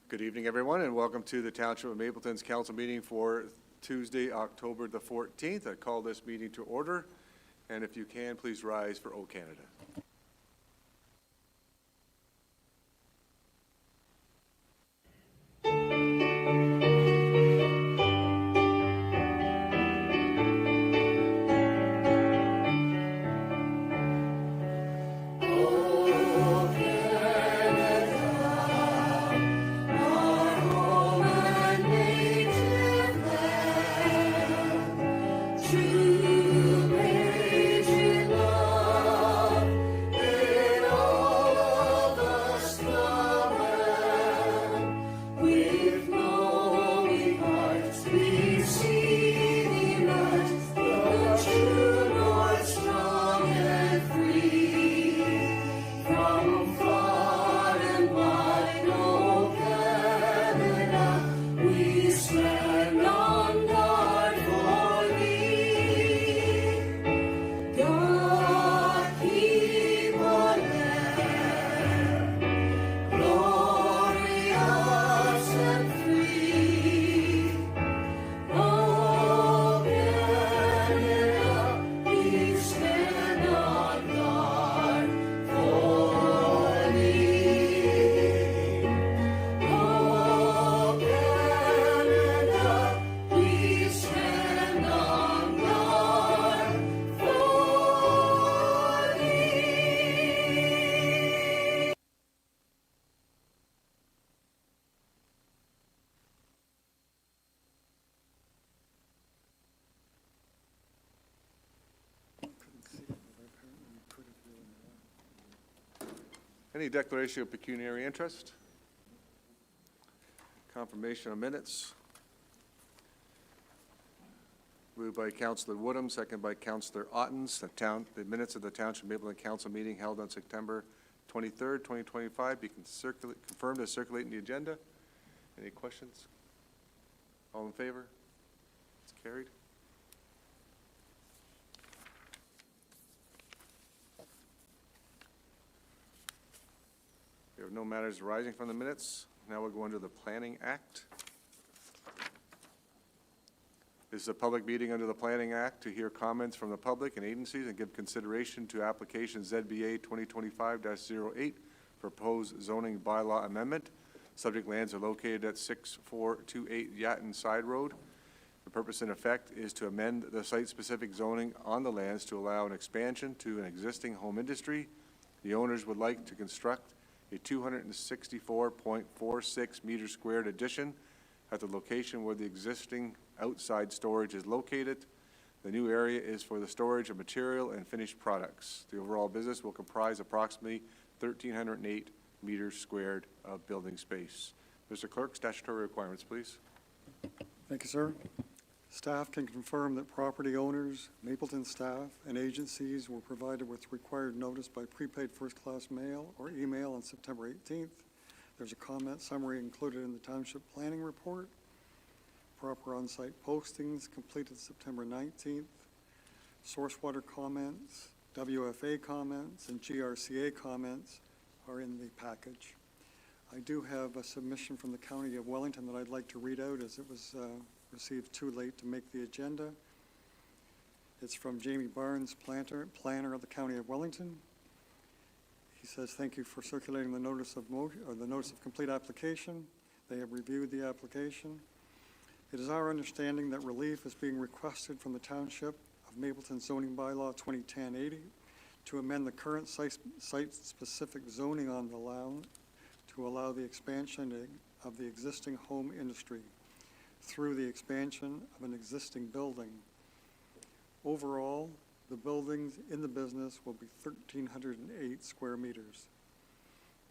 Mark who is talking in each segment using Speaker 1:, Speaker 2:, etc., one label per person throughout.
Speaker 1: Good evening, everyone, and welcome to the Township of Mapleton's council meeting for Tuesday, October the 14th. I call this meeting to order, and if you can, please rise for O Canada. Any declaration of pecuniary interest? Confirmation of minutes. Moved by Councillor Woodham, second by Councillor Ottens. The minutes of the Township of Mapleton Council meeting held on September 23rd, 2025 be confirmed as circulating the agenda. Any questions? All in favor? It's carried. We have no matters arising from the minutes. Now we'll go under the Planning Act. This is a public meeting under the Planning Act to hear comments from the public and agencies and give consideration to application ZBA 2025-08, proposed zoning bylaw amendment. Subject lands are located at 6428 Yatton Side Road. The purpose and effect is to amend the site-specific zoning on the lands to allow an expansion to an existing home industry. The owners would like to construct a 264.46 meter squared addition at the location where the existing outside storage is located. The new area is for the storage of material and finished products. The overall business will comprise approximately 1,308 meters squared of building space. Mr. Clerk, statutory requirements, please.
Speaker 2: Thank you, sir. Staff can confirm that property owners, Mapleton staff, and agencies were provided with required notice by prepaid first-class mail or email on September 18th. There's a comment summary included in the Township Planning Report. Proper on-site postings completed September 19th. Source water comments, WFA comments, and GRCA comments are in the package. I do have a submission from the County of Wellington that I'd like to read out as it was received too late to make the agenda. It's from Jamie Barnes, planner of the County of Wellington. He says, thank you for circulating the notice of complete application. They have reviewed the application. It is our understanding that relief is being requested from the Township of Mapleton Zoning Bylaw 2010-80 to amend the current site-specific zoning on the land to allow the expansion of the existing home industry through the expansion of an existing building. Overall, the buildings in the business will be 1,308 square meters.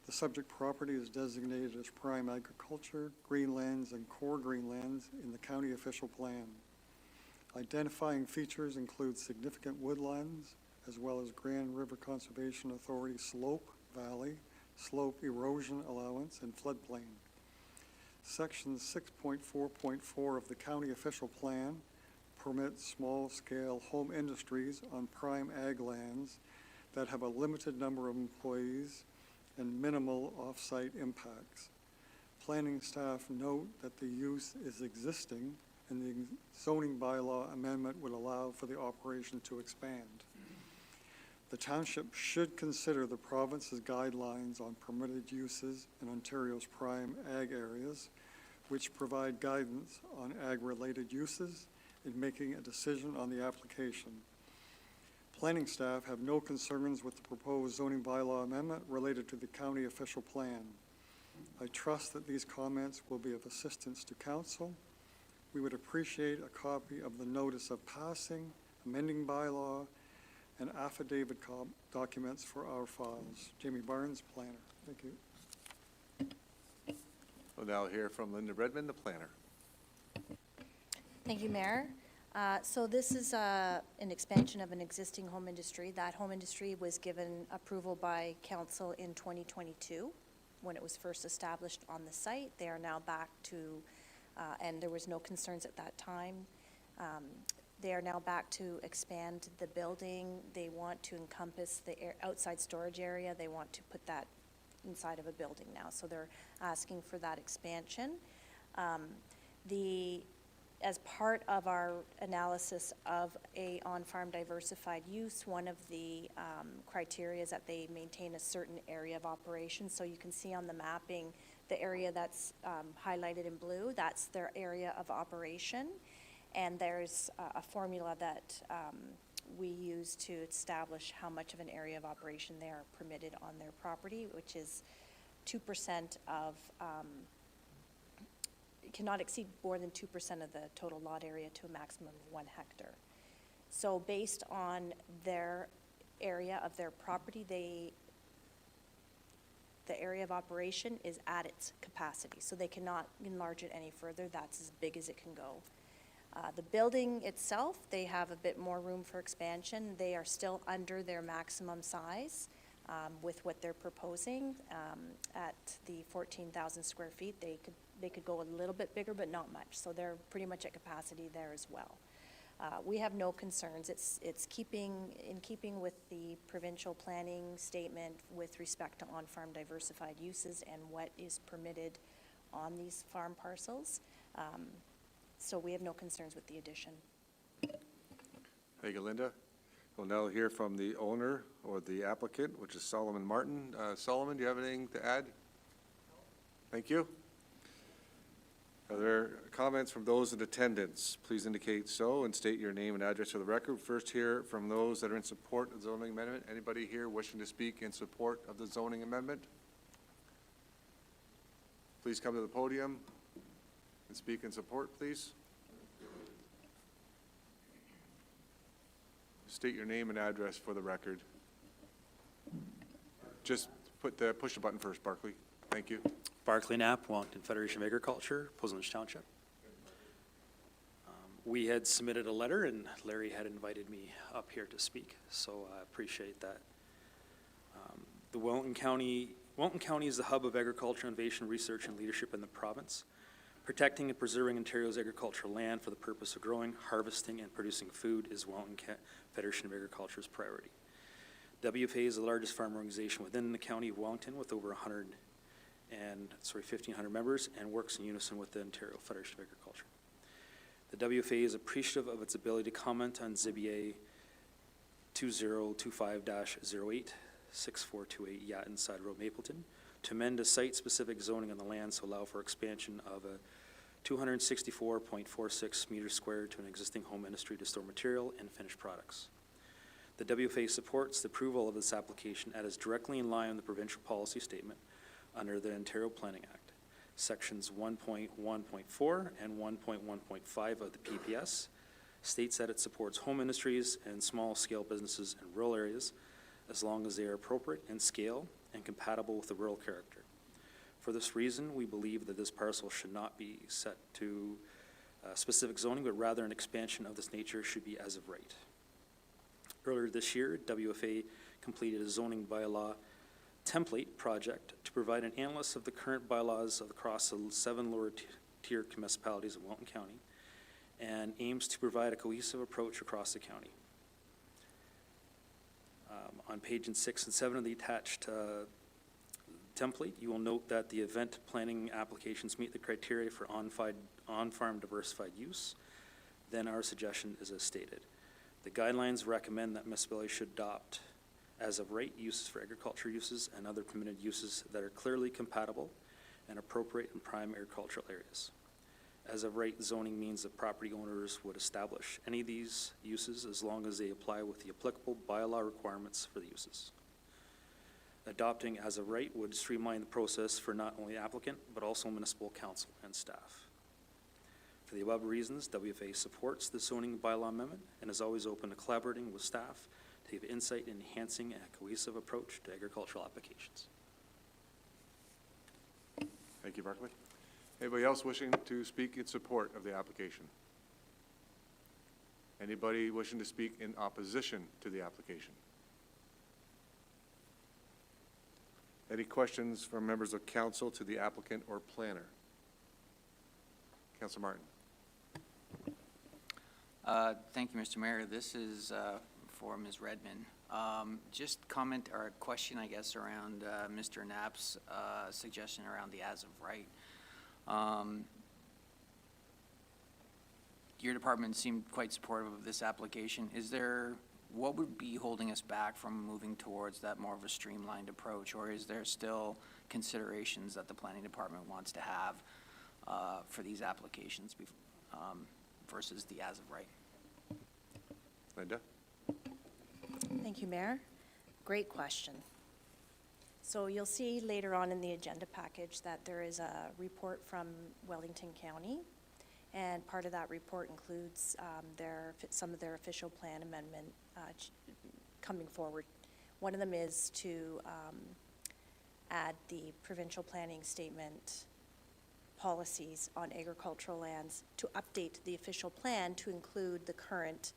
Speaker 2: The subject property is designated as prime agriculture, greenlands, and core greenlands in the county official plan. Identifying features include significant woodlands, as well as Grand River Conservation Authority slope, valley, slope erosion allowance, and floodplain. Section 6.4.4 of the county official plan permits small-scale home industries on prime ag lands that have a limited number of employees and minimal off-site impacts. Planning staff note that the use is existing, and the zoning bylaw amendment would allow for the operation to expand. The township should consider the province's guidelines on permitted uses in Ontario's prime ag areas, which provide guidance on ag-related uses in making a decision on the application. Planning staff have no concerns with the proposed zoning bylaw amendment related to the county official plan. I trust that these comments will be of assistance to council. We would appreciate a copy of the notice of passing, amending bylaw, and affidavit documents for our files. Jamie Barnes, planner. Thank you.
Speaker 1: We'll now hear from Linda Redmond, the planner.
Speaker 3: Thank you, Mayor. So this is an expansion of an existing home industry. That home industry was given approval by council in 2022 when it was first established on the site. They are now back to, and there was no concerns at that time. They are now back to expand the building. They want to encompass the outside storage area. They want to put that inside of a building now. So they're asking for that expansion. As part of our analysis of a on-farm diversified use, one of the criteria is that they maintain a certain area of operation. So you can see on the mapping, the area that's highlighted in blue, that's their area of operation. And there's a formula that we use to establish how much of an area of operation they are permitted on their property, which is 2% of, cannot exceed more than 2% of the total lot area to a maximum of 1 hectare. So based on their area of their property, the area of operation is at its capacity. So they cannot enlarge it any further. That's as big as it can go. The building itself, they have a bit more room for expansion. They are still under their maximum size with what they're proposing. At the 14,000 square feet, they could go a little bit bigger, but not much. So they're pretty much at capacity there as well. We have no concerns. It's in keeping with the provincial planning statement with respect to on-farm diversified uses and what is permitted on these farm parcels. So we have no concerns with the addition.
Speaker 1: Thank you, Linda. We'll now hear from the owner or the applicant, which is Solomon Martin. Solomon, do you have anything to add? Thank you. Are there comments from those in attendance? Please indicate so and state your name and address for the record. First, hear from those that are in support of the zoning amendment. Anybody here wishing to speak in support of the zoning amendment? Please come to the podium and speak in support, please. State your name and address for the record. Just push the button first, Barclay. Thank you.
Speaker 4: Barclay Knapp, Wellington Federation of Agriculture, Posledge Township. We had submitted a letter and Larry had invited me up here to speak, so I appreciate that. The Wellington County is the hub of agriculture, innovation, research, and leadership in the province. Protecting and preserving Ontario's agricultural land for the purpose of growing, harvesting, and producing food is Wellington Federation of Agriculture's priority. WFA is the largest farm organization within the County of Wellington with over 1,500 members and works in unison with the Ontario Federation of Agriculture. The WFA is appreciative of its ability to comment on ZBA 2025-08, 6428 Yatton Side Road, Mapleton, to amend a site-specific zoning on the land to allow for expansion of a 264.46 meters squared to an existing home industry to store material and finished products. The WFA supports the approval of this application as is directly in line with the provincial policy statement under the Ontario Planning Act. Sections 1.1.4 and 1.1.5 of the PPS states that it supports home industries and small-scale businesses in rural areas as long as they are appropriate in scale and compatible with the rural character. For this reason, we believe that this parcel should not be set to specific zoning, but rather an expansion of this nature should be as of right. Earlier this year, WFA completed a zoning bylaw template project to provide an analysis of the current bylaws across the 7 lower-tier municipalities of Wellington County and aims to provide a cohesive approach across the county. On pages 6 and 7 of the attached template, you will note that the event planning applications meet the criteria for on-farm diversified use. Then our suggestion is as stated. The guidelines recommend that municipalities should adopt as of right uses for agriculture uses and other permitted uses that are clearly compatible and appropriate in prime agricultural areas. As of right zoning means that property owners would establish any of these uses as long as they apply with the applicable bylaw requirements for the uses. Adopting as of right would streamline the process for not only the applicant, but also municipal council and staff. For the above reasons, WFA supports the zoning bylaw amendment and is always open to collaborating with staff to give insight in enhancing a cohesive approach to agricultural applications.
Speaker 1: Thank you, Barclay. Anybody else wishing to speak in support of the application? Anybody wishing to speak in opposition to the application? Any questions from members of council to the applicant or planner? Councilor Martin.
Speaker 5: Thank you, Mr. Mayor. This is for Ms. Redmond. Just comment or a question, I guess, around Mr. Knapp's suggestion around the as of right. Your department seemed quite supportive of this application. What would be holding us back from moving towards that more of a streamlined approach, or is there still considerations that the planning department wants to have for these applications versus the as of right?
Speaker 1: Linda?
Speaker 3: Thank you, Mayor. Great question. So you'll see later on in the agenda package that there is a report from Wellington County, and part of that report includes some of their official plan amendment coming forward. One of them is to add the provincial planning statement policies on agricultural lands to update the official plan to include the current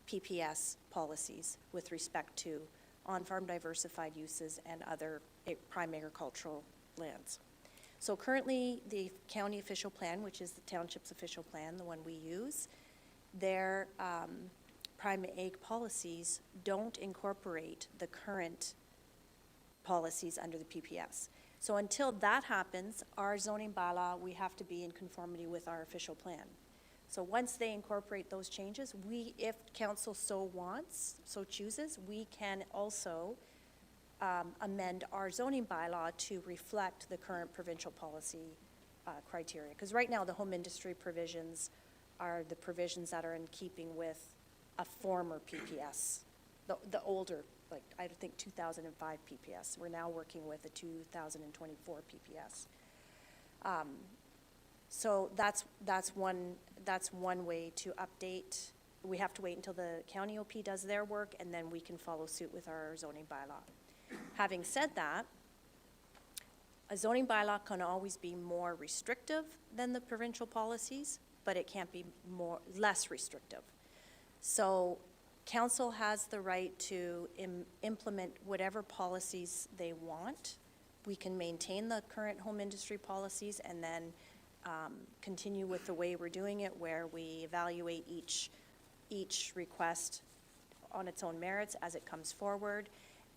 Speaker 3: PPS policies with respect to on-farm diversified uses and other prime agricultural lands. So currently, the county official plan, which is the township's official plan, the one we use, their prime ag policies don't incorporate the current policies under the PPS. So until that happens, our zoning bylaw, we have to be in conformity with our official plan. So once they incorporate those changes, if council so chooses, we can also amend our zoning bylaw to reflect the current provincial policy criteria. Because right now, the home industry provisions are the provisions that are in keeping with a former PPS, the older, like I think 2005 PPS. We're now working with a 2024 PPS. So that's one way to update. We have to wait until the county OP does their work, and then we can follow suit with our zoning bylaw. Having said that, a zoning bylaw can always be more restrictive than the provincial policies, but it can't be less restrictive. So council has the right to implement whatever policies they want. We can maintain the current home industry policies and then continue with the way we're doing it, where we evaluate each request on its own merits as it comes forward,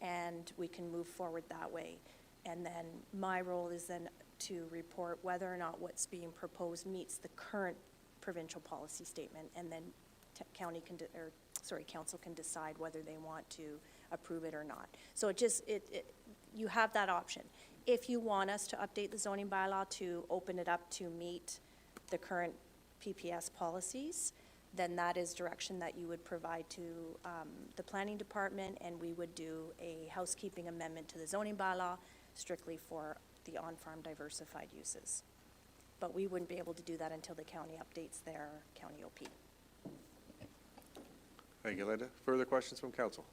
Speaker 3: and we can move forward that way. And then my role is then to report whether or not what's being proposed meets the current provincial policy statement, and then council can decide whether they want to approve it or not. So you have that option. If you want us to update the zoning bylaw to open it up to meet the current PPS policies, then that is direction that you would provide to the planning department, and we would do a housekeeping amendment to the zoning bylaw strictly for the on-farm diversified uses. But we wouldn't be able to do that until the county updates their county OP.
Speaker 1: Thank you, Linda. Further questions from council?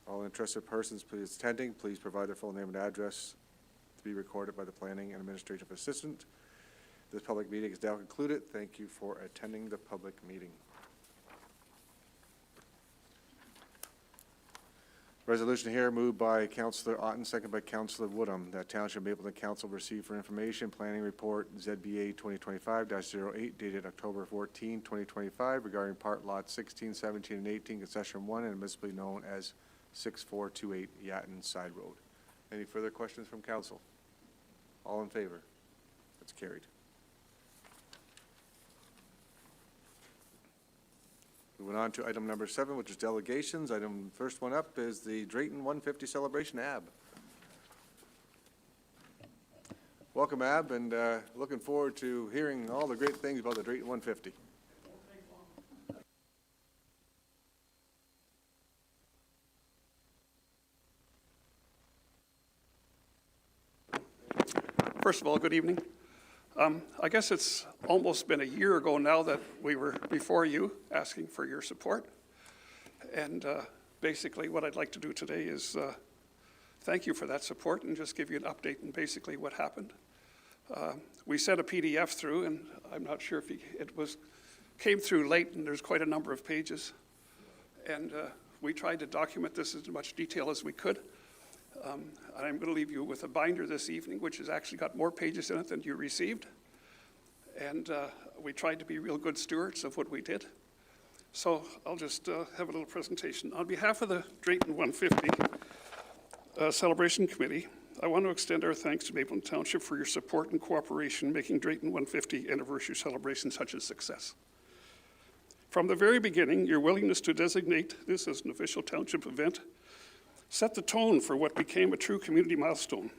Speaker 1: All interested persons please attending, please provide their full name and address to be recorded by the planning and administrative assistant. This public meeting is now concluded. Thank you for attending the public meeting. Resolution here moved by Councillor Otten, second by Councillor Woodham, that Township Mapleton Council receive for information planning report ZBA 2025-08 dated October 14, 2025 regarding part lots 16, 17, and 18, concession 1 and municipally known as 6428 Yatton Side Road. Any further questions from council? All in favor? That's carried. Moving on to item number 7, which is delegations. First one up is the Drayton 150 Celebration AB. Welcome, Ab, and looking forward to hearing all the great things about the Drayton 150.
Speaker 6: First of all, good evening. I guess it's almost been a year ago now that we were before you asking for your support. And basically what I'd like to do today is thank you for that support and just give you an update on basically what happened. We sent a PDF through, and I'm not sure if came through late, and there's quite a number of pages. And we tried to document this as much detail as we could. And I'm going to leave you with a binder this evening, which has actually got more pages in it than you received. And we tried to be real good stewards of what we did. So I'll just have a little presentation. On behalf of the Drayton 150 Celebration Committee, I want to extend our thanks to Mapleton Township for your support and cooperation making Drayton 150 anniversary celebration such a success. From the very beginning, your willingness to designate this as an official township event set the tone for what became a true community milestone.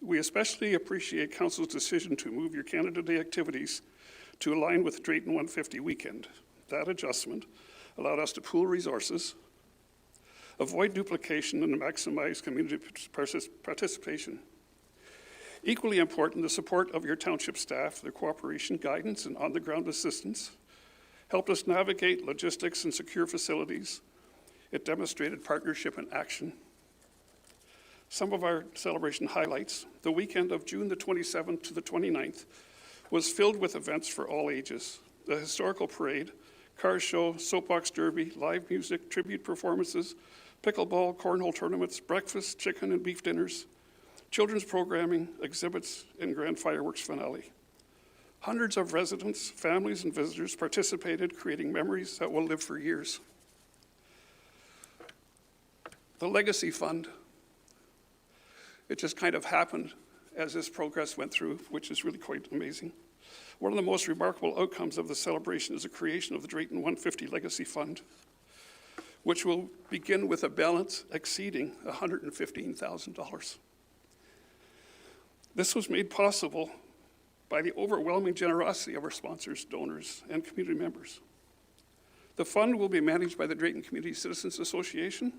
Speaker 6: We especially appreciate Council's decision to move your Canada Day activities to align with Drayton 150 weekend. That adjustment allowed us to pool resources, avoid duplication, and maximize community participation. Equally important, the support of your township staff, their cooperation, guidance, and on-the-ground assistance helped us navigate logistics and secure facilities. It demonstrated partnership in action. Some of our celebration highlights: the weekend of June the 27th to the 29th was filled with events for all ages. The historical parade, car show, soapbox derby, live music, tribute performances, pickleball, cornhole tournaments, breakfast, chicken and beef dinners, children's programming, exhibits, and grand fireworks finale. Hundreds of residents, families, and visitors participated, creating memories that will live for years. The Legacy Fund, it just kind of happened as this progress went through, which is really quite amazing. One of the most remarkable outcomes of the celebration is the creation of the Drayton 150 Legacy Fund, which will begin with a balance exceeding $115,000. This was made possible by the overwhelming generosity of our sponsors, donors, and community members. The fund will be managed by the Drayton Community Citizens Association,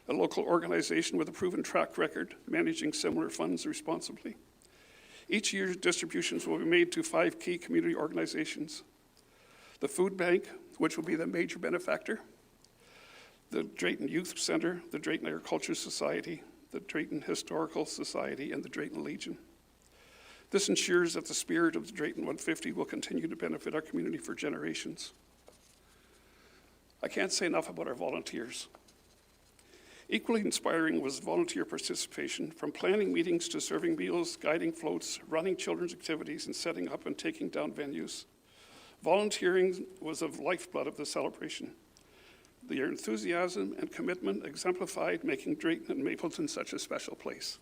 Speaker 6: a local organization with a proven track record managing similar funds responsibly. Each year, distributions will be made to 5 key community organizations: the Food Bank, which will be the major benefactor, the Drayton Youth Center, the Drayton Agriculture Society, the Drayton Historical Society, and the Drayton Legion. This ensures that the spirit of the Drayton 150 will continue to benefit our community for generations. I can't say enough about our volunteers. Equally inspiring was volunteer participation, from planning meetings to serving meals, guiding floats, running children's activities, and setting up and taking down venues. Volunteering was the lifeblood of the celebration. Their enthusiasm and commitment exemplified, making Drayton and Mapleton such a special place.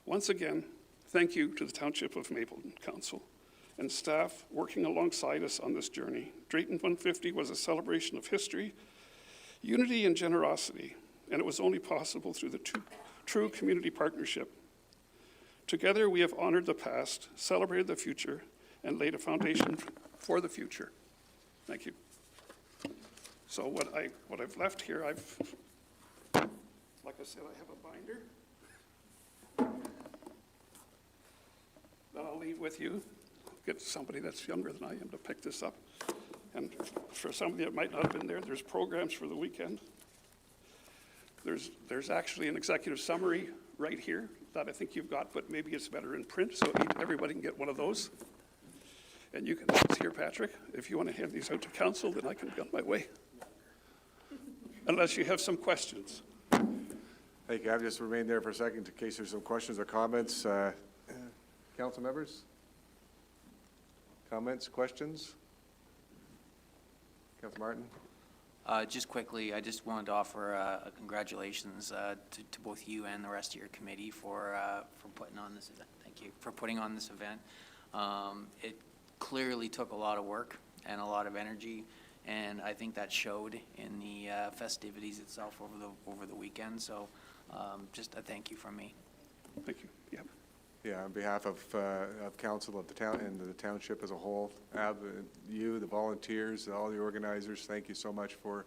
Speaker 6: Once again, thank you to the Township of Mapleton Council and staff working alongside us on this journey. Drayton 150 was a celebration of history, unity, and generosity, and it was only possible through the true community partnership. Together, we have honored the past, celebrated the future, and laid a foundation for the future. Thank you. So what I've left here, like I said, I have a binder that I'll leave with you. Get somebody that's younger than I am to pick this up. And for somebody that might not have been there, there's programs for the weekend. There's actually an executive summary right here that I think you've got, but maybe it's better in print, so everybody can get one of those. And you can, it's here, Patrick. If you want to hand these out to council, then I can be on my way. unless you have some questions.
Speaker 1: Thank you. I've just remained there for a second in case there's some questions or comments. Council members? Comments, questions? Council Martin?
Speaker 5: Just quickly, I just wanted to offer a congratulations to both you and the rest of your committee for putting on this event. Thank you for putting on this event. It clearly took a lot of work and a lot of energy, and I think that showed in the festivities itself over the weekend. So just a thank you from me.
Speaker 6: Thank you. Yeah.
Speaker 1: Yeah, on behalf of council of the town and the township as a whole, you, the volunteers, all the organizers, thank you so much for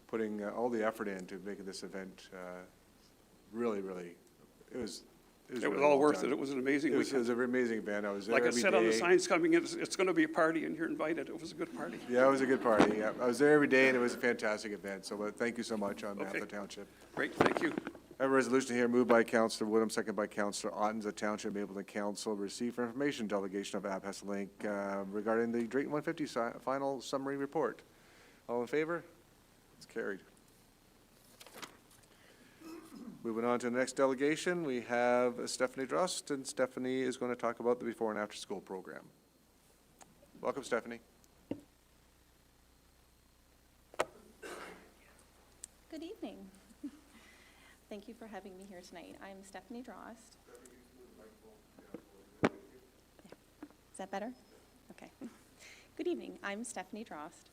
Speaker 1: putting all the effort into making this event really, it was
Speaker 6: It was
Speaker 1: really
Speaker 6: all
Speaker 1: well
Speaker 6: worth
Speaker 1: done.
Speaker 6: it. It was an amazing
Speaker 1: It was
Speaker 6: weekend.
Speaker 1: an amazing event. I was there
Speaker 6: Like I
Speaker 1: every
Speaker 6: said on the
Speaker 1: day.
Speaker 6: signs coming in, it's going to be a party and you're invited. It was a good party.
Speaker 1: Yeah, it was a good party. Yeah, I was there every day and it was a fantastic event. So thank you so much on behalf of
Speaker 6: Okay.
Speaker 1: the township.
Speaker 6: Great, thank you.
Speaker 1: I have a resolution here moved by Councillor Woodham, second by Councillor Ottens, the Township Mapleton Council receive for information delegation of APHES Link regarding the Drayton 150 final summary report. All in favor? It's carried. Moving on to the next delegation, we have Stephanie Drost, and Stephanie is going to talk about the before and after school program. Welcome, Stephanie.
Speaker 7: Good evening. Thank you for having me here tonight. I'm Stephanie Drost. Is that better? Okay. Good evening. I'm Stephanie Drost.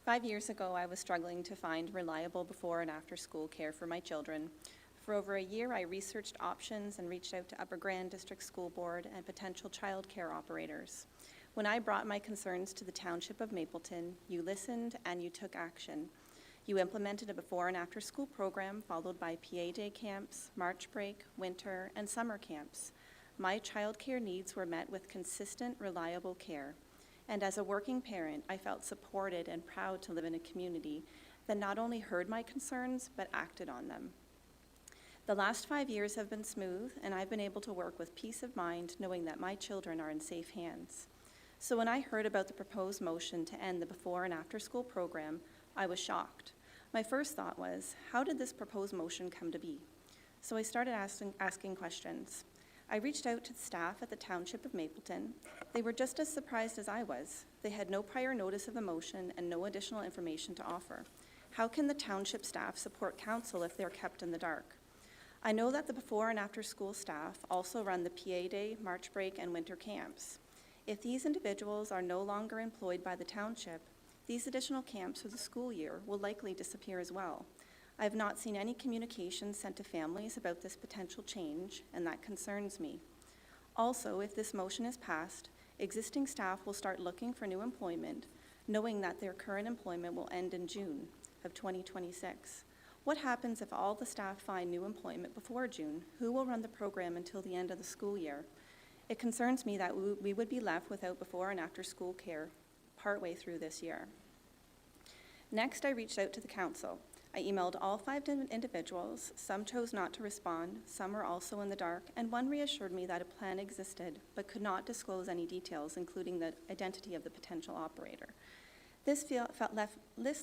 Speaker 7: 5 years ago, I was struggling to find reliable before and after school care for my children. For over a year, I researched options and reached out to Upper Grand District School Board and potential child care operators. When I brought my concerns to the Township of Mapleton, you listened and you took action. You implemented a before and after school program followed by PA day camps, March break, winter, and summer camps. My child care needs were met with consistent, reliable care. And as a working parent, I felt supported and proud to live in a community that not only heard my concerns, but acted on them. The last 5 years have been smooth, and I've been able to work with peace of mind knowing that my children are in safe hands. So when I heard about the proposed motion to end the before and after school program, I was shocked. My first thought was, how did this proposed motion come to be? So I started asking questions. I reached out to the staff at the Township of Mapleton. They were just as surprised as I was. They had no prior notice of the motion and no additional information to offer. How can the township staff support council if they're kept in the dark? I know that the before and after school staff also run the PA Day, March break, and winter camps. If these individuals are no longer employed by the township, these additional camps for the school year will likely disappear as well. I have not seen any communication sent to families about this potential change, and that concerns me. Also, if this motion is passed, existing staff will start looking for new employment, knowing that their current employment will end in June of 2026. What happens if all the staff find new employment before June? Who will run the program until the end of the school year? It concerns me that we would be left without before and after school care partway through this year. Next, I reached out to the council. I emailed all 5 individuals. Some chose not to respond, some were also in the dark, and one reassured me that a plan existed but could not disclose any details, including the identity of the potential operator. This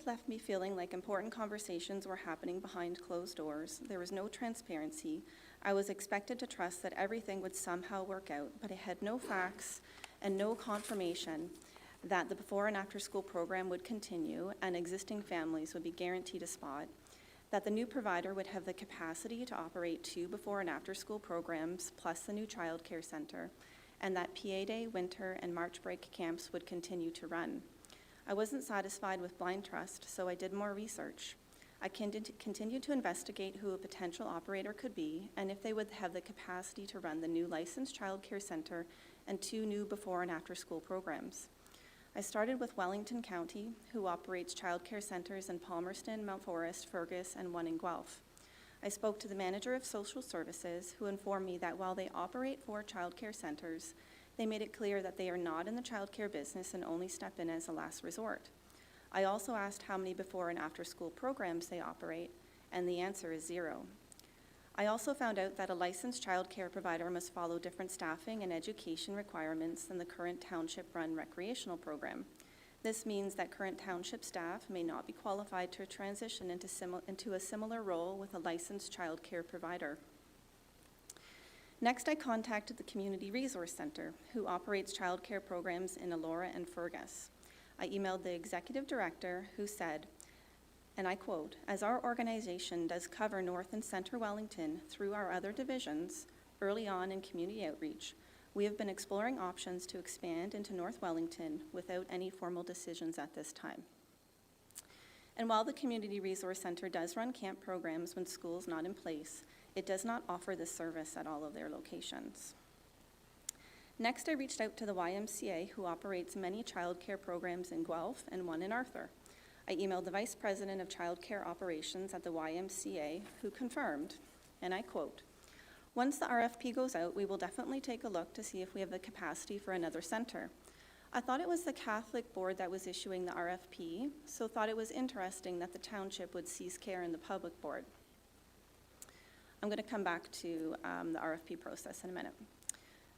Speaker 7: left me feeling like important conversations were happening behind closed doors. There was no transparency. I was expected to trust that everything would somehow work out, but I had no facts and no confirmation that the before and after school program would continue and existing families would be guaranteed a spot, that the new provider would have the capacity to operate 2 before and after school programs plus the new child care center, and that PA Day, winter, and March break camps would continue to run. I wasn't satisfied with blind trust, so I did more research. I continued to investigate who a potential operator could be and if they would have the capacity to run the new licensed child care center and 2 new before and after school programs. I started with Wellington County, who operates child care centers in Palmerston, Mount Forest, Fergus, and one in Guelph. I spoke to the manager of social services, who informed me that while they operate 4 child care centers, they made it clear that they are not in the child care business and only step in as a last resort. I also asked how many before and after school programs they operate, and the answer is 0. I also found out that a licensed child care provider must follow different staffing and education requirements than the current township-run recreational program. This means that current township staff may not be qualified to transition into a similar role with a licensed childcare provider. Next, I contacted the Community Resource Center, who operates childcare programs in Elora and Fergus. I emailed the executive director, who said, and I quote, "As our organization does cover North and Centre Wellington through our other divisions, early on in community outreach, we have been exploring options to expand into North Wellington without any formal decisions at this time." And while the Community Resource Center does run camp programs when school's not in place, it does not offer this service at all of their locations. Next, I reached out to the YMCA, who operates many childcare programs in Guelph and one in Arthur. I emailed the Vice President of Childcare Operations at the YMCA, who confirmed, and I quote, "Once the RFP goes out, we will definitely take a look to see if we have the capacity for another center. I thought it was the Catholic board that was issuing the RFP, so thought it was interesting that the township would cease care in the public board." I'm going to come back to the RFP process in a minute.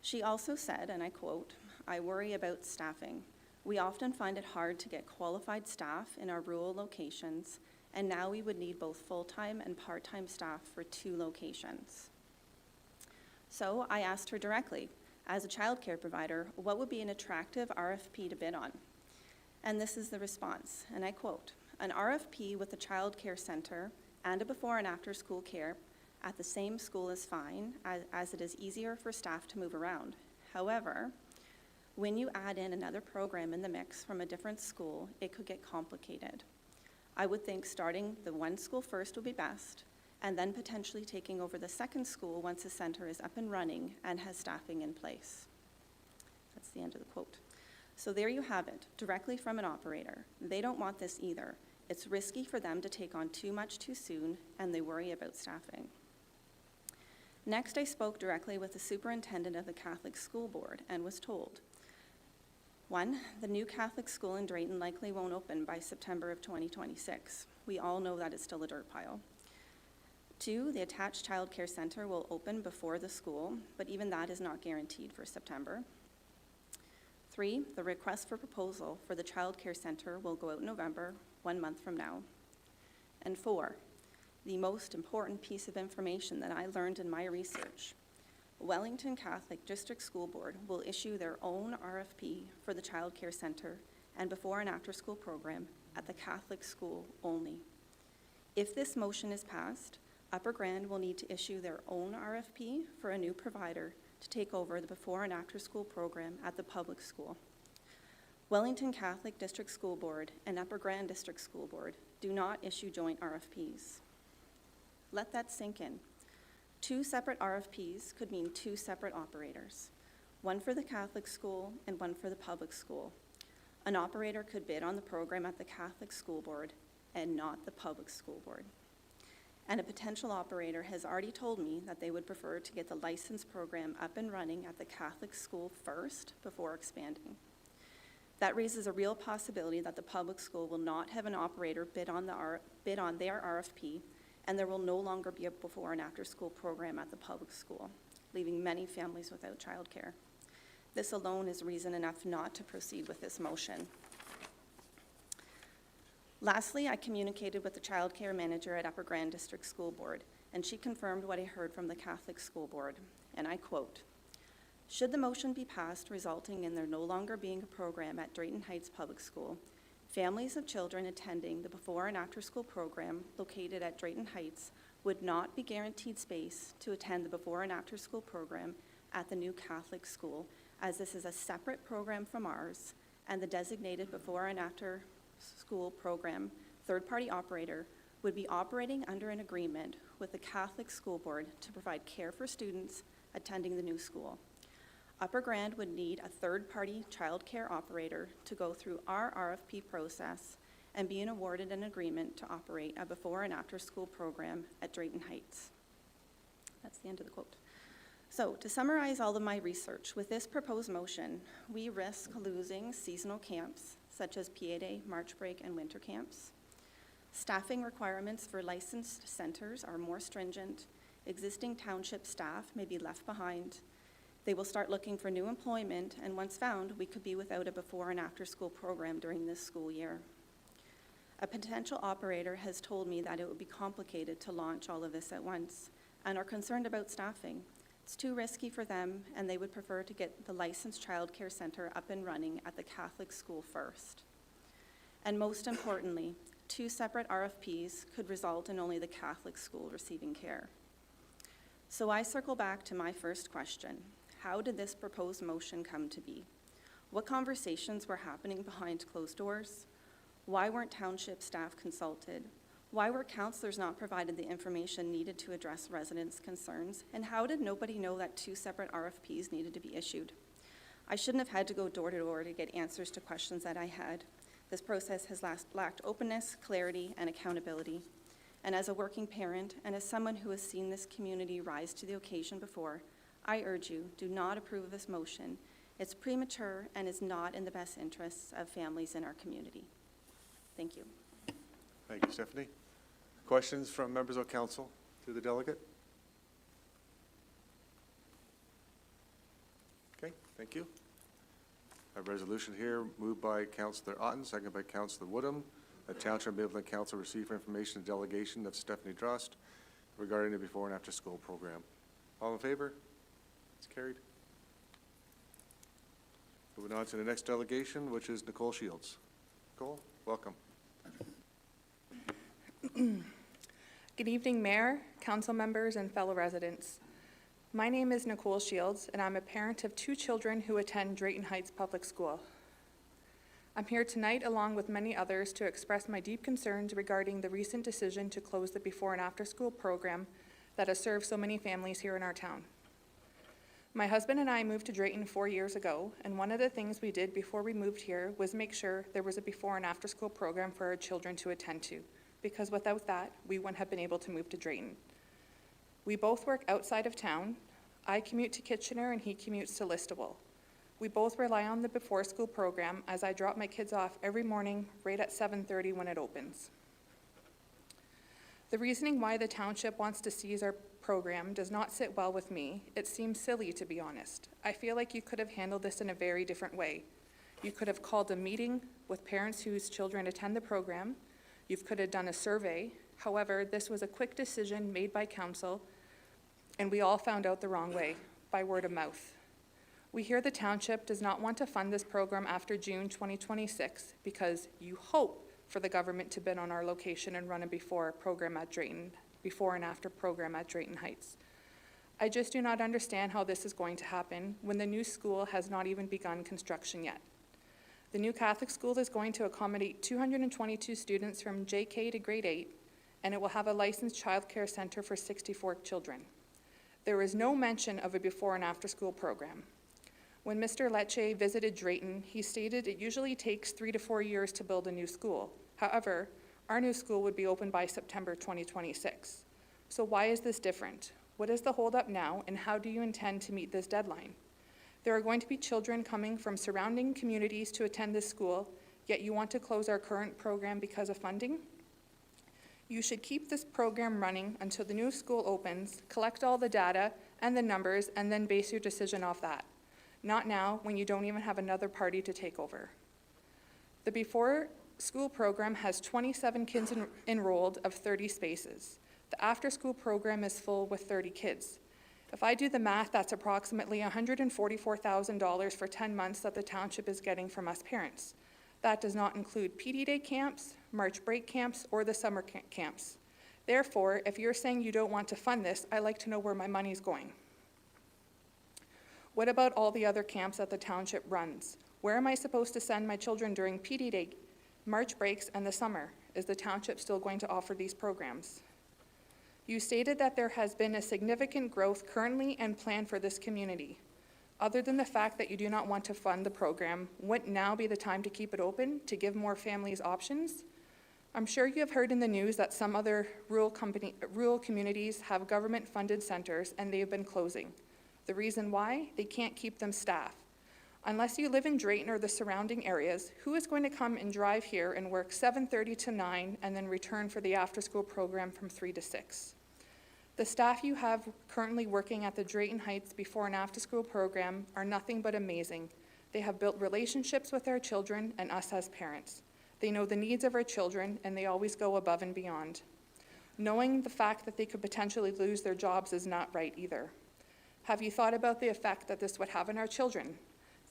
Speaker 7: She also said, and I quote, "I worry about staffing. We often find it hard to get qualified staff in our rural locations, and now we would need both full-time and part-time staff for 2 locations." So I asked her directly, as a childcare provider, what would be an attractive RFP to bid on? And this is the response, and I quote, "An RFP with a childcare center and a before and after school care at the same school is fine, as it is easier for staff to move around. However, when you add in another program in the mix from a different school, it could get complicated. I would think starting the one school first would be best, and then potentially taking over the second school once the center is up and running and has staffing in place." That's the end of the quote. So there you have it, directly from an operator. They don't want this either. It's risky for them to take on too much too soon, and they worry about staffing. Next, I spoke directly with the superintendent of the Catholic School Board and was told, 1, the new Catholic school in Drayton likely won't open by September of 2026. We all know that it's still a dirt pile. 2, the attached child care center will open before the school, but even that is not guaranteed for September. 3, the request for proposal for the child care center will go out in November, 1 month from now. And 4, the most important piece of information that I learned in my research, Wellington Catholic District School Board will issue their own RFP for the child care center and before and after school program at the Catholic school only. If this motion is passed, Upper Grand will need to issue their own RFP for a new provider to take over the before and after school program at the public school. Wellington Catholic District School Board and Upper Grand District School Board do not issue joint RFPs. Let that sink in. 2 separate RFPs could mean 2 separate operators, one for the Catholic school and one for the public school. An operator could bid on the program at the Catholic School Board and not the public school board. And a potential operator has already told me that they would prefer to get the licensed program up and running at the Catholic school first before expanding. That raises a real possibility that the public school will not have an operator bid on their RFP, and there will no longer be a before and after school program at the public school, leaving many families without childcare. This alone is reason enough not to proceed with this motion. Lastly, I communicated with the child care manager at Upper Grand District School Board, and she confirmed what I heard from the Catholic School Board, and I quote, "Should the motion be passed resulting in there no longer being a program at Drayton Heights Public School, families of children attending the before and after school program located at Drayton Heights would not be guaranteed space to attend the before and after school program at the new Catholic school, as this is a separate program from ours, and the designated before and after school program third-party operator would be operating under an agreement with the Catholic School Board to provide care for students attending the new school. Upper Grand would need a third-party child care operator to go through our RFP process and be awarded an agreement to operate a before and after school program at Drayton Heights." That's the end of the quote. So to summarize all of my research, with this proposed motion, we risk losing seasonal camps such as PA Day, March break, and winter camps. Staffing requirements for licensed centers are more stringent. Existing township staff may be left behind. They will start looking for new employment, and once found, we could be without a before and after school program during this school year. A potential operator has told me that it would be complicated to launch all of this at once and are concerned about staffing. It's too risky for them, and they would prefer to get the licensed childcare center up and running at the Catholic school first. And most importantly, 2 separate RFPs could result in only the Catholic school receiving care. So I circle back to my first question. How did this proposed motion come to be? What conversations were happening behind closed doors? Why weren't township staff consulted? Why were counselors not provided the information needed to address residents' concerns? And how did nobody know that 2 separate RFPs needed to be issued? I shouldn't have had to go door to door to get answers to questions that I had. This process has lacked openness, clarity, and accountability. And as a working parent, and as someone who has seen this community rise to the occasion before, I urge you, do not approve of this motion. It's premature and is not in the best interests of families in our community. Thank you.
Speaker 1: Thank you, Stephanie. Questions from members of council to the delegate? Okay, thank you. A resolution here moved by Councillor Otten, seconded by Councillor Woodham, that Township of Mapleton Council receive for information the delegation of Stephanie Drost regarding the before and after school program. All in favor? It's carried. Moving on to the next delegation, which is Nicole Shields. Nicole, welcome.
Speaker 8: Good evening, Mayor, council members, and fellow residents. My name is Nicole Shields, and I'm a parent of 2 children who attend Drayton Heights Public School. I'm here tonight, along with many others, to express my deep concerns regarding the recent decision to close the before and after school program that has served so many families here in our town. My husband and I moved to Drayton 4 years ago, and one of the things we did before we moved here was make sure there was a before and after school program for our children to attend to, because without that, we wouldn't have been able to move to Drayton. We both work outside of town. I commute to Kitchener and he commutes to Listowel. We both rely on the before school program as I drop my kids off every morning right at 7:30 when it opens. The reasoning why the township wants to seize our program does not sit well with me. It seems silly, to be honest. I feel like you could have handled this in a very different way. You could have called a meeting with parents whose children attend the program. You could have done a survey. However, this was a quick decision made by council, and we all found out the wrong way, by word of mouth. We hear the township does not want to fund this program after June 2026 because you hope for the government to bid on our location and run a before and after program at Drayton Heights. I just do not understand how this is going to happen when the new school has not even begun construction yet. The new Catholic school is going to accommodate 222 students from JK to grade 8, and it will have a licensed childcare center for 64 children. There is no mention of a before and after school program. When Mr. Lecce visited Drayton, he stated it usually takes 3 to 4 years to build a new school. However, our new school would be open by September 2026. So why is this different? What is the holdup now, and how do you intend to meet this deadline? There are going to be children coming from surrounding communities to attend this school, yet you want to close our current program because of funding? You should keep this program running until the new school opens, collect all the data and the numbers, and then base your decision off that. Not now, when you don't even have another party to take over. The before school program has 27 kids enrolled of 30 spaces. The after school program is full with 30 kids. If I do the math, that's approximately $144,000 for 10 months that the township is getting from us parents. That does not include PD day camps, March break camps, or the summer camps. Therefore, if you're saying you don't want to fund this, I'd like to know where my money's going. What about all the other camps that the township runs? Where am I supposed to send my children during PD day, March breaks, and the summer? Is the township still going to offer these programs? You stated that there has been a significant growth currently and planned for this community. Other than the fact that you do not want to fund the program, wouldn't now be the time to keep it open, to give more families options? I'm sure you have heard in the news that some other rural communities have government-funded centers and they have been closing. The reason why? They can't keep them staffed. Unless you live in Drayton or the surrounding areas, who is going to come and drive here and work 7:30 to 9 and then return for the after-school program from 3 to 6? The staff you have currently working at the Drayton Heights before and after school program are nothing but amazing. They have built relationships with our children and us as parents. They know the needs of our children, and they always go above and beyond. Knowing the fact that they could potentially lose their jobs is not right either. Have you thought about the effect that this would have on our children?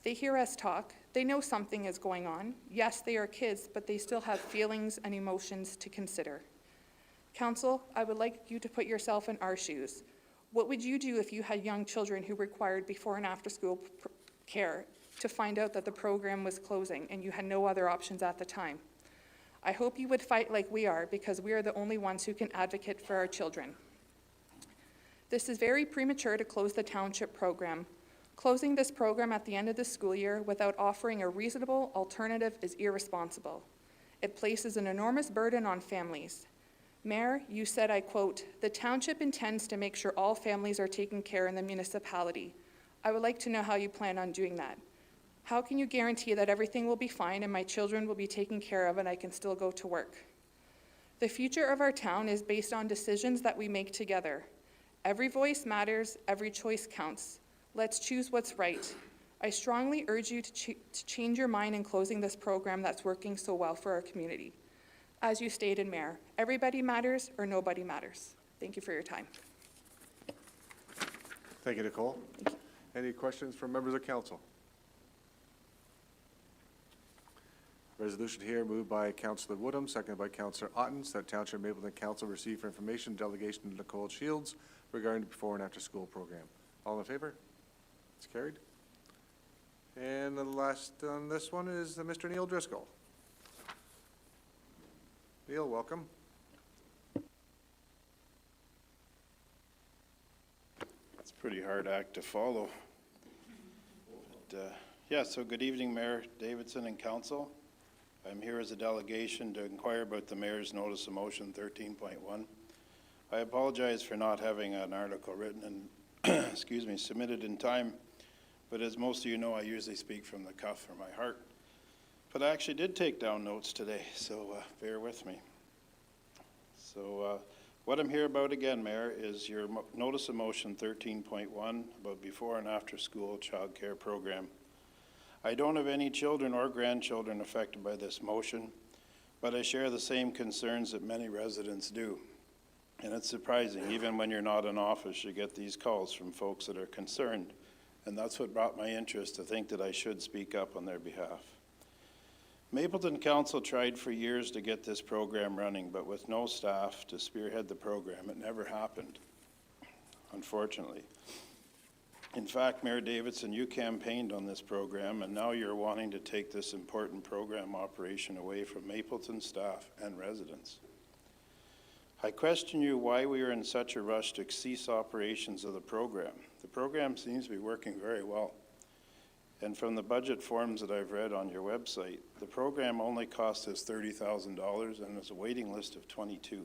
Speaker 8: They hear us talk. They know something is going on. Yes, they are kids, but they still have feelings and emotions to consider. Council, I would like you to put yourself in our shoes. What would you do if you had young children who required before and after school care to find out that the program was closing and you had no other options at the time? I hope you would fight like we are, because we are the only ones who can advocate for our children. This is very premature to close the township program. Closing this program at the end of the school year without offering a reasonable alternative is irresponsible. It places an enormous burden on families. Mayor, you said, I quote, "The township intends to make sure all families are taken care in the municipality." I would like to know how you plan on doing that. How can you guarantee that everything will be fine and my children will be taken care of and I can still go to work? The future of our town is based on decisions that we make together. Every voice matters, every choice counts. Let's choose what's right. I strongly urge you to change your mind in closing this program that's working so well for our community. As you stated, Mayor, everybody matters or nobody matters. Thank you for your time.
Speaker 1: Thank you, Nicole. Any questions from members of council? Resolution here moved by Councillor Woodham, seconded by Councillor Ottens, that Township Mapleton Council receive for information delegation to Nicole Shields regarding the before and after school program. All in favor? It's carried. And the last on this one is Mr. Neil Driscoll. Neil, welcome.
Speaker 9: It's a pretty hard act to follow. But, yeah, so good evening, Mayor Davidson and Council. I'm here as a delegation to inquire about the Mayor's Notice of Motion 13.1. I apologize for not having an article written and, excuse me, submitted in time, but as most of you know, I usually speak from the cuff or my heart. But I actually did take down notes today, so bear with me. So what I'm here about again, Mayor, is your Notice of Motion 13.1 about before and after school child care program. I don't have any children or grandchildren affected by this motion, but I share the same concerns that many residents do. And it's surprising, even when you're not in office, you get these calls from folks that are concerned. And that's what brought my interest to think that I should speak up on their behalf. Mapleton Council tried for years to get this program running, but with no staff to spearhead the program, it never happened, unfortunately. In fact, Mayor Davidson, you campaigned on this program, and now you're wanting to take this important program operation away from Mapleton staff and residents. I question you why we are in such a rush to cease operations of the program. The program seems to be working very well. And from the budget forms that I've read on your website, the program only cost us $30,000 and there's a waiting list of 22.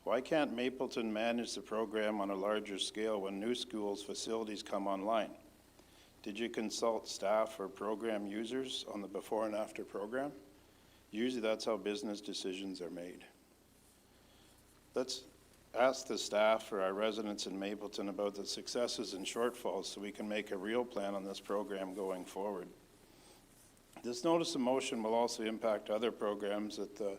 Speaker 9: Why can't Mapleton manage the program on a larger scale when new schools' facilities come online? Did you consult staff or program users on the before and after program? Usually that's how business decisions are made. Let's ask the staff or our residents in Mapleton about the successes and shortfalls so we can make a real plan on this program going forward. This notice of motion will also impact other programs that the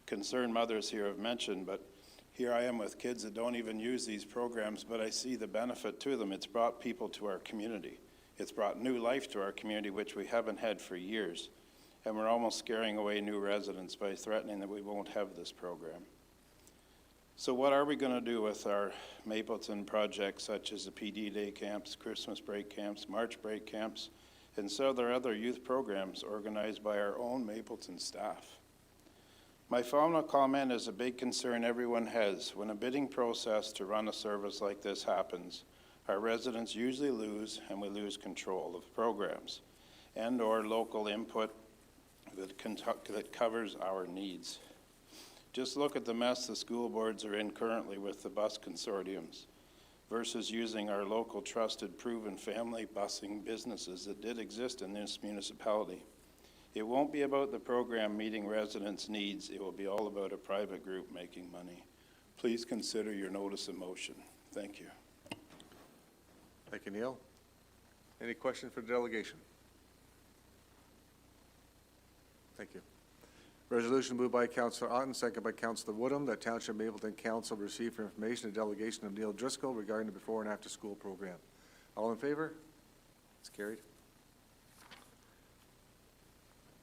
Speaker 9: concerned mothers here have mentioned, but here I am with kids that don't even use these programs, but I see the benefit to them. It's brought people to our community. It's brought new life to our community, which we haven't had for years. And we're almost scaring away new residents by threatening that we won't have this program. So what are we going to do with our Mapleton projects, such as the PD Day camps, Christmas break camps, March break camps, and several other youth programs organized by our own Mapleton staff? My final comment is a big concern everyone has. When a bidding process to run a service like this happens, our residents usually lose, and we lose control of the programs and or local input that covers our needs. Just look at the mess the school boards are in currently with the bus consortiums versus using our local trusted proven family busing businesses that did exist in this municipality. It won't be about the program meeting residents' needs. It will be all about a private group making money. please consider your notice of motion. Thank you.
Speaker 1: Thank you, Neil. Any questions for the delegation? Thank you. Resolution moved by Councillor Otten, second by Councillor Woodham, that Township Mapleton Council receive for information a delegation of Neil Driscoll regarding the before and after school program. All in favor? It's carried.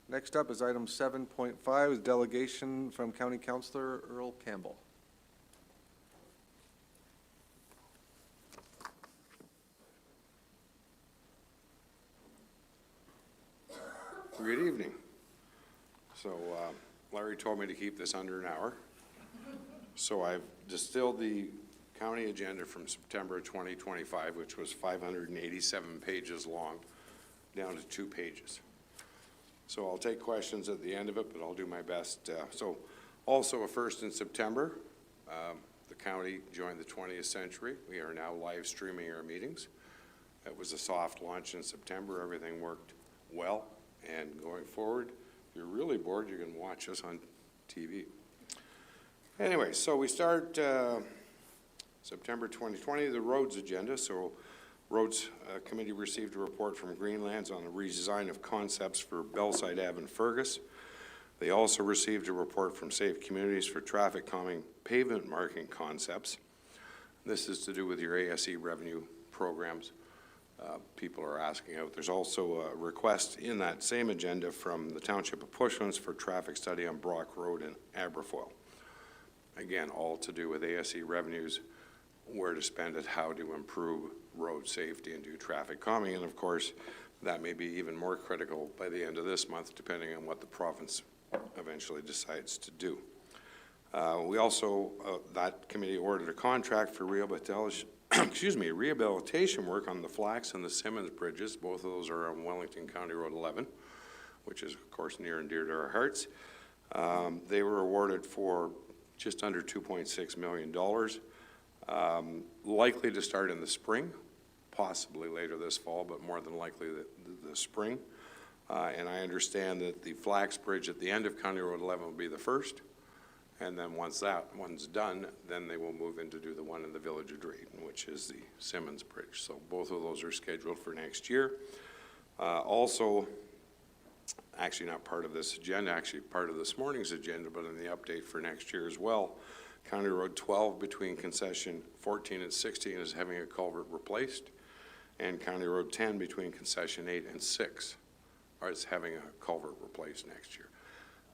Speaker 1: Next up is item 7.5, is delegation from County Councillor Earl Campbell.
Speaker 10: Good evening. So Larry told me to keep this under an hour. So I've distilled the county agenda from September 2025, which was 587 pages long, down to 2 pages. So I'll take questions at the end of it, but I'll do my best. So also a first in September, the county joined the 20th century. We are now live streaming our meetings. It was a soft launch in September. Everything worked well. And going forward, if you're really bored, you can watch us on TV. Anyway, so we start September 2020, the roads agenda. So Roads Committee received a report from Greenlands on the redesign of concepts for Bellside Ave in Fergus. They also received a report from Safe Communities for traffic calming pavement marking concepts. This is to do with your ASE revenue programs. People are asking out. There's also a request in that same agenda from the Township of Pushlands for traffic study on Brock Road in Aberfoyle. Again, all to do with ASE revenues, where to spend it, how to improve road safety and do traffic calming. And of course, that may be even more critical by the end of this month, depending on what the province eventually decides to do. We also, that committee ordered a contract for rehabilitation work on the Flax and the Simmons bridges. Both of those are on Wellington County Road 11, which is, of course, near and dear to our hearts. They were awarded for just under $2.6 million, likely to start in the spring, possibly later this fall, but more than likely the spring. And I understand that the Flax Bridge at the end of County Road 11 will be the first. And then once that one's done, then they will move in to do the one in the Village of Drayton, which is the Simmons Bridge. So both of those are scheduled for next year. Also, actually not part of this agenda, actually part of this morning's agenda, but in the update for next year as well, County Road 12 between concession 14 and 16 is having a culvert replaced, and County Road 10 between concession 8 and 6 is having a culvert replaced next year.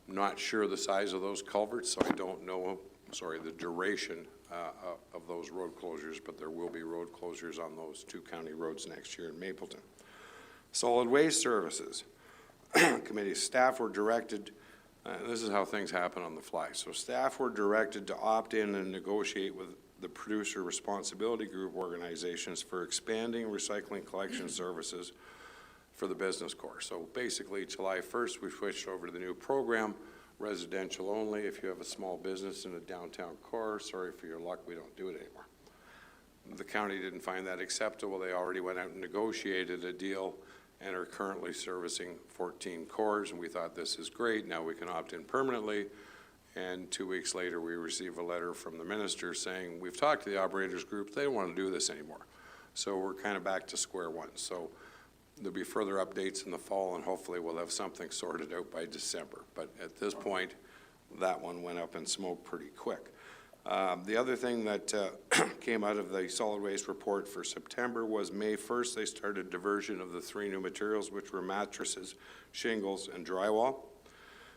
Speaker 10: Not sure the size of those culverts, so I don't know, the duration of those road closures, but there will be road closures on those 2 county roads next year in Mapleton. Solid Waste Services. Committee staff were directed, this is how things happen on the fly. So staff were directed to opt in and negotiate with the producer responsibility group organizations for expanding recycling collection services for the business core. So basically, July 1st, we switched over to the new program, residential only. If you have a small business in a downtown core, sorry for your luck, we don't do it anymore. The county didn't find that acceptable. They already went out and negotiated a deal and are currently servicing 14 cores, and we thought this is great. Now we can opt in permanently. And 2 weeks later, we receive a letter from the minister saying, we've talked to the operators group, they don't want to do this anymore. So we're kind of back to square one. So there'll be further updates in the fall, and hopefully we'll have something sorted out by December. But at this point, that one went up in smoke pretty quick. The other thing that came out of the solid waste report for September was May 1st, they started diversion of the 3 new materials, which were mattresses, shingles, and drywall.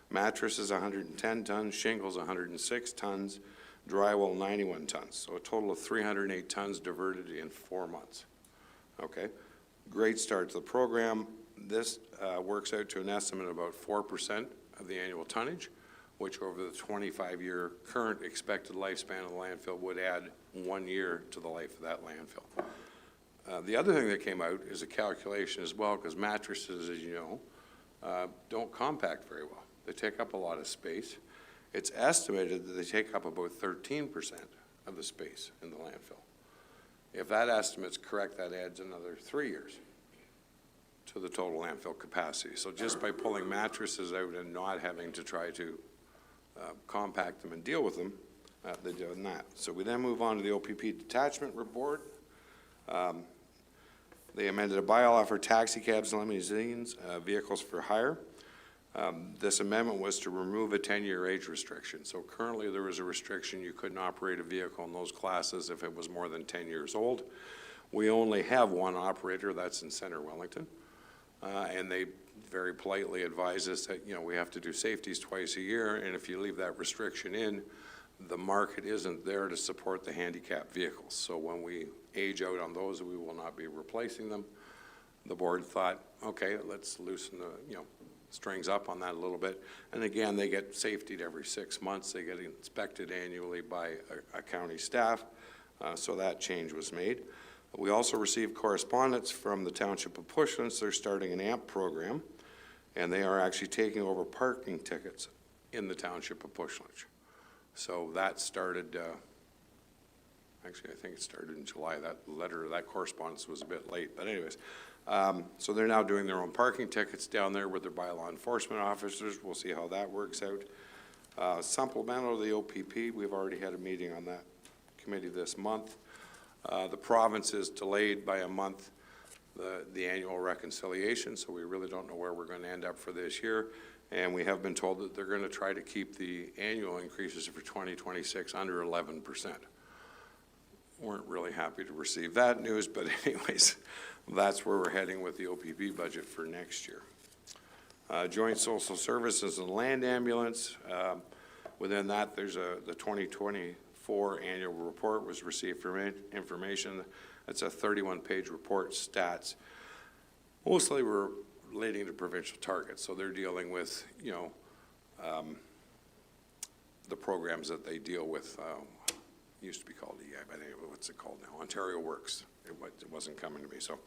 Speaker 10: Mattresses 110 tons, shingles 106 tons, drywall 91 tons. So a total of 308 tons diverted in 4 months. Okay. Great start to the program. This works out to an estimate of about 4% of the annual tonnage, which over the 25-year current expected lifespan of the landfill would add 1 year to the life of that landfill. The other thing that came out is a calculation as well, because mattresses, as you know, don't compact very well. They take up a lot of space. It's estimated that they take up about 13% of the space in the landfill. If that estimate's correct, that adds another 3 years to the total landfill capacity. So just by pulling mattresses out and not having to try to compact them and deal with them, They're doing that. So we then move on to the OPP detachment report. They amended a bylaw for taxi cabs and limousines, vehicles for hire. This amendment was to remove a 10-year age restriction. So currently, there was a restriction you couldn't operate a vehicle in those classes if it was more than 10 years old. We only have one operator, that's in Center Wellington, and they very politely advise us that, you know, we have to do safeties twice a year, and if you leave that restriction in, the market isn't there to support the handicapped vehicles. So when we age out on those, we will not be replacing them. The board thought, okay, let's loosen the, you know, strings up on that a little bit. And again, they get safetied every 6 months. They get inspected annually by a county staff. So that change was made. We also received correspondence from the Township of Pushlands. They're starting an AMP program, and they are actually taking over parking tickets in the Township of Pushlands. So that started, actually, I think it started in July. That letter, that correspondence was a bit late, but anyways. So they're now doing their own parking tickets down there with their bylaw enforcement officers. We'll see how that works out. Supplemental to the OPP, we've already had a meeting on that committee this month. The province is delayed by a month the annual reconciliation, so we really don't know where we're going to end up for this year. And we have been told that they're going to try to keep the annual increases for 2026 under 11%. Weren't really happy to receive that news, but anyways, that's where we're heading with the OPP budget for next year. Joint Social Services and Land Ambulance. Within that, there's the 2024 annual report was received for information. It's a 31-page report, stats. Mostly relating to provincial targets. So they're dealing with, you know, the programs that they deal with. Used to be called EI, but anyway, what's it called now? Ontario Works. It wasn't coming to me. So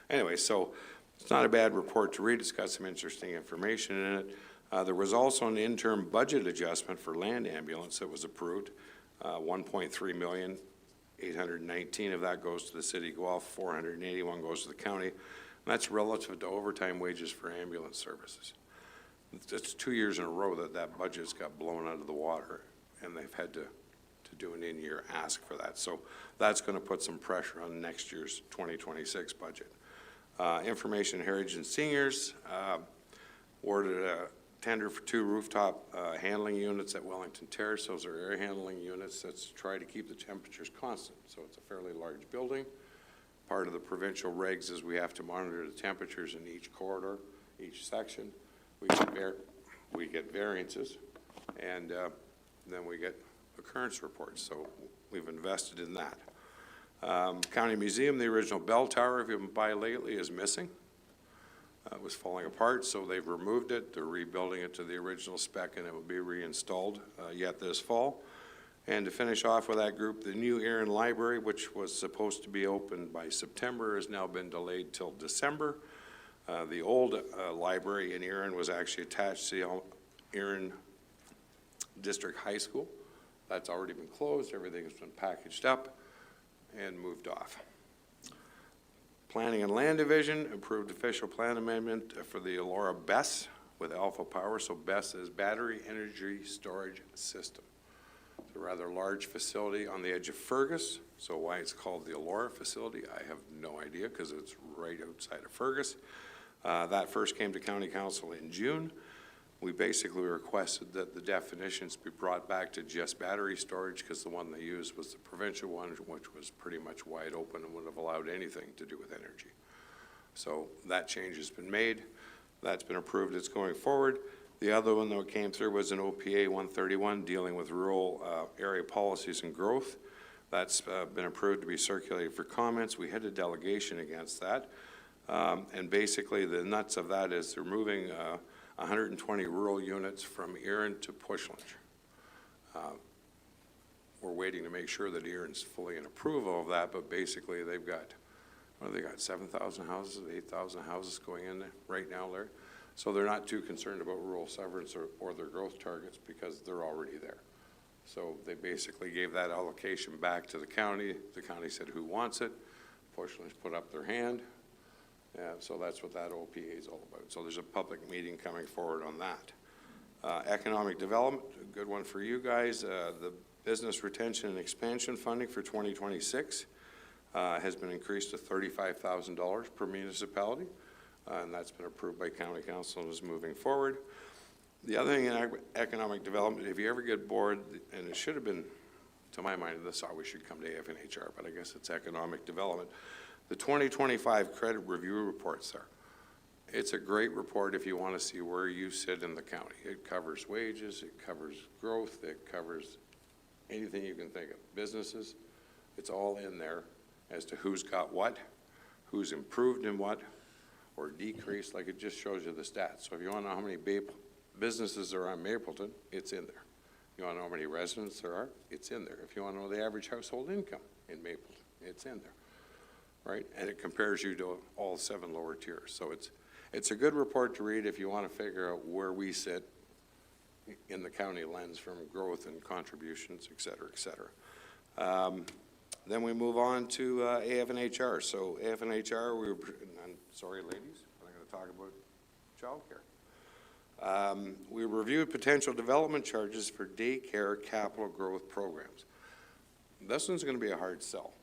Speaker 10: anyway, so it's not a bad report to read. It's got some interesting information in it. There was also an interim budget adjustment for land ambulance that was approved. 1.3 million, 819 of that goes to the city of Guelph, 481 goes to the county. And that's relative to overtime wages for ambulance services. It's 2 years in a row that budget's got blown out of the water, and they've had to do an in-year ask for that. So that's going to put some pressure on next year's 2026 budget. Information Heritage and Seniors awarded a tender for 2 rooftop handling units at Wellington Terrace. Those are air handling units that's to try to keep the temperatures constant. So it's a fairly large building. Part of the provincial regs is we have to monitor the temperatures in each corridor, each section. We get variances, and then we get occurrence reports. So we've invested in that. County Museum, the original bell tower, if you've been by lately, is missing. It was falling apart, so they've removed it. They're rebuilding it to the original spec, and it will be reinstalled yet this fall. And to finish off with that group, the new Erin Library, which was supposed to be opened by September, has now been delayed till December. The old library in Erin was actually attached to the Erin District High School. That's already been closed. Everything has been packaged up and moved off. Planning and Land Division approved official plan amendment for the Elora BESS with Alpha Power. So BESS is Battery Energy Storage System. It's a rather large facility on the edge of Fergus. So why it's called the Elora facility, I have no idea, because it's right outside of Fergus. That first came to County Council in June. We basically requested that the definitions be brought back to just battery storage, because the one they used was the provincial one, which was pretty much wide open and would have allowed anything to do with energy. So that change has been made. That's been approved. It's going forward. The other one that came through was an OPA 131 dealing with rural area policies and growth. That's been approved to be circulated for comments. We had a delegation against that. And basically the nuts of that is they're moving 120 rural units from Erin to Pushlands. We're waiting to make sure that Erin's fully in approval of that, but basically they've got, what have they got, 7,000 houses, 8,000 houses going in there right now, Larry? So they're not too concerned about rural severance or their growth targets because they're already there. So they basically gave that allocation back to the county. The county said, who wants it? Pushlands put up their hand. So that's what that OPA is all about. So there's a public meeting coming forward on that. Economic development, a good one for you guys. The Business retention and expansion funding for 2026 has been increased to $35,000 per municipality, and that's been approved by County Council and is moving forward. The other thing in economic development, if you ever get bored, and it should have been, to my mind, this always should come to AFNHR, but I guess it's economic development. The 2025 credit review reports there. It's a great report if you want to see where you sit in the county. It covers wages, it covers growth, it covers anything you can think of. Businesses, it's all in there as to who's got what, who's improved in what, or decreased, like it just shows you the stats. So if you want to know how many businesses there are in Mapleton, it's in there. You want to know how many residents there are? It's in there. If you want to know the average household income in Mapleton, it's in there, right? And it compares you to all 7 lower tiers. So it's a good report to read if you want to figure out where we sit in the county lens from growth and contributions, et cetera, et cetera. Then we move on to AFNHR. So AFNHR, I'm sorry, ladies, but I'm going to talk about childcare. We reviewed potential development charges for daycare capital growth programs. This one's going to be a hard sell.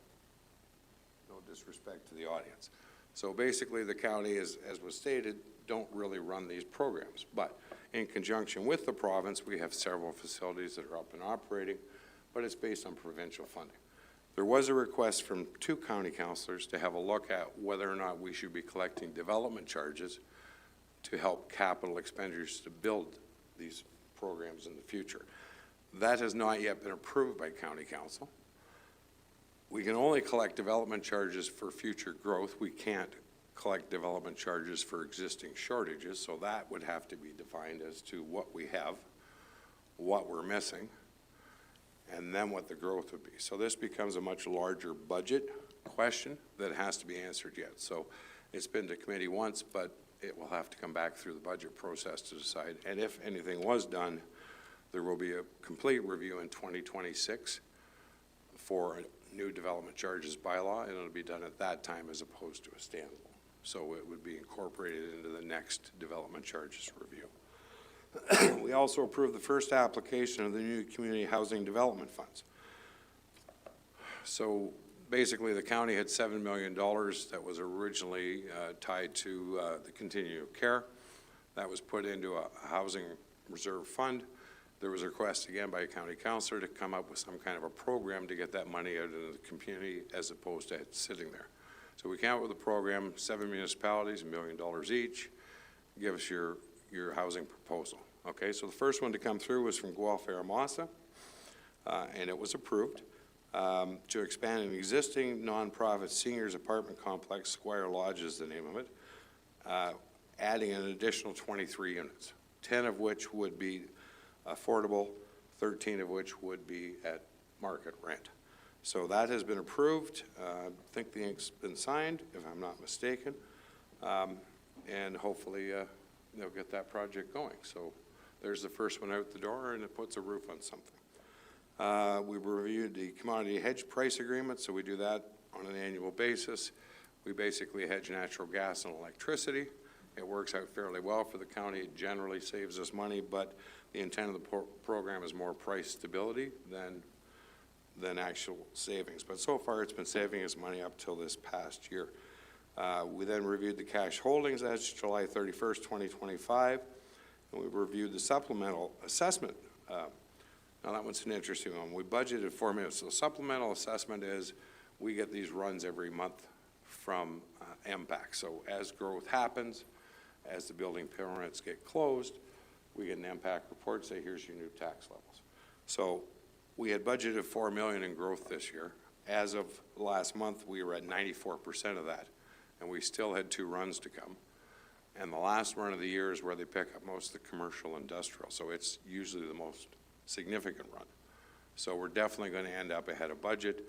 Speaker 10: No disrespect to the audience. So basically, the county, as was stated, don't really run these programs. But in conjunction with the province, we have several facilities that are up and operating, but it's based on provincial funding. There was a request from 2 county councillors to have a look at whether or not we should be collecting development charges to help capital expenditures to build these programs in the future. That has not yet been approved by county council. We can only collect development charges for future growth. We can't collect development charges for existing shortages, so that would have to be defined as to what we have, what we're missing, and then what the growth would be. So this becomes a much larger budget question that has to be answered yet. So it's been to committee once, but it will have to come back through the budget process to decide. And if anything was done, there will be a complete review in 2026 for a new development charges bylaw, and it'll be done at that time as opposed to a standalone. So it would be incorporated into the next development charges review. We also approved the first application of the new community housing development funds. So basically, the county had $7 million that was originally tied to the continuum of care. That was put into a housing reserve fund. There was a request again by a county councillor to come up with some kind of a program to get that money out into the community as opposed to it sitting there. So we came up with a program, 7 municipalities, $1 million each. Give us your housing proposal. Okay, so the first one to come through was from Guelph-Aramasa, and it was approved to expand an existing nonprofit seniors apartment complex, Squire Lodge is the name of it, adding an additional 23 units, 10 of which would be affordable, 13 of which would be at market rent. So that has been approved. I think the ink's been signed, if I'm not mistaken, and hopefully they'll get that project going. So there's the first one out the door, and it puts a roof on something. We reviewed the commodity hedge price agreement, so we do that on an annual basis. We basically hedge natural gas and electricity. It works out fairly well for the county. It generally saves us money, but the intent of the program is more price stability than actual savings. But so far, it's been saving us money up till this past year. We then reviewed the cash holdings as July 31st, 2025, and we reviewed the supplemental assessment. Now that one's an interesting one. We budgeted $4 million. So supplemental assessment is we get these runs every month from MPAC. So as growth happens, as the building permits get closed, we get an MPAC report, say here's your new tax levels. So we had budgeted $4 million in growth this year. As of last month, we were at 94% of that, and we still had 2 runs to come. And the last run of the year is where they pick up most of the commercial industrial, so it's usually the most significant run. So we're definitely going to end up ahead of budget,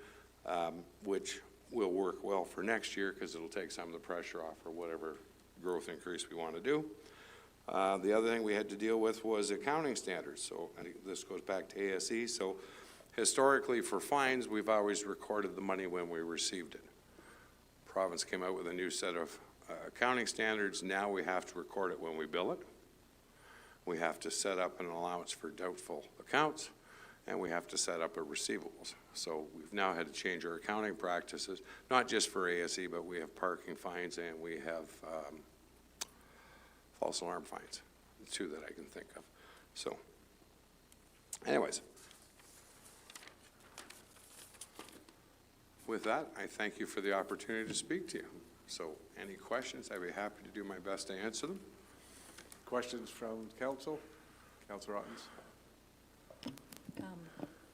Speaker 10: which will work well for next year because it'll take some of the pressure off for whatever growth increase we want to do. The other thing we had to deal with was accounting standards. So this goes back to ASE. So historically for fines, we've always recorded the money when we received it. Province came out with a new set of accounting standards. Now we have to record it when we bill it. We have to set up an allowance for doubtful accounts, and we have to set up a receivables. So we've now had to change our accounting practices, not just for ASE, but we have parking fines and we have false alarm fines, the two that I can think of. So anyways, with that, I thank you for the opportunity to speak to you. So any questions, I'd be happy to do my best to answer them.
Speaker 1: Questions from council? Councilor Ottens?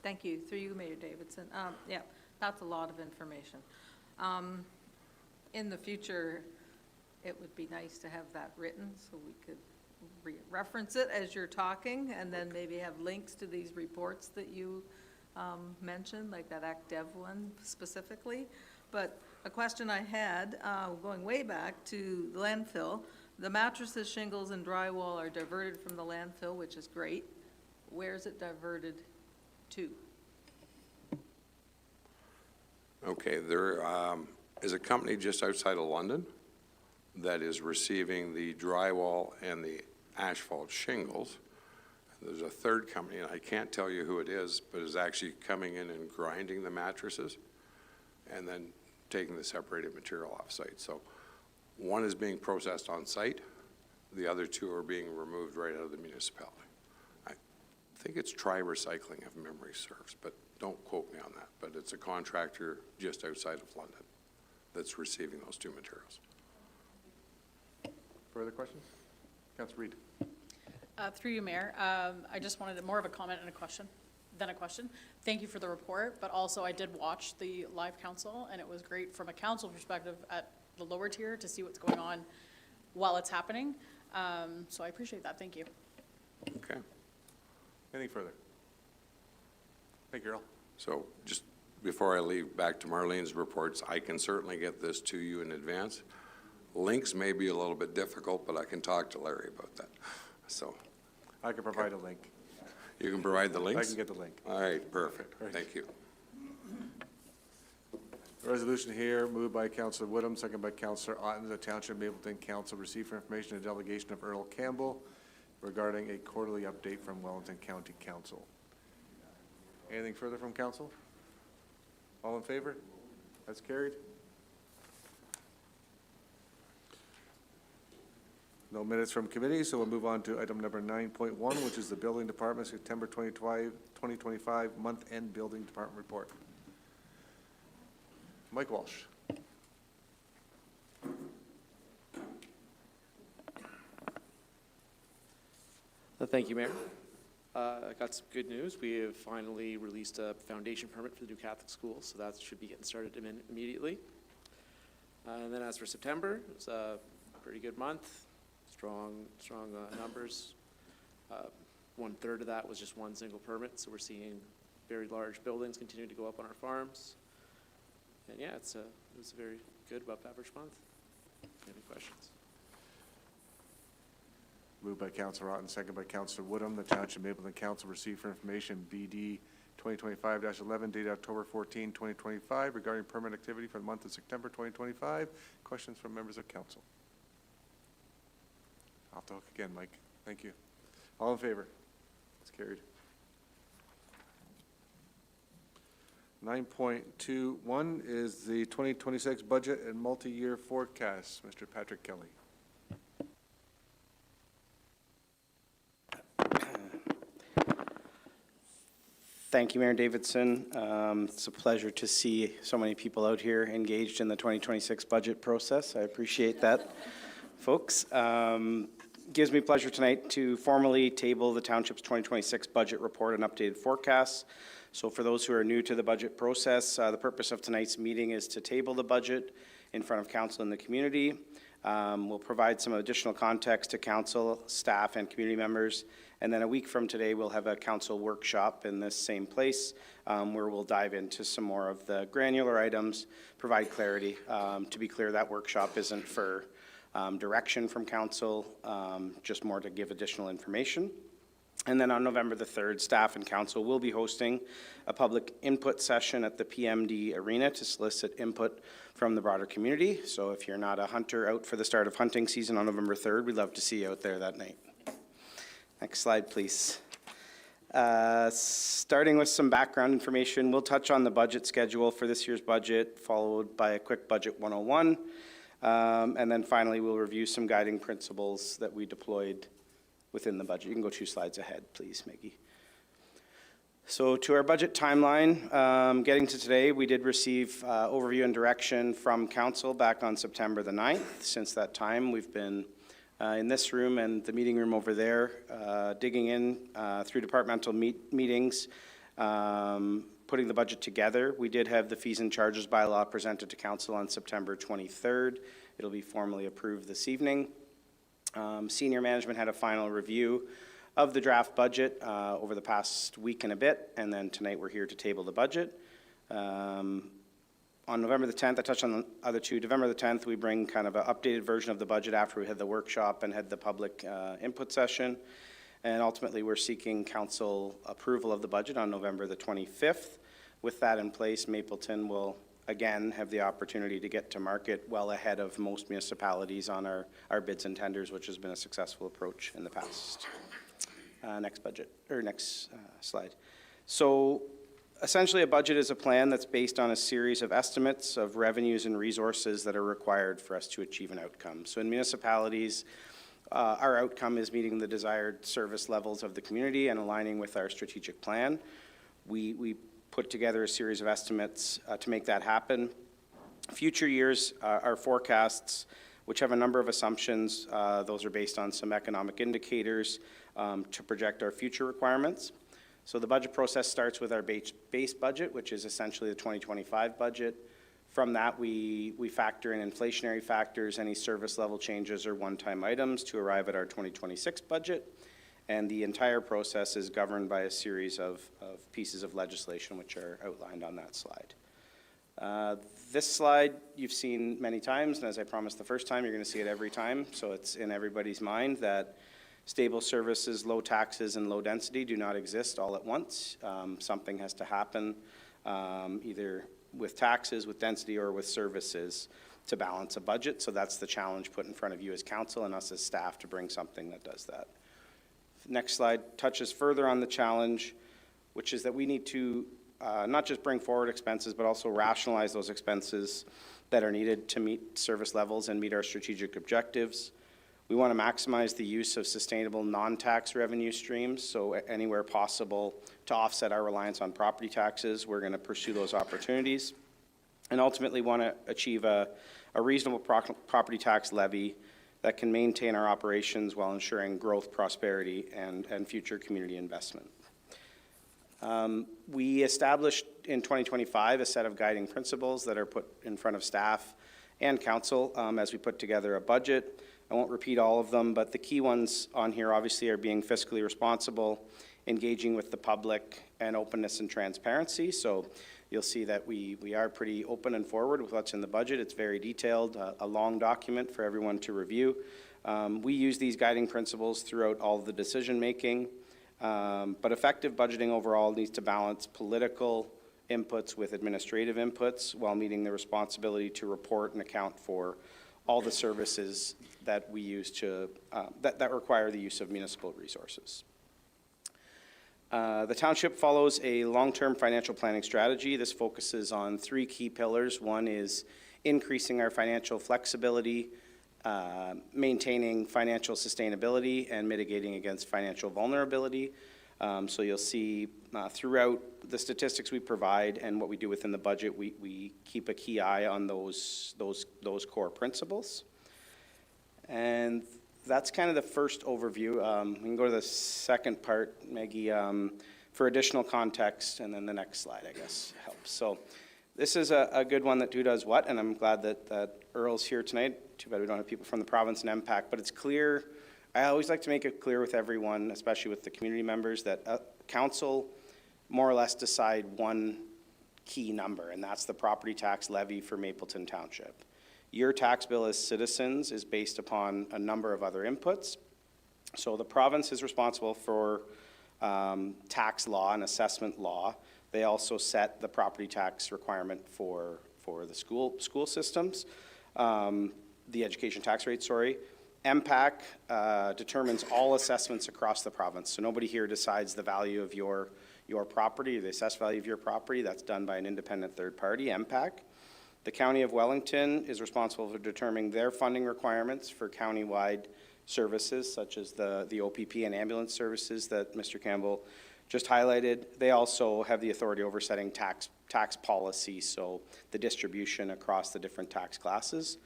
Speaker 11: Thank you. Through you, Mayor Davidson. Yeah, that's a lot of information. In the future, it would be nice to have that written so we could reference it as you're talking, and then maybe have links to these reports that you mentioned, like that ActDev one specifically. But a question I had, going way back to the landfill, the mattresses, shingles, and drywall are diverted from the landfill, which is great. Where is it diverted to?
Speaker 10: Okay, there is a company just outside of London that is receiving the drywall and the asphalt shingles. There's a third company, and I can't tell you who it is, but is actually coming in and grinding the mattresses and then taking the separated material off-site. So one is being processed on-site, the other two are being removed right out of the municipality. I think it's Tri-Recycling if memory serves, but don't quote me on that. But it's a contractor just outside of London that's receiving those two materials.
Speaker 1: Further questions? Councilor Reid?
Speaker 12: Through you, Mayor, I just wanted more of a comment and a question than a question. Thank you for the report, but also I did watch the live council, and it was great from a council perspective at the lower tier to see what's going on while it's happening. So I appreciate that. Thank you.
Speaker 10: Okay.
Speaker 1: Anything further? Thank you, Earl.
Speaker 10: So just before I leave back to Marlene's reports, I can certainly get this to you in advance. Links may be a little bit difficult, but I can talk to Larry about that. So
Speaker 1: I can provide a link.
Speaker 10: you can provide the links?
Speaker 1: I can get the link.
Speaker 10: All right, perfect.
Speaker 1: All right.
Speaker 10: Thank you.
Speaker 1: A resolution here moved by Councilor Woodham, second by Councilor Ottens, the Township Mapleton Council receive for information a delegation of Earl Campbell regarding a quarterly update from Wellington County Council. Anything further from council? All in favor? That's carried. No minutes from committee, so we'll move on to item number 9.1, which is the Building Department September 2025 month-end Building Department report. Mike Walsh.
Speaker 13: Thank you, Mayor. I got some good news. We have finally released a foundation permit for the new Catholic school, so that should be getting started immediately. And then as for September, it's a pretty good month, strong numbers. 1/3 of that was just one single permit, so we're seeing very large buildings continue to go up on our farms. And yeah, it was a very good, above average month. Any questions?
Speaker 1: Moved by Councilor Otten, second by Councilor Woodham. The Township Mapleton Council received for information BD 2025-11 dated October 14, 2025 regarding permit activity for the month of September 2025. Questions from members of council? Off the hook again, Mike. Thank you. All in favor? It's carried. 9.21 is the 2026 budget and multi-year forecast. Mr. Patrick Kelly.
Speaker 14: Thank you, Mayor Davidson. It's a pleasure to see so many people out here engaged in the 2026 budget process. I appreciate that, folks. Gives me pleasure tonight to formally table the Township's 2026 budget report and updated forecasts. So for those who are new to the budget process, the purpose of tonight's meeting is to table the budget in front of council and the community. We'll provide some additional context to council, staff, and community members. And then a week from today, we'll have a council workshop in this same place where we'll dive into some more of the granular items, provide clarity. To be clear, that workshop isn't for direction from council, just more to give additional information. And then on November the 3rd, staff and council will be hosting a public input session at the PMD Arena to solicit input from the broader community. So if you're not a hunter out for the start of hunting season on November 3rd, we'd love to see you out there that night. Next slide, please. Starting with some background information, we'll touch on the budget schedule for this year's budget, followed by a quick Budget 101. And then finally, we'll review some guiding principles that we deployed within the budget. You can go 2 slides ahead, please, Maggie. So to our budget timeline, getting to today, we did receive overview and direction from council back on September the 9th. Since that time, we've been in this room and the meeting room over there, digging in through departmental meetings, putting the budget together. We did have the fees and charges bylaw presented to council on September 23rd. It'll be formally approved this evening. Senior management had a final review of the draft budget over the past week and a bit, and then tonight we're here to table the budget. On November the 10th, I touched on the other two. November the 10th, we bring kind of an updated version of the budget after we had the workshop and had the public input session. And ultimately, we're seeking council approval of the budget on November the 25th. With that in place, Mapleton will again have the opportunity to get to market well ahead of most municipalities on our bids and tenders, which has been a successful approach in the past. Next slide. So essentially, a budget is a plan that's based on a series of estimates of revenues and resources that are required for us to achieve an outcome. So in municipalities, our outcome is meeting the desired service levels of the community and aligning with our strategic plan. We put together a series of estimates to make that happen. Future years are forecasts, which have a number of assumptions. Those are based on some economic indicators to project our future requirements. So the budget process starts with our base budget, which is essentially the 2025 budget. From that, we factor in inflationary factors, any service level changes or one-time items to arrive at our 2026 budget. And the entire process is governed by a series of pieces of legislation which are outlined on that slide. This slide you've seen many times, and as I promised the first time, you're going to see it every time. So it's in everybody's mind that stable services, low taxes, and low density do not exist all at once. Something has to happen either with taxes, with density, or with services to balance a budget. So that's the challenge put in front of you as council and us as staff to bring something that does that. Next slide touches further on the challenge, which is that we need to not just bring forward expenses, but also rationalize those expenses that are needed to meet service levels and meet our strategic objectives. We want to maximize the use of sustainable non-tax revenue streams, so anywhere possible to offset our reliance on property taxes, we're going to pursue those opportunities, and ultimately want to achieve a reasonable property tax levy that can maintain our operations while ensuring growth, prosperity, and future community investment. We established in 2025 a set of guiding principles that are put in front of staff and council as we put together a budget. I won't repeat all of them, but the key ones on here obviously are being fiscally responsible, engaging with the public, and openness and transparency. So you'll see that we are pretty open and forward with what's in the budget. It's very detailed, a long document for everyone to review. We use these guiding principles throughout all of the decision-making, but effective budgeting overall needs to balance political inputs with administrative inputs while meeting the responsibility to report and account for all the services that we use to, that require the use of municipal resources. The township follows a long-term financial planning strategy. This focuses on 3 key pillars. One is increasing our financial flexibility, maintaining financial sustainability, and mitigating against financial vulnerability. So you'll see throughout the statistics we provide and what we do within the budget, we keep a key eye on those core principles. And that's kind of the first overview. We can go to the second part, Maggie, for additional context, and then the next slide, I guess, helps. So this is a good one that who does what, and I'm glad that Earl's here tonight. Too bad we don't have people from the province and MPAC, but it's clear. I always like to make it clear with everyone, especially with the community members, that council more or less decide one key number, and that's the property tax levy for Mapleton Township. Your tax bill as citizens is based upon a number of other inputs. So the province is responsible for tax law and assessment law. They also set the property tax requirement for the school systems, the education tax rate, sorry. MPAC determines all assessments across the province. So nobody here decides the value of your property, the assessed value of your property. That's done by an independent third party, MPAC. The County of Wellington is responsible for determining their funding requirements for county-wide services, such as the OPP and ambulance services that Mr. Campbell just highlighted. They also have the authority over setting tax policy, so the distribution across the different tax classes.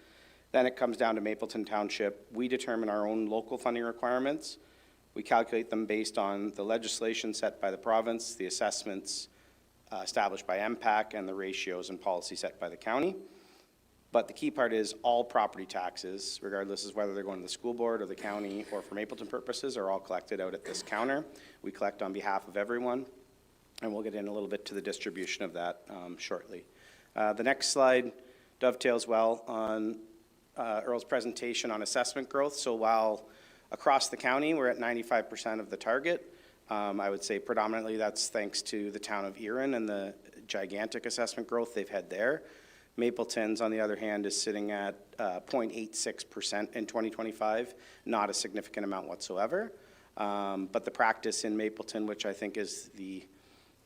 Speaker 14: Then it comes down to Mapleton Township. We determine our own local funding requirements. We calculate them based on the legislation set by the province, the assessments established by MPAC, and the ratios and policy set by the county. But the key part is all property taxes, regardless of whether they're going to the school board or the county or for Mapleton purposes, are all collected out at this counter. We collect on behalf of everyone, and we'll get in a little bit to the distribution of that shortly. The next slide dovetails well on Earl's presentation on assessment growth. So while across the county we're at 95% of the target, I would say predominantly that's thanks to the town of Erin and the gigantic assessment growth they've had there. Mapleton's, on the other hand, is sitting at 0.86% in 2025, not a significant amount whatsoever. But the practice in Mapleton, which I think is the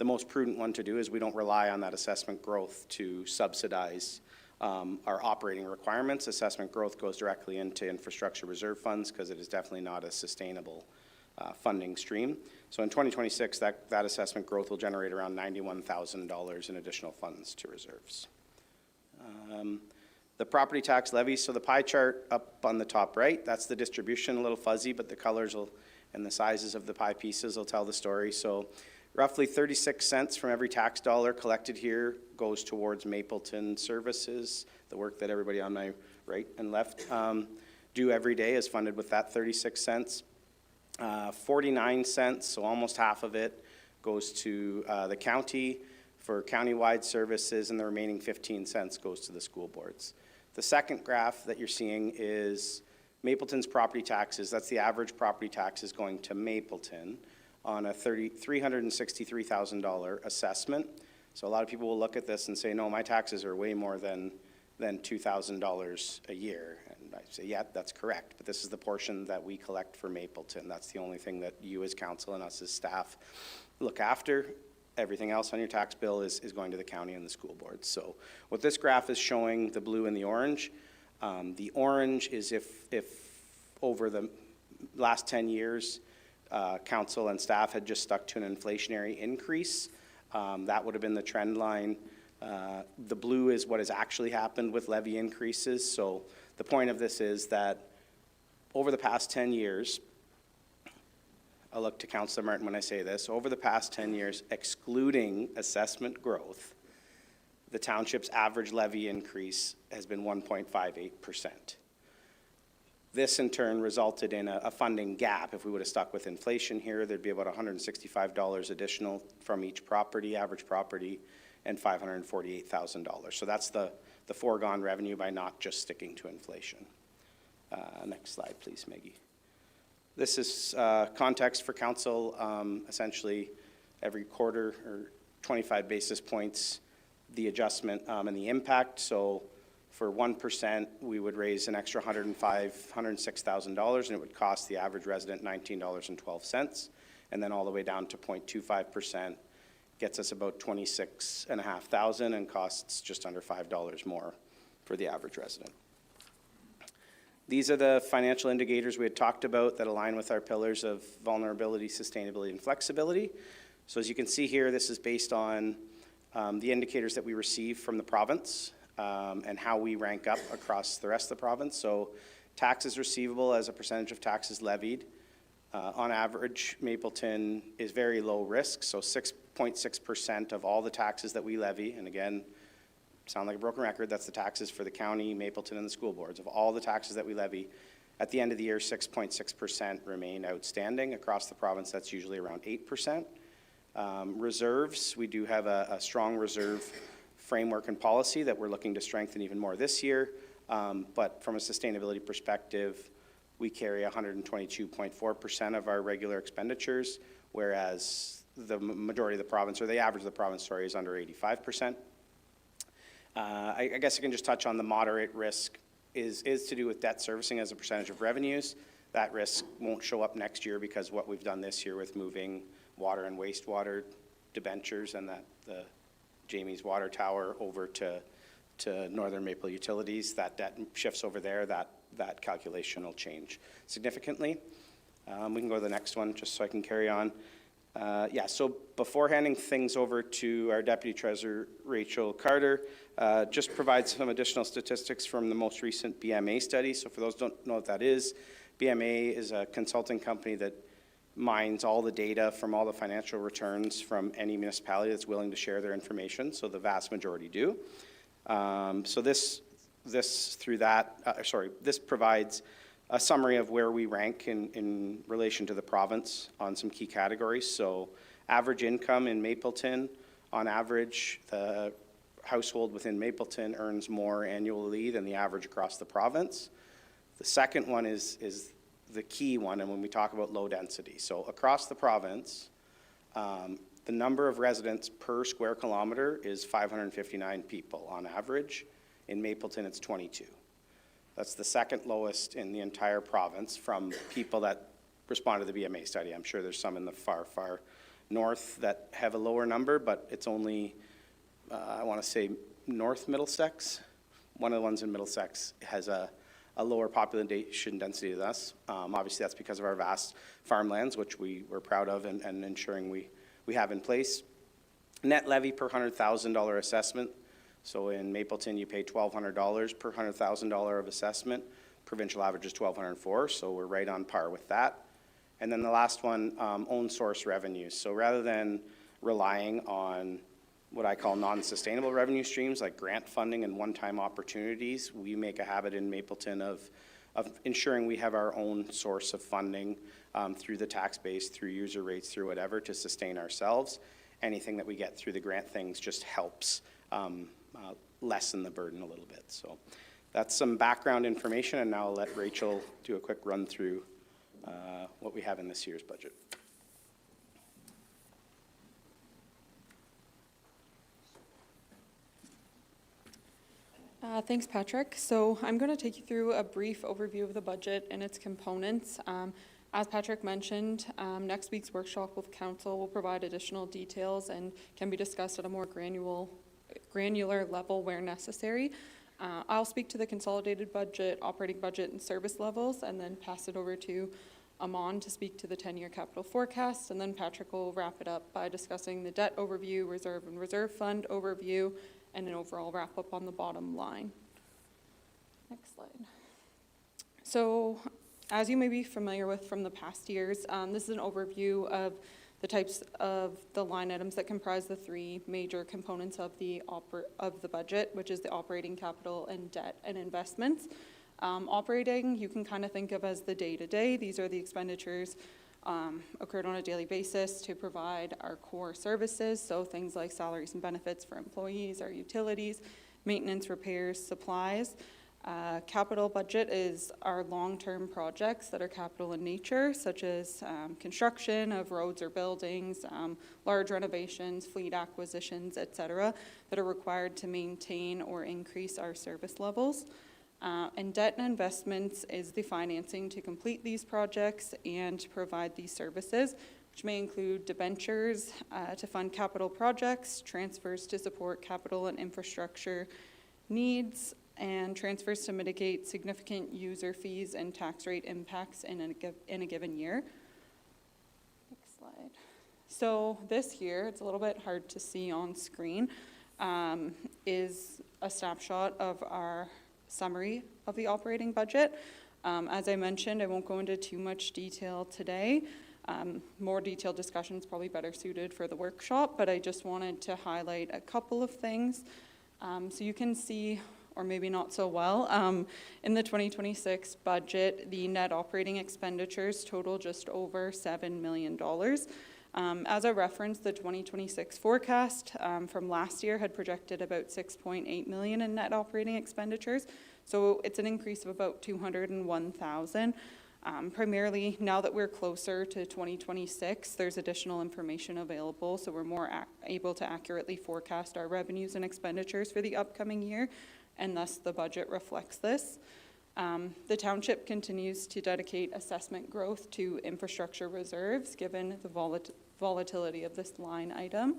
Speaker 14: most prudent one to do, is we don't rely on that assessment growth to subsidize our operating requirements. Assessment growth goes directly into infrastructure reserve funds because it is definitely not a sustainable funding stream. So in 2026, that assessment growth will generate around $91,000 in additional funds to reserves. The property tax levy, so the pie chart up on the top right, that's the distribution, a little fuzzy, but the colors and the sizes of the pie pieces will tell the story. So roughly 36 cents from every tax dollar collected here goes towards Mapleton services. The work that everybody on my right and left do every day is funded with that 36 cents. 49 cents, so almost half of it, goes to the county for county-wide services, and the remaining 15 cents goes to the school boards. The second graph that you're seeing is Mapleton's property taxes. That's the average property taxes going to Mapleton on a $363,000 assessment. So a lot of people will look at this and say, no, my taxes are way more than $2,000 a year. And I say, yeah, that's correct, but this is the portion that we collect for Mapleton. That's the only thing that you as council and us as staff look after. Everything else on your tax bill is going to the county and the school board. So what this graph is showing, the blue and the orange is if over the last 10 years, council and staff had just stuck to an inflationary increase, that would have been the trend line. The blue is what has actually happened with levy increases. So the point of this is that over the past 10 years, I'll look to Councillor Martin when I say this, over the past 10 years, excluding assessment growth, the township's average levy increase has been 1.58%. This in turn resulted in a funding gap. If we would have stuck with inflation here, there'd be about $165 additional from each property, average property, and $548,000. So that's the foregone revenue by not just sticking to inflation. Next slide, please, Maggie. This is context for council. Essentially, every quarter or 25 basis points, the adjustment and the impact. So for 1%, we would raise an extra $106,000, and it would cost the average resident $19.12. And then all the way down to 0.25% gets us about $26,500 and costs just under $5 more for the average resident. These are the financial indicators we had talked about that align with our pillars of vulnerability, sustainability, and flexibility. So as you can see here, this is based on the indicators that we receive from the province and how we rank up across the rest of the province. So taxes receivable as a percentage of taxes levied. On average, Mapleton is very low risk, so 6.6% of all the taxes that we levy, and again, sound like a broken record, that's the taxes for the county, Mapleton, and the school boards. Of all the taxes that we levy, at the end of the year, 6.6% remain outstanding. Across the province, that's usually around 8%. Reserves, we do have a strong reserve framework and policy that we're looking to strengthen even more this year. But from a sustainability perspective, we carry 122.4% of our regular expenditures, whereas the majority of the province, or the average of the province, sorry, is under 85%. I guess I can just touch on the moderate risk is to do with debt servicing as a percentage of revenues. That risk won't show up next year because what we've done this year with moving water and wastewater debentures and the Jamie's Water Tower over to Northern Maple Utilities, that debt shifts over there, that calculation will change significantly. We can go to the next one just so I can carry on. Yeah, so before handing things over to our Deputy Treasurer, Rachel Carter, just provide some additional statistics from the most recent BMA study. So for those who don't know what that is, BMA is a consulting company that mines all the data from all the financial returns from any municipality that's willing to share their information, so the vast majority do. So this provides a summary of where we rank in relation to the province on some key categories. So average income in Mapleton, on average, the household within Mapleton earns more annually than the average across the province. The second one is the key one, and when we talk about low density. So across the province, the number of residents per square kilometer is 559 people on average. In Mapleton, it's 22. That's the second lowest in the entire province from people that responded to the BMA study. I'm sure there's some in the far, far north that have a lower number, but it's only, I want to say, North Middlesex. One of the ones in Middlesex has a lower population density than us. Obviously, that's because of our vast farmlands, which we're proud of and ensuring we have in place. Net levy per $100,000 assessment. So in Mapleton, you pay $1,200 per $100,000 of assessment. Provincial average is $1,204, so we're right on par with that. And then the last one, own source revenues. So rather than relying on what I call non-sustainable revenue streams like grant funding and one-time opportunities, we make a habit in Mapleton of ensuring we have our own source of funding through the tax base, through user rates, through whatever, to sustain ourselves. Anything that we get through the grant things just helps lessen the burden a little bit. So that's some background information, and now I'll let Rachel do a quick run through what we have in this year's budget.
Speaker 15: Thanks, Patrick. So I'm going to take you through a brief overview of the budget and its components. As Patrick mentioned, next week's workshop with Council will provide additional details and can be discussed at a more granular level where necessary. I'll speak to the consolidated budget, operating budget, and service levels, and then pass it over to Amon to speak to the 10-year capital forecast, and then Patrick will wrap it up by discussing the debt overview, reserve and reserve fund overview, and an overall wrap-up on the bottom line. Next slide. So, as you may be familiar with from the past years, this is an overview of the types of the line items that comprise the three major components of the budget, which is the operating, capital, and debt and investments. Operating, you can kind of think of as the day-to-day. These are the expenditures occurred on a daily basis to provide our core services, so things like salaries and benefits for employees, our utilities, maintenance, repairs, supplies. Capital budget is our long-term projects that are capital in nature, such as construction of roads or buildings, large renovations, fleet acquisitions, etc., that are required to maintain or increase our service levels. And debt and investments is the financing to complete these projects and to provide these services, which may include debentures to fund capital projects, transfers to support capital and infrastructure needs, and transfers to mitigate significant user fees and tax rate impacts in a given year. Next slide. So this year, it's a little bit hard to see on screen, is a snapshot of our summary of the operating budget. As I mentioned, I won't go into too much detail today. More detailed discussion is probably better suited for the workshop, but I just wanted to highlight a couple of things. So you can see, or maybe not so well, in the 2026 budget, the net operating expenditures total just over $7 million. As a reference, the 2026 forecast from last year had projected about $6.8 million in net operating expenditures. So it's an increase of about $201,000. Primarily, now that we're closer to 2026, there's additional information available, so we're more able to accurately forecast our revenues and expenditures for the upcoming year. and thus the budget reflects this. The township continues to dedicate assessment growth to infrastructure reserves, given the volatility of this line item.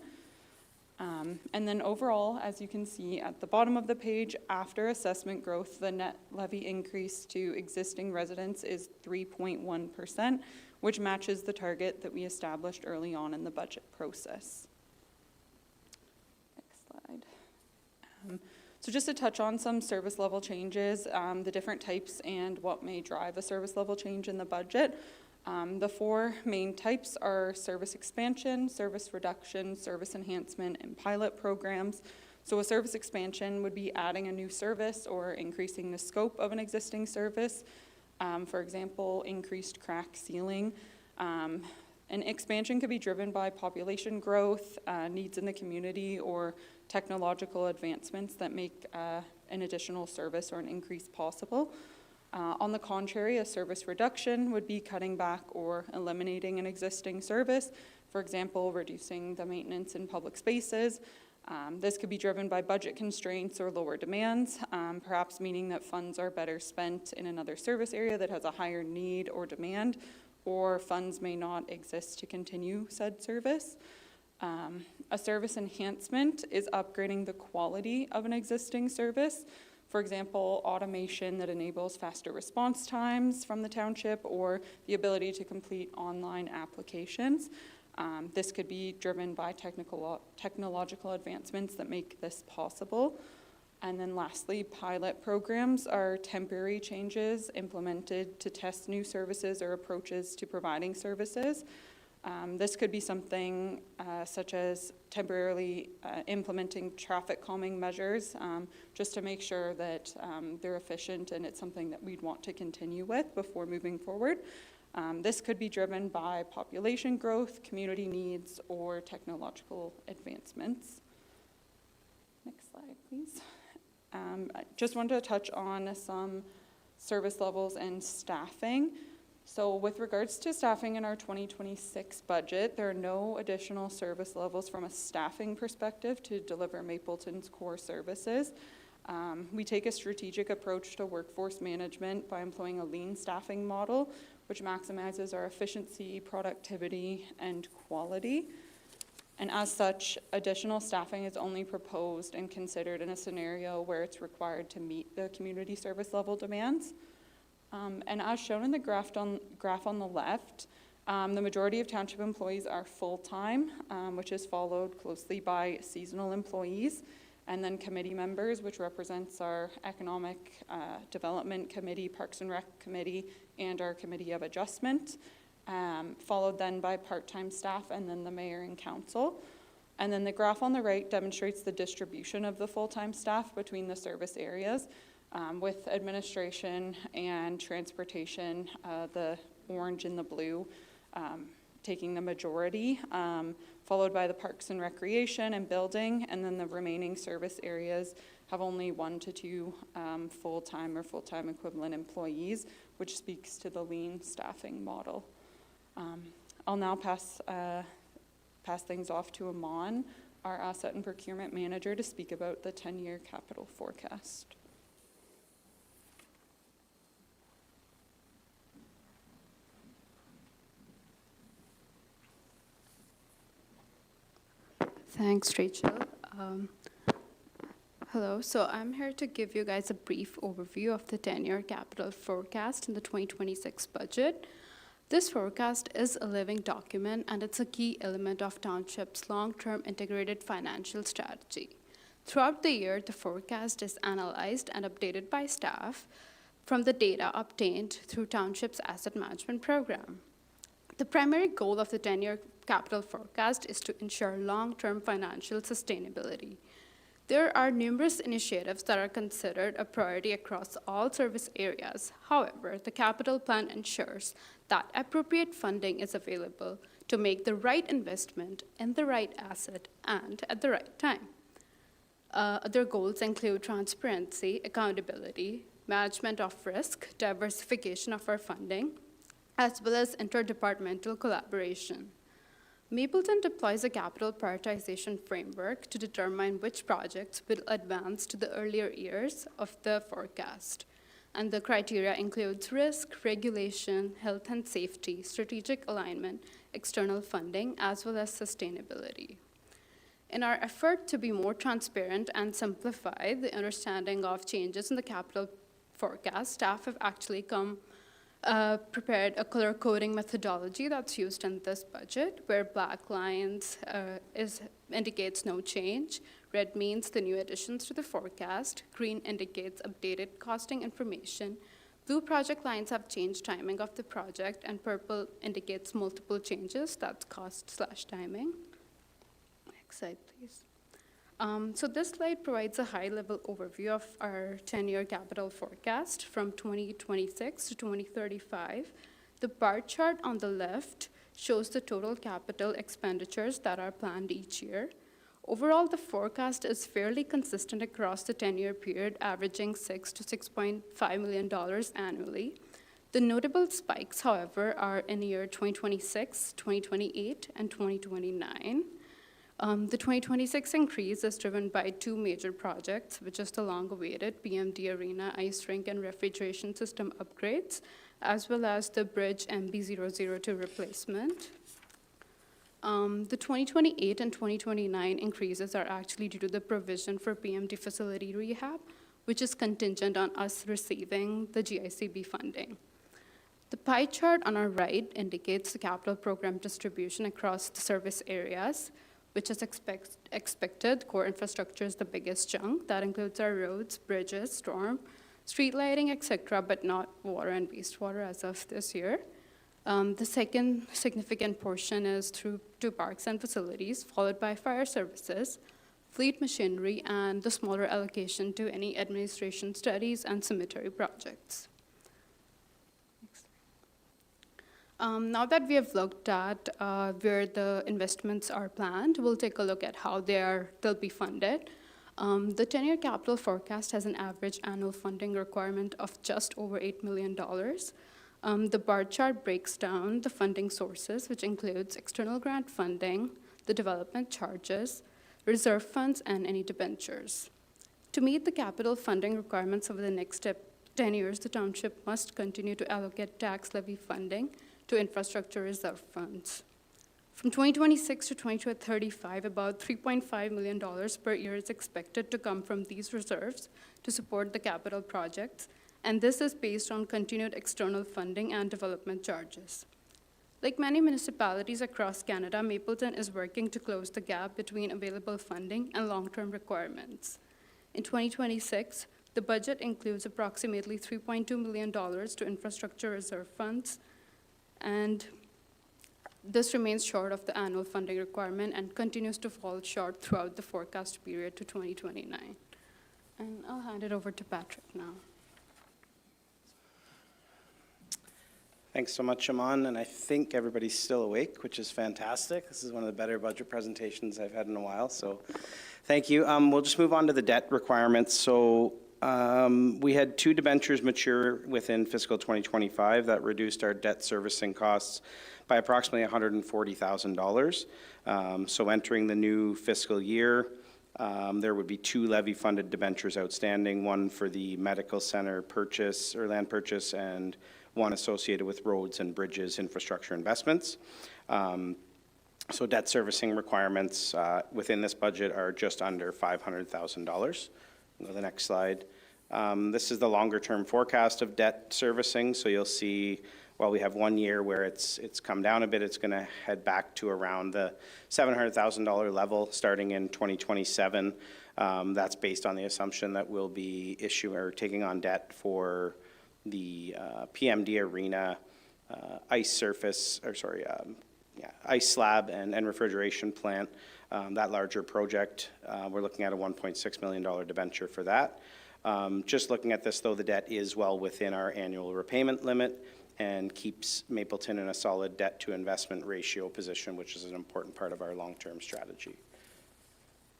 Speaker 15: And then overall, as you can see at the bottom of the page, after assessment growth, the net levy increase to existing residents is 3.1%, which matches the target that we established early on in the budget process. Next slide. So just to touch on some service level changes, the different types and what may drive a service level change in the budget. The four main types are service expansion, service reduction, service enhancement, and pilot programs. So a service expansion would be adding a new service or increasing the scope of an existing service. For example, increased crack sealing. An expansion could be driven by population growth, needs in the community, or technological advancements that make an additional service or an increase possible. On the contrary, a service reduction would be cutting back or eliminating an existing service. For example, reducing the maintenance in public spaces. This could be driven by budget constraints or lower demands, perhaps meaning that funds are better spent in another service area that has a higher need or demand, or funds may not exist to continue said service. A service enhancement is upgrading the quality of an existing service. For example, automation that enables faster response times from the township, or the ability to complete online applications. This could be driven by technological advancements that make this possible. And then lastly, pilot programs are temporary changes implemented to test new services or approaches to providing services. This could be something such as temporarily implementing traffic calming measures, just to make sure that they're efficient, and it's something that we'd want to continue with before moving forward. This could be driven by population growth, community needs, or technological advancements. Next slide, please. I just wanted to touch on some service levels and staffing. So with regards to staffing in our 2026 budget, there are no additional service levels from a staffing perspective to deliver Mapleton's core services. We take a strategic approach to workforce management by employing a lean staffing model, which maximizes our efficiency, productivity, and quality. And as such, additional staffing is only proposed and considered in a scenario where it's required to meet the community service level demands. And as shown in the graph on the left, the majority of township employees are full-time, which is followed closely by seasonal employees, and then committee members, which represents our Economic Development Committee, Parks and Rec Committee, and our Committee of Adjustment, followed then by part-time staff, and then the mayor and council. And then the graph on the right demonstrates the distribution of the full-time staff between the service areas, with administration and transportation, the orange and the blue, taking the majority, followed by the parks and recreation and building, and then the remaining service areas have only 1 to 2 full-time or full-time equivalent employees, which speaks to the lean staffing model. I'll now pass things off to Aman, our asset and procurement manager, to speak about the 10-year capital forecast.
Speaker 16: Thanks, Rachel. Hello, so I'm here to give you guys a brief overview of the 10-year capital forecast in the 2026 budget. This forecast is a living document, and it's a key element of Township's long-term integrated financial strategy. Throughout the year, the forecast is analyzed and updated by staff from the data obtained through Township's asset management program. The primary goal of the 10-year capital forecast is to ensure long-term financial sustainability. There are numerous initiatives that are considered a priority across all service areas. However, the capital plan ensures that appropriate funding is available to make the right investment in the right asset and at the right time. Other goals include transparency, accountability, management of risk, diversification of our funding, as well as interdepartmental collaboration. Mapleton deploys a capital prioritization framework to determine which projects will advance to the earlier years of the forecast. And the criteria includes risk, regulation, health and safety, strategic alignment, external funding, as well as sustainability. In our effort to be more transparent and simplify the understanding of changes in the capital forecast, staff have actually prepared a color coding methodology that's used in this budget, where black lines indicates no change, red means the new additions to the forecast, green indicates updated costing information, blue project lines have changed timing of the project, and purple indicates multiple changes, that's cost/timing. Next slide, please. So this slide provides a high-level overview of our 10-year capital forecast from 2026 to 2035. The bar chart on the left shows the total capital expenditures that are planned each year. Overall, the forecast is fairly consistent across the 10-year period, averaging $6 to $6.5 million annually. The notable spikes, however, are in year 2026, 2028, and 2029. The 2026 increase is driven by two major projects, which is the long-awaited BMD Arena ice rink and refrigeration system upgrades, as well as the Bridge MB002 replacement. The 2028 and 2029 increases are actually due to the provision for BMD facility rehab, which is contingent on us receiving the GICB funding. The pie chart on our right indicates the capital program distribution across the service areas, which is expected. Core infrastructure is the biggest chunk. That includes our roads, bridges, storm, street lighting, etc., but not water and wastewater as of this year. The second significant portion is through to parks and facilities, followed by fire services, fleet machinery, and the smaller allocation to any administration studies and cemetery projects. Now that we have looked at where the investments are planned, we'll take a look at how they'll be funded. The 10-year capital forecast has an average annual funding requirement of just over $8 million. The bar chart breaks down the funding sources, which includes external grant funding, the development charges, reserve funds, and any debentures. To meet the capital funding requirements over the next 10 years, the township must continue to allocate tax levy funding to infrastructure reserve funds. From 2026 to 2035, about $3.5 million per year is expected to come from these reserves to support the capital projects, and this is based on continued external funding and development charges. Like many municipalities across Canada, Mapleton is working to close the gap between available funding and long-term requirements. In 2026, the budget includes approximately $3.2 million to infrastructure reserve funds, and this remains short of the annual funding requirement and continues to fall short throughout the forecast period to 2029. And I'll hand it over to Patrick now.
Speaker 14: Thanks so much, Aman, and I think everybody's still awake, which is fantastic. This is one of the better budget presentations I've had in a while, so thank you. We'll just move on to the debt requirements. So we had two debentures mature within fiscal 2025 that reduced our debt servicing costs by approximately $140,000. So entering the new fiscal year, there would be two levy-funded debentures outstanding, one for the medical center purchase or land purchase and one associated with roads and bridges infrastructure investments. So debt servicing requirements within this budget are just under $500,000. Go to the next slide. This is the longer-term forecast of debt servicing. So you'll see, while we have 1 year where it's come down a bit, it's going to head back to around the $700,000 level starting in 2027. That's based on the assumption that we'll be taking on debt for the PMD Arena ice slab and refrigeration plant. That larger project, we're looking at a $1.6 million debenture for that. Just looking at this, though, the debt is well within our annual repayment limit and keeps Mapleton in a solid debt-to-investment ratio position, which is an important part of our long-term strategy.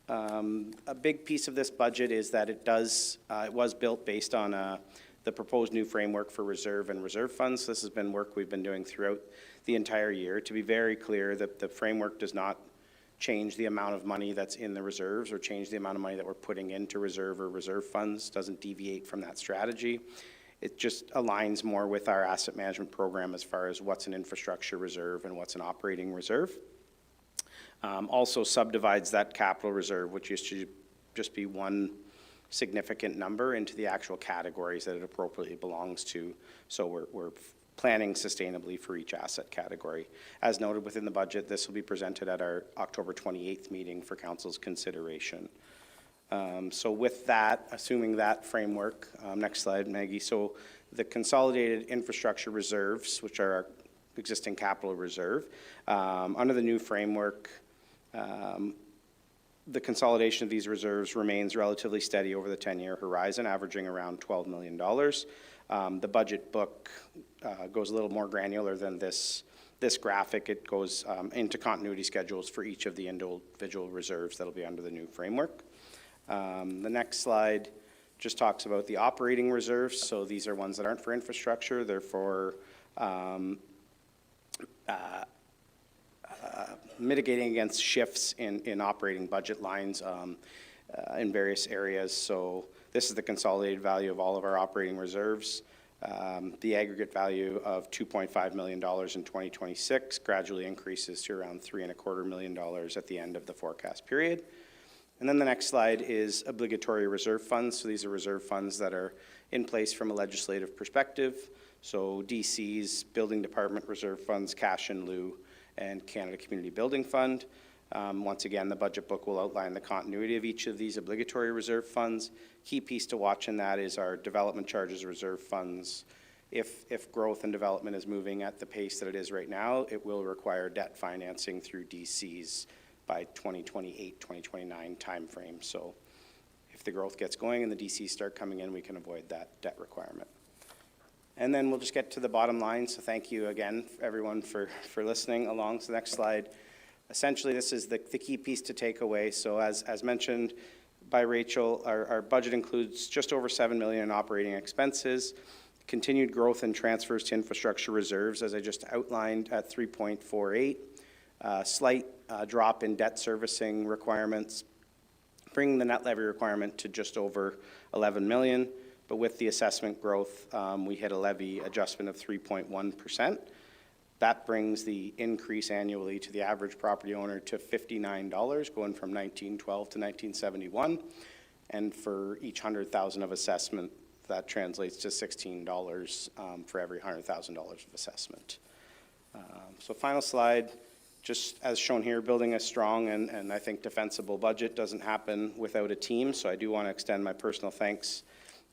Speaker 14: A big piece of this budget is that it was built based on a the proposed new framework for reserve and reserve funds. This has been work we've been doing throughout the entire year. To be very clear, that the framework does not change the amount of money that's in the reserves or change the amount of money that we're putting into reserve or reserve funds, doesn't deviate from that strategy. It just aligns more with our asset management program as far as what's an infrastructure reserve and what's an operating reserve. Also subdivides that capital reserve, which used to just be one significant number, into the actual categories that it appropriately belongs to. So we're planning sustainably for each asset category. As noted within the budget, this will be presented at our October 28th meeting for council's consideration. So with that, assuming that framework, next slide, Maggie. So the consolidated infrastructure reserves, which are our existing capital reserve, under the new framework, the consolidation of these reserves remains relatively steady over the 10-year horizon, averaging around $12 million. The budget book goes a little more granular than this graphic. It goes into continuity schedules for each of the individual reserves that'll be under the new framework. The next slide just talks about the operating reserves. So these are ones that aren't for infrastructure. They're for mitigating against shifts in operating budget lines in various areas. So this is the consolidated value of all of our operating reserves. The aggregate value of $2.5 million in 2026 gradually increases to around $3.25 million at the end of the forecast period. And then the next slide is obligatory reserve funds. So these are reserve funds that are in place from a legislative perspective. So DC's Building Department Reserve Funds, Cash in Lieu, and Canada Community Building Fund. Once again, the budget book will outline the continuity of each of these obligatory reserve funds. Key piece to watch in that is our development charges reserve funds. If growth and development is moving at the pace that it is right now, it will require debt financing through DCs by 2028, 2029 timeframe. So if the growth gets going and the DCs start coming in, we can avoid that debt requirement. And then we'll just get to the bottom line. So thank you again, everyone, for listening along. So the next slide. Essentially, this is the key piece to take away. So as mentioned by Rachel, our budget includes just over $7 million in operating expenses, continued growth in transfers to infrastructure reserves, as I just outlined, at 3.48, slight drop in debt servicing requirements, bringing the net levy requirement to just over $11 million. But with the assessment growth, we hit a levy adjustment of 3.1%. That brings the increase annually to the average property owner to $59, going from $19.12 to $19.71. And for each $100,000 of assessment, that translates to $16 for every $100,000 of assessment. So final slide, just as shown here, building a strong and I think defensible budget doesn't happen without a team. So I do want to extend my personal thanks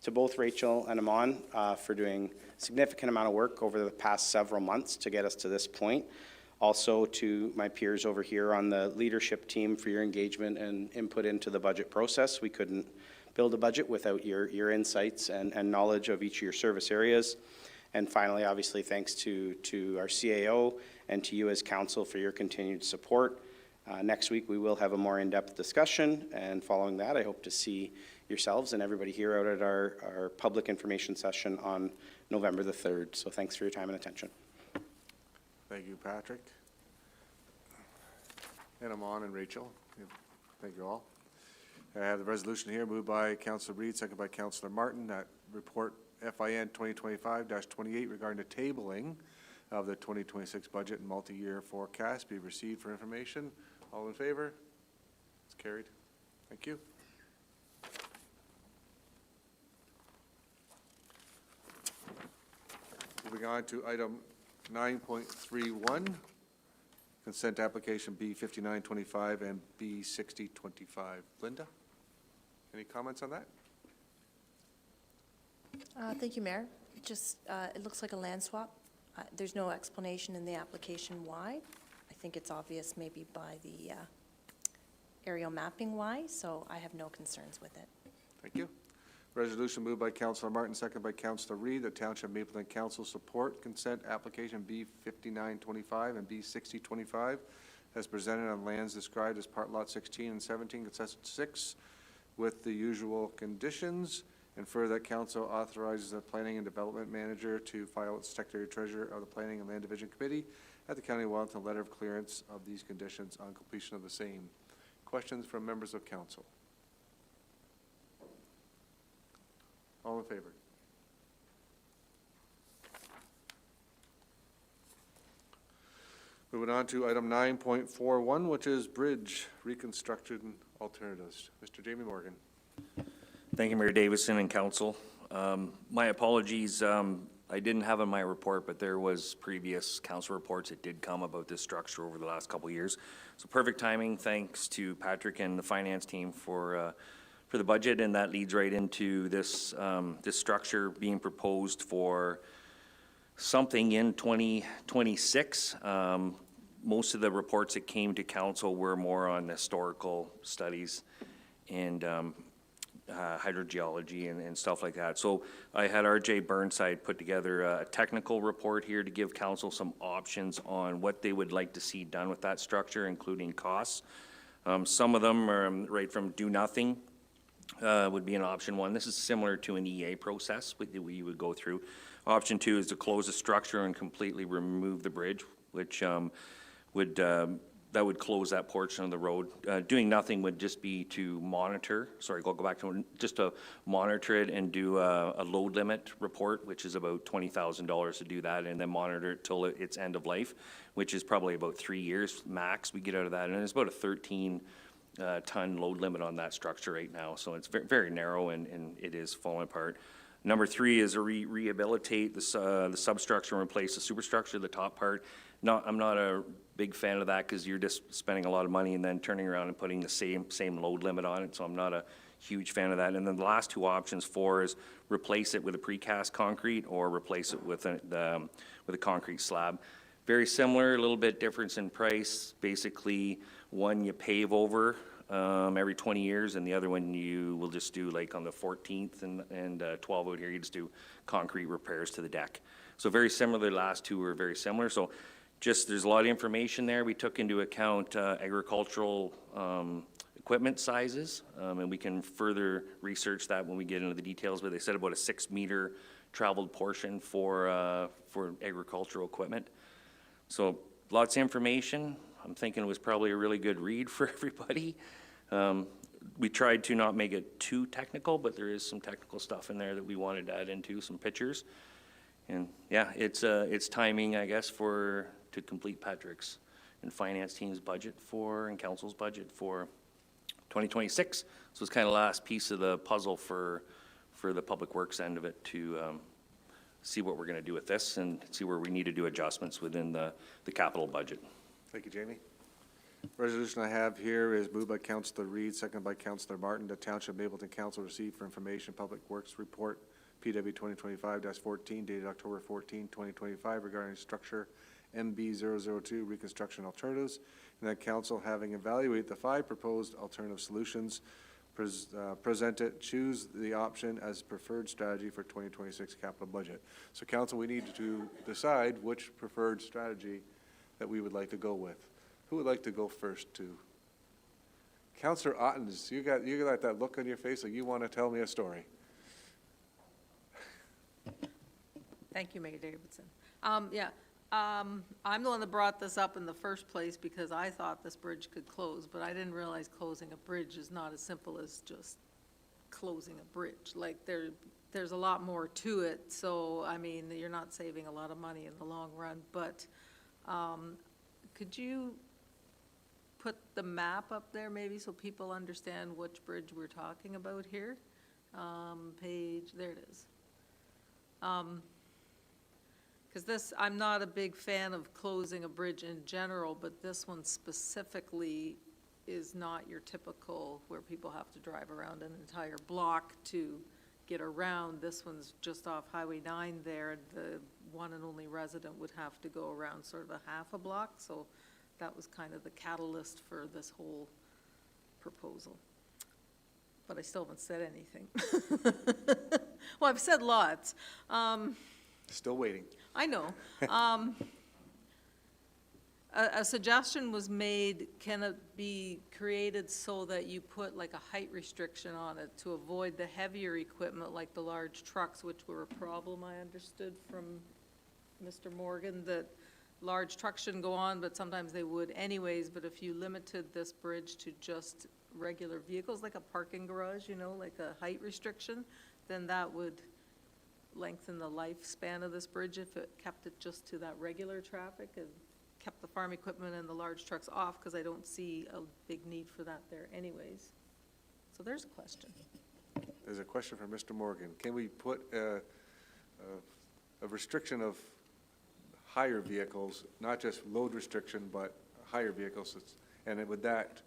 Speaker 14: to both Rachel and Amon for doing a significant amount of work over the past several months to get us to this point. Also to my peers over here on the leadership team for your engagement and input into the budget process. We couldn't build a budget without your insights and knowledge of each of your service areas. And finally, obviously, thanks to our CAO and to you as council for your continued support. Next week, we will have a more in-depth discussion, and following that, I hope to see yourselves and everybody here out at our public information session on November the 3rd. So thanks for your time and attention.
Speaker 1: Thank you, Patrick. And Amon and Rachel. Thank you all. I have the resolution here moved by Councilor Reid, second by Councilor Martin, that report FIN 2025-28 regarding the tabling of the 2026 budget and multi-year forecast be received for information. All in favor? It's carried. Thank you. Moving on to item 9.31, consent application B5925 and B6025. Linda, any comments on that?
Speaker 3: Thank you, Mayor. It looks like a land swap. There's no explanation in the application why. I think it's obvious maybe by the aerial mapping why, so I have no concerns with it.
Speaker 1: Thank you. Resolution moved by Councilor Martin, second by Councilor Reid, that Township Mapleton Council support consent application B5925 and B6025 as presented on lands described as Part Lot 16 and 17, Concession 6, with the usual conditions and further that council authorizes the Planning and Development Manager to file with Secretary Treasurer of the Planning and Land Division Committee at the County of Wellington a letter of clearance of these conditions on completion of the same. Questions from members of council? All in favor? Moving on to item 9.41, which is bridge reconstruction alternatives. Mr. Jamie Morgan.
Speaker 17: Thank you, Mayor Davidson and council. My apologies, I didn't have in my report, but there was previous council reports that did come about this structure over the last couple of years. So perfect timing, thanks to Patrick and the finance team for the budget, and that leads right into this, this structure being proposed for something in 2026. Most of the reports that came to council were more on historical studies and hydrogeology and stuff like that. So I had RJ Burnside put together a technical report here to give council some options on what they would like to see done with that structure, including costs. Some of them are right from do nothing would be an option one. This is similar to an EA process that we would go through. Option two is to close the structure and completely remove the bridge, which that would close that portion of the road. Doing nothing would just be to monitor, sorry, go back to just to monitor it and do a load limit report, which is about $20,000 to do that, and then monitor it till its end of life, which is probably about 3 years max we get out of that. And it's about a 13 ton load limit on that structure right now. So it's very, very narrow and it is falling apart. Number three is to rehabilitate the substructure and replace the superstructure, the top part. I'm not a big fan of that because you're just spending a lot of money and then turning around and putting the same load limit on it. So I'm not a huge fan of that. And then the last two options, four, is replace it with a precast concrete or replace it with a concrete slab. Very similar, a little bit difference in price. Basically, one you pave over every 20 years, and the other one you will just do like on the 14th and 12 out here, you just do concrete repairs to the deck. So very similar, the last two were very similar. So just, there's a lot of information there. We took into account agricultural equipment sizes, and we can further research that when we get into the details, but they said about a 6 meter traveled portion for agricultural equipment. So lots of information. I'm thinking it was probably a really good read for everybody. We tried to not make it too technical, but there is some technical stuff in there that we wanted to add into, some pictures. And yeah, it's timing, I guess, to complete Patrick's and finance team's budget and council's budget for 2026. So it's kind of the last piece of the puzzle for the public works end of it to see what we're going to do with this and see where we need to do adjustments within the capital budget.
Speaker 1: Thank you, Jamie. Resolution I have here is moved by Councillor Reed, seconded by Councillor Martin. The Township Mapleton Council received for information Public Works Report, PW 2025-14, dated October 14, 2025, regarding structure MB002 reconstruction alternatives, and that council, having evaluated the 5 proposed alternative solutions presented, choose the option as preferred strategy for 2026 capital budget. So council, we need to decide which preferred strategy that we would like to go with. Who would like to go first to? Councillor Ottens, you got that look on your face like you want to tell me a story.
Speaker 11: Thank you, Mayor Davidson. I'm the one that brought this up in the first place because I thought this bridge could close, but I didn't realize closing a bridge is not as simple as just closing a bridge. Like there's a lot more to it. So, I mean, you're not saving a lot of money in the long run, but could you put the map up there maybe so people understand which bridge we're talking about here? There it is. Because this, I'm not a big fan of closing a bridge in general, but this one specifically is not your typical where people have to drive around an entire block to get around. This one's just off Highway 9 there. The one and only resident would have to go around sort of a half a block. So that was kind of the catalyst for this whole proposal. But I still haven't said anything. Well, I've said lots.
Speaker 1: Still waiting.
Speaker 11: I know. A suggestion was made, can it be created so that you put like a height restriction on it to avoid the heavier equipment like the large trucks, which were a problem, I understood from Mr. Morgan, that large trucks shouldn't go on, but sometimes they would anyways, but if you limited this bridge to just regular vehicles, like a parking garage, you know, like a height restriction, then that would lengthen the lifespan of this bridge if it kept it just to that regular traffic and kept the farm equipment and the large trucks off, because I don't see a big need for that there anyways. So there's a question.
Speaker 1: There's a question from Mr. Morgan. Can we put a restriction of higher vehicles, not just load restriction, but higher vehicles? And would that,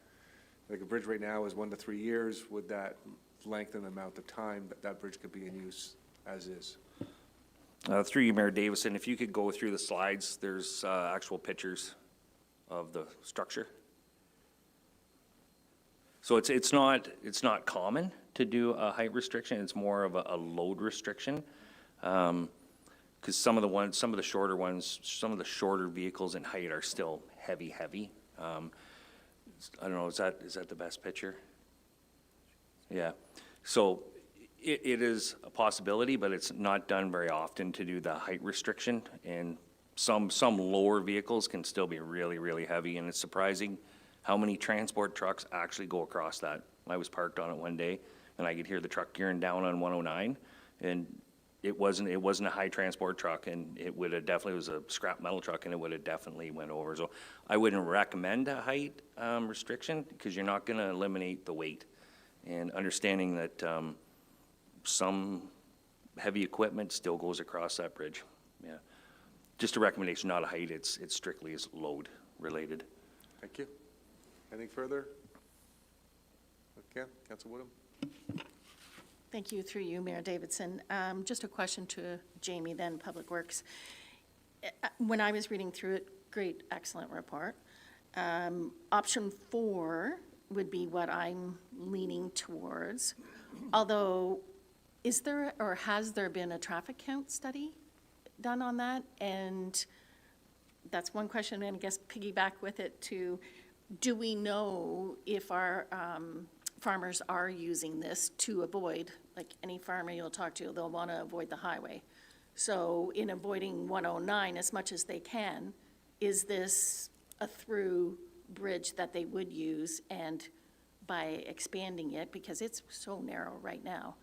Speaker 1: like a bridge right now is 1 to 3 years, would that lengthen the amount of time that that bridge could be in use as is?
Speaker 17: Through you, Mayor Davison, if you could go through the slides, there's actual pictures of the structure. So it's not common to do a height restriction. It's more of a load restriction. Because some of the shorter ones, some of the shorter vehicles in height are still heavy. I don't know, is that the best picture? Yeah. So it is a possibility, but it's not done very often to do the height restriction. And some lower vehicles can still be really heavy, and it's surprising how many transport trucks actually go across that. I was parked on it one day, and I could hear the truck gearing down on 109, and it wasn't a high transport truck, and it would have definitely, was a scrap metal truck, and it would have definitely went over. So I wouldn't recommend a height restriction, because you're not gonna eliminate the weight. And understanding that some heavy equipment still goes across that bridge. Yeah. Just a recommendation, not a height. It's strictly as load related.
Speaker 1: Thank you. Anything further? Okay, Councilor Woodham.
Speaker 18: Thank you, through you, Mayor Davidson. Just a question to Jamie, then Public Works. When I was reading through it, great, excellent report. Option 4 would be what I'm leaning towards. Although, is there or has there been a traffic count study done on that? And that's one question, and I guess piggyback with it to, do we know if our farmers are using this to avoid, like any farmer you'll talk to, they'll want to avoid the highway. So in avoiding 109 as much as they can, is this a through bridge that they would use? And by expanding it, because it's so narrow right now,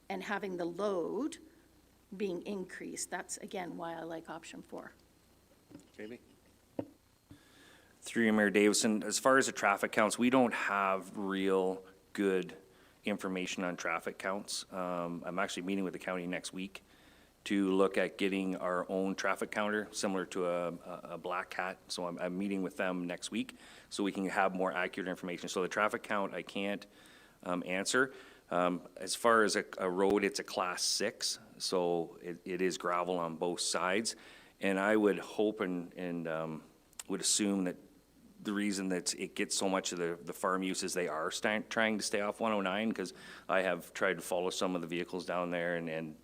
Speaker 18: and having the load being increased, that's again why I like option 4.
Speaker 1: Jamie?
Speaker 17: Through you, Mayor Davison, as far as the traffic counts, we don't have real good information on traffic counts. I'm actually meeting with the county next week to look at getting our own traffic counter, similar to a Black Cat. So I'm meeting with them next week so we can have more accurate information. So the traffic count, I can't answer. As far as a road, it's a Class 6, so it is gravel on both sides. And I would hope and would assume that the reason that it gets so much of the farm use is they are trying to stay off 109, because I have tried to follow some of the vehicles down there and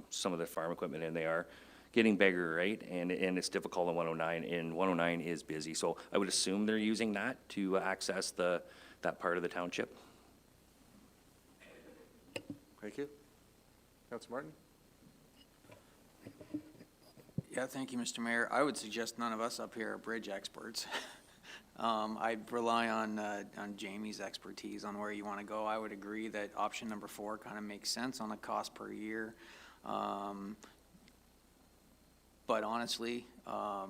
Speaker 17: some of the farm equipment, and they are getting bigger, right? And it's difficult on 109, and 109 is busy. So I would assume they're using that to access that part of the township.
Speaker 1: Thank you. Councilor Martin?
Speaker 5: Yeah, thank you, Mr. Mayor. I would suggest none of us up here are bridge experts. I'd rely on Jamie's expertise on where you want to go. I would agree that option number 4 kind of makes sense on the cost per year. But honestly, I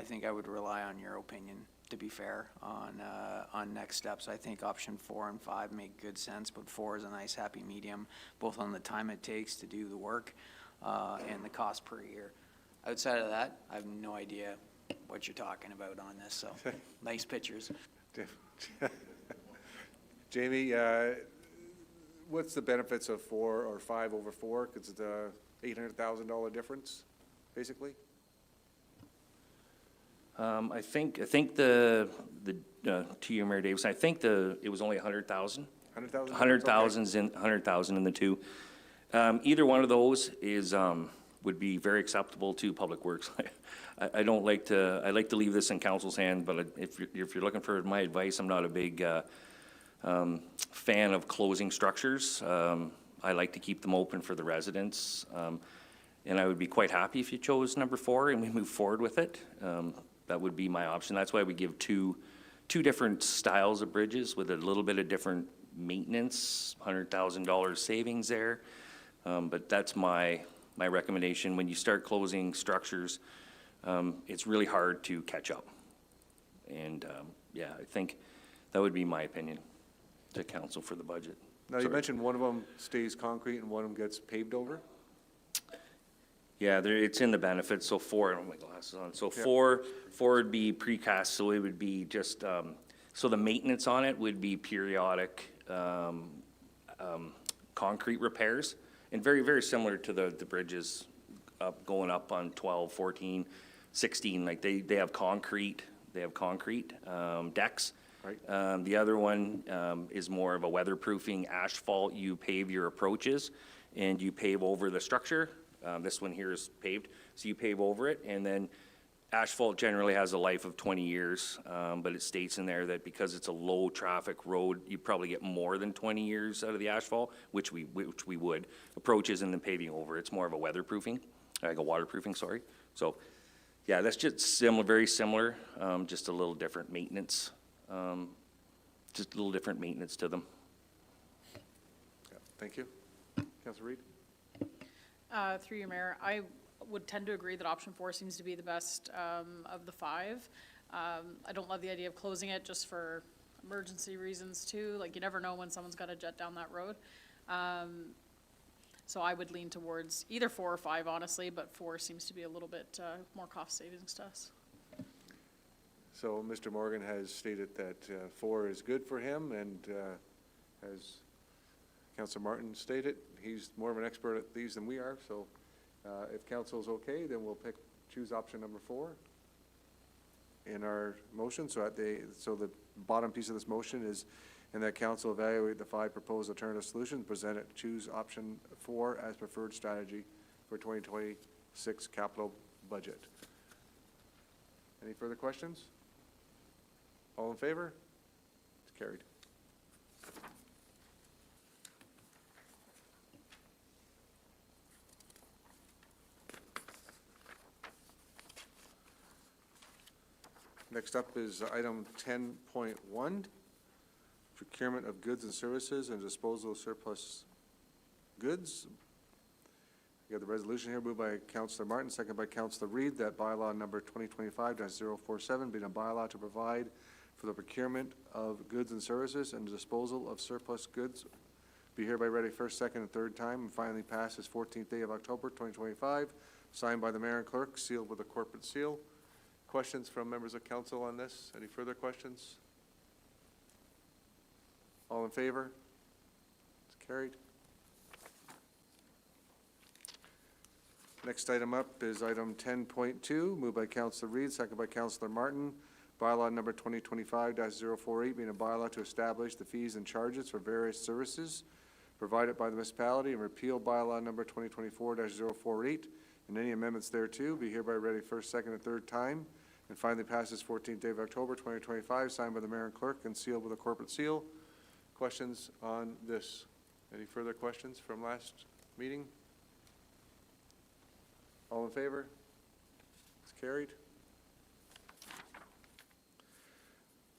Speaker 5: think I would rely on your opinion, to be fair, on next steps. I think option 4 and 5 make good sense, but 4 is a nice happy medium, both on the time it takes to do the work and the cost per year. Outside of that, I have no idea what you're talking about on this, so nice pictures.
Speaker 1: Jamie, what's the benefits of 4 or 5 over 4? Because it's a $800,000 difference, basically?
Speaker 17: I think the to you, Mayor Davis, I think it was only 100,000.
Speaker 1: 100,000?
Speaker 17: 100,000 in the two. Either one of those is would be very acceptable to Public Works. I don't like to, I like to leave this in council's hand, but if you're looking for my advice, I'm not a big fan of closing structures. I like to keep them open for the residents. And I would be quite happy if you chose number 4 and we move forward with it. That would be my option. That's why we give two different styles of bridges with a little bit of different maintenance, $100,000 savings there. But that's my recommendation. When you start closing structures, it's really hard to catch up. And, yeah, I think that would be my opinion to council for the budget.
Speaker 1: Now, you
Speaker 17: Sorry.
Speaker 1: mentioned one of them stays concrete and one of them gets paved over?
Speaker 17: Yeah, it's in the benefits, so 4, I don't have my glasses on, so
Speaker 1: Yeah.
Speaker 17: 4 would be precast, so it would be just, so the maintenance on it would be periodic, concrete repairs, and very, very similar to the bridges going up on 12, 14, 16, like they have concrete decks.
Speaker 1: Right.
Speaker 17: The other one is more of a weatherproofing asphalt. You pave your approaches and you pave over the structure. This one here is paved, so you pave over it, and then asphalt generally has a life of 20 years, but it states in there that because it's a low-traffic road, you probably get more than 20 years out of the asphalt, which we would. Approaches and then paving over, it's more of a weatherproofing, like a waterproofing, sorry. So, yeah, that's just similar, very similar, just a little different maintenance, just a little different maintenance to them.
Speaker 1: Yeah, thank you. Councilor Reid?
Speaker 12: Through you, Mayor, I would tend to agree that option 4 seems to be the best of the 5. I don't love the idea of closing it just for emergency reasons too. Like, you never know when someone's got to jet down that road. So I would lean towards either 4 or 5, honestly, but 4 seems to be a little bit more cost savings to us.
Speaker 1: So Mr. Morgan has stated that 4 is good for him, and as Councilor Martin stated, he's more of an expert at these than we are, so if council's okay, then we'll choose option number 4 in our motion. So the bottom piece of this motion is, and that council evaluate the 5 proposed alternative solutions presented, choose option 4 as preferred strategy for 2026 capital budget. Any further questions? All in favor? It's carried. Next up is item 10.1, procurement of goods and services and disposal of surplus goods. We got the resolution here moved by Councilor Martin, second by Councilor Reid, that bylaw number 2025-047 being a bylaw to provide for the procurement of goods and services and disposal of surplus goods be hereby read a first, second, and third time and finally passed this 14th day of October 2025, signed by the mayor and clerk, sealed with a corporate seal. Questions from members of council on this? Any further questions? All in favor? It's carried. Next item up is item 10.2, moved by Councilor Reid, second by Councilor Martin. Bylaw number 2025-048 being a bylaw to establish the fees and charges for various services provided by the municipality, and repeal bylaw number 2024-048 and any amendments thereto be hereby read a first, second, and third time and finally passes 14th day of October 2025, signed by the mayor and clerk and sealed with a corporate seal. Questions on this? Any further questions from last meeting? All in favor? It's carried.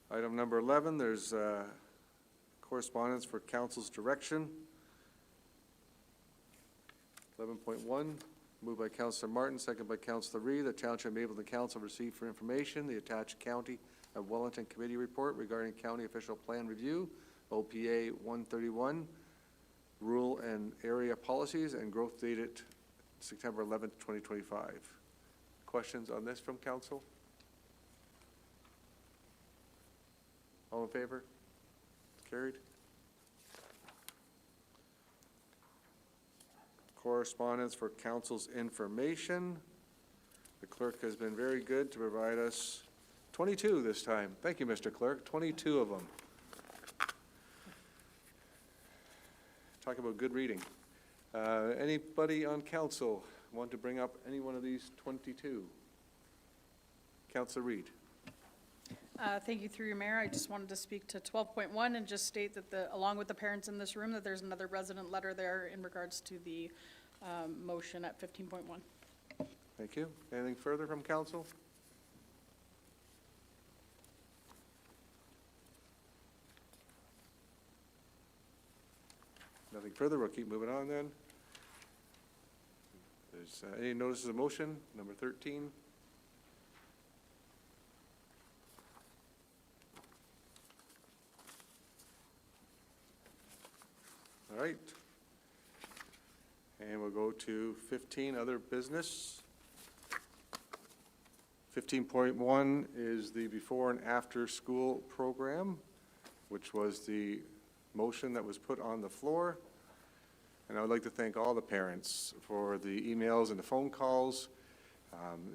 Speaker 1: Item number 11, there's correspondence for council's direction. 11.1, moved by Councilor Martin, second by Councilor Reid, the Township of Mapleton Council received for information the attached County of Wellington Committee Report regarding County Official Plan Review, OPA 131, Rural and Area Policies, and growth dated September 11th, 2025. Questions on this from council? All in favor? It's carried. Correspondence for council's information. The clerk has been very good to provide us 22 this time. Thank you, Mr. Clerk, 22 of them. Talk about good reading. Anybody on council want to bring up any one of these 22? Councillor Reid.
Speaker 12: Thank you, through your mayor. I just wanted to speak to 12.1 and just state that along with the parents in this room, that there's another resident letter there in regards to the motion at 15.1.
Speaker 1: Thank you. Anything further from council? Nothing further. We'll keep moving on then. There's any notices of motion? Number 13. All right. And we'll go to 15, other business. 15.1 is the before and after school program, which was the motion that was put on the floor. And I would like to thank all the parents for the emails and the phone calls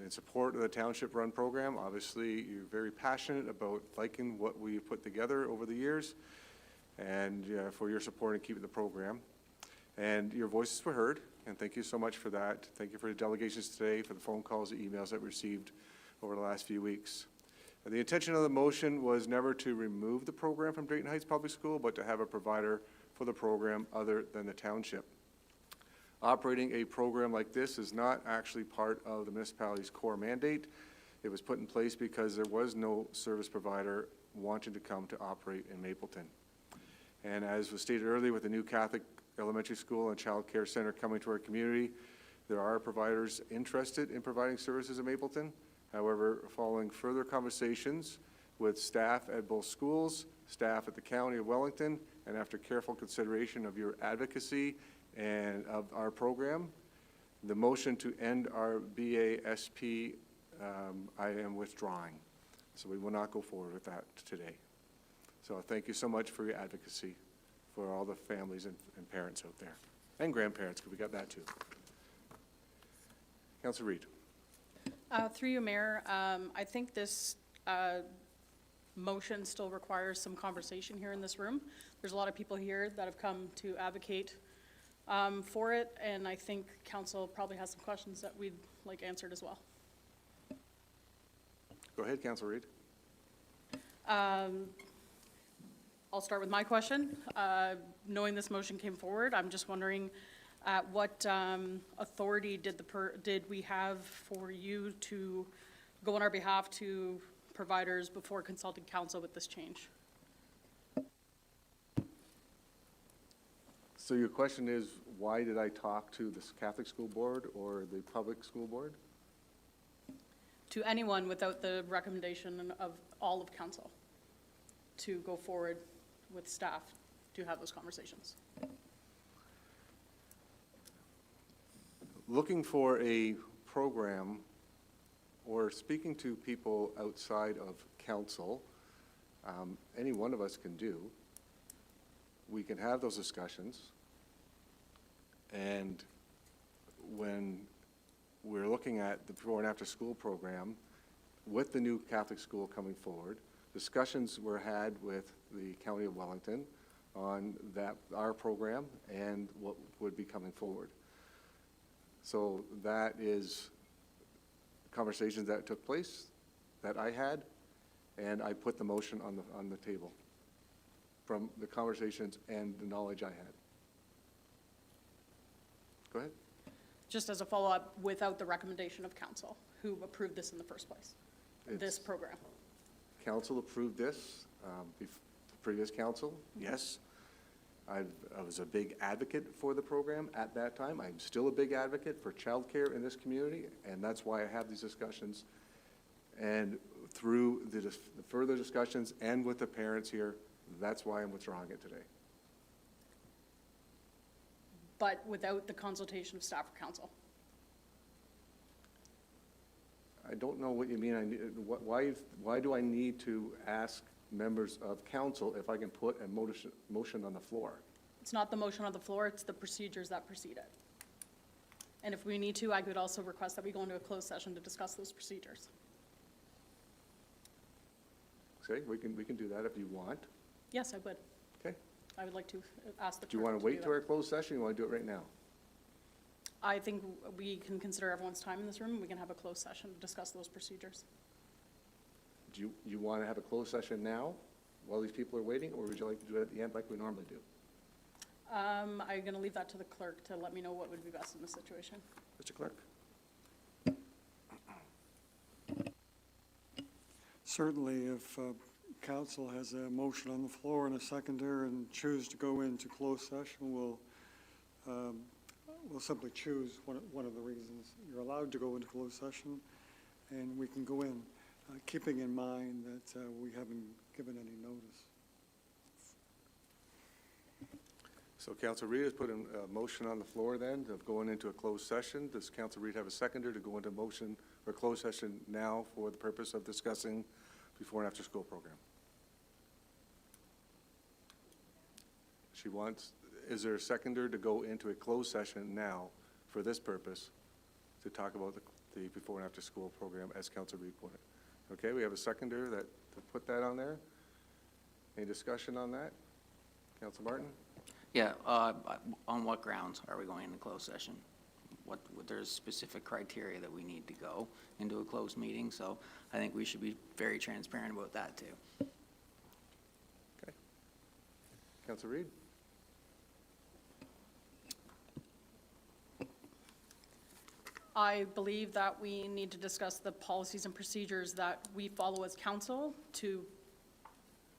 Speaker 1: in support of the township-run program. Obviously, you're very passionate about liking what we put together over the years, and for your support in keeping the program. And your voices were heard, and thank you so much for that. Thank you for the delegations today, for the phone calls, the emails that we received over the last few weeks. And the intention of the motion was never to remove the program from Drayton Heights Public School, but to have a provider for the program other than the township. Operating a program like this is not actually part of the municipality's core mandate. It was put in place because there was no service provider wanting to come to operate in Mapleton. And as was stated earlier, with the new Catholic elementary school and child care center coming to our community, there are providers interested in providing services in Mapleton. However, following further conversations with staff at both schools, staff at the County of Wellington, and after careful consideration of your advocacy and of our program, the motion to end our BASP, I am withdrawing. So we will not go forward with that today. So thank you so much for your advocacy for all the families and parents out there, and grandparents, because we got that too. Councillor Reid.
Speaker 12: Through you, Mayor, I think this motion still requires some conversation here in this room. There's a lot of people here that have come to advocate for it, and I think council probably has some questions that we'd like answered as well.
Speaker 1: Go ahead, Councillor Reid.
Speaker 12: I'll start with my question. Knowing this motion came forward, I'm just wondering what authority did we have for you to go on our behalf to providers before consulting council with this change?
Speaker 1: So your question is, why did I talk to the Catholic School Board or the Public School Board?
Speaker 12: To anyone without the recommendation of all of council to go forward with staff to have those conversations?
Speaker 1: Looking for a program or speaking to people outside of council, any one of us can do. We can have those discussions. And when we're looking at the before and after school program, with the new Catholic school coming forward, discussions were had with the County of Wellington on our program and what would be coming forward. So that is conversations that took place that I had, and I put the motion on the table from the conversations and the knowledge I had. Go ahead.
Speaker 12: Just as a follow-up, without the recommendation of council, who approved this in the first place, this program?
Speaker 1: Council approved this, the previous council, yes. I was a big advocate for the program at that time. I'm still a big advocate for childcare in this community, and that's why I have these discussions. And through the further discussions and with the parents here, that's why I'm withdrawing it today.
Speaker 12: But without the consultation of staff or council?
Speaker 1: I don't know what you mean. Why do I need to ask members of council if I can put a motion on the floor?
Speaker 12: It's not the motion on the floor, it's the procedures that precede it. And if we need to, I could also request that we go into a closed session to discuss those procedures.
Speaker 1: Okay, we can do that if you want.
Speaker 12: Yes, I would.
Speaker 1: Okay.
Speaker 12: I would like to ask the
Speaker 1: Do you
Speaker 12: clerk
Speaker 1: want to wait
Speaker 12: do
Speaker 1: till our closed session, or you want to do it right now?
Speaker 12: I think we can consider everyone's time in this room, and we can have a closed session to discuss those procedures.
Speaker 1: Do you want to have a closed session now while these people are waiting, or would you like to do it at the end like we normally do?
Speaker 12: I'm going to leave that to the clerk to let me know what would be best in this situation.
Speaker 1: Mr. Clerk?
Speaker 2: Certainly, if council has a motion on the floor and a seconder and choose to go into closed session, we'll simply choose one of the reasons. You're allowed to go into closed session, and we can go in, keeping in mind that we haven't given any notice.
Speaker 1: So Council Reid has put a motion on the floor then of going into a closed session. Does Council Reid have a seconder to go into motion or closed session now for the purpose of discussing before and after school program? She wants, is there a seconder to go into a closed session now for this purpose to talk about the before and after school program as Council Reid put it? Okay, we have a seconder that, to put that on there. Any discussion on that? Council Martin?
Speaker 5: Yeah, on what grounds are we going into closed session? There's specific criteria that we need to go into a closed meeting, so I think we should be very transparent about that, too.
Speaker 1: Okay. Council Reid?
Speaker 12: I believe that we need to discuss the policies and procedures that we follow as council to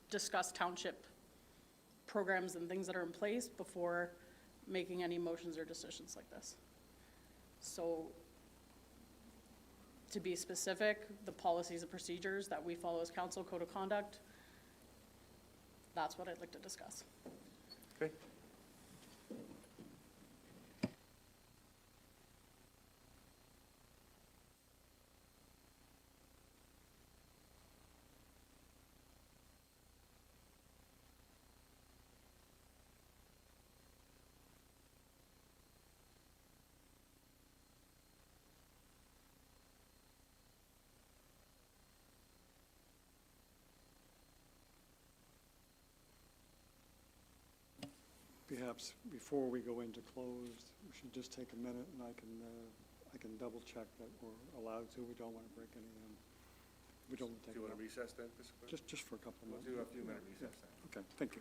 Speaker 12: discuss township programs and things that are in place before making any motions or decisions like this. So, to be specific, the policies and procedures that we follow as council, code of conduct, that's what I'd like to discuss.
Speaker 1: Okay.
Speaker 2: Perhaps before we go into closed, we should just take a minute and I can double check that we're allowed to. We don't want to break any, we don't take.
Speaker 1: Do you want to recess then, Mr. Clerk?
Speaker 2: Just for a couple of
Speaker 1: We'll
Speaker 2: minutes.
Speaker 1: do a few minute recess then.
Speaker 2: Okay, thank you.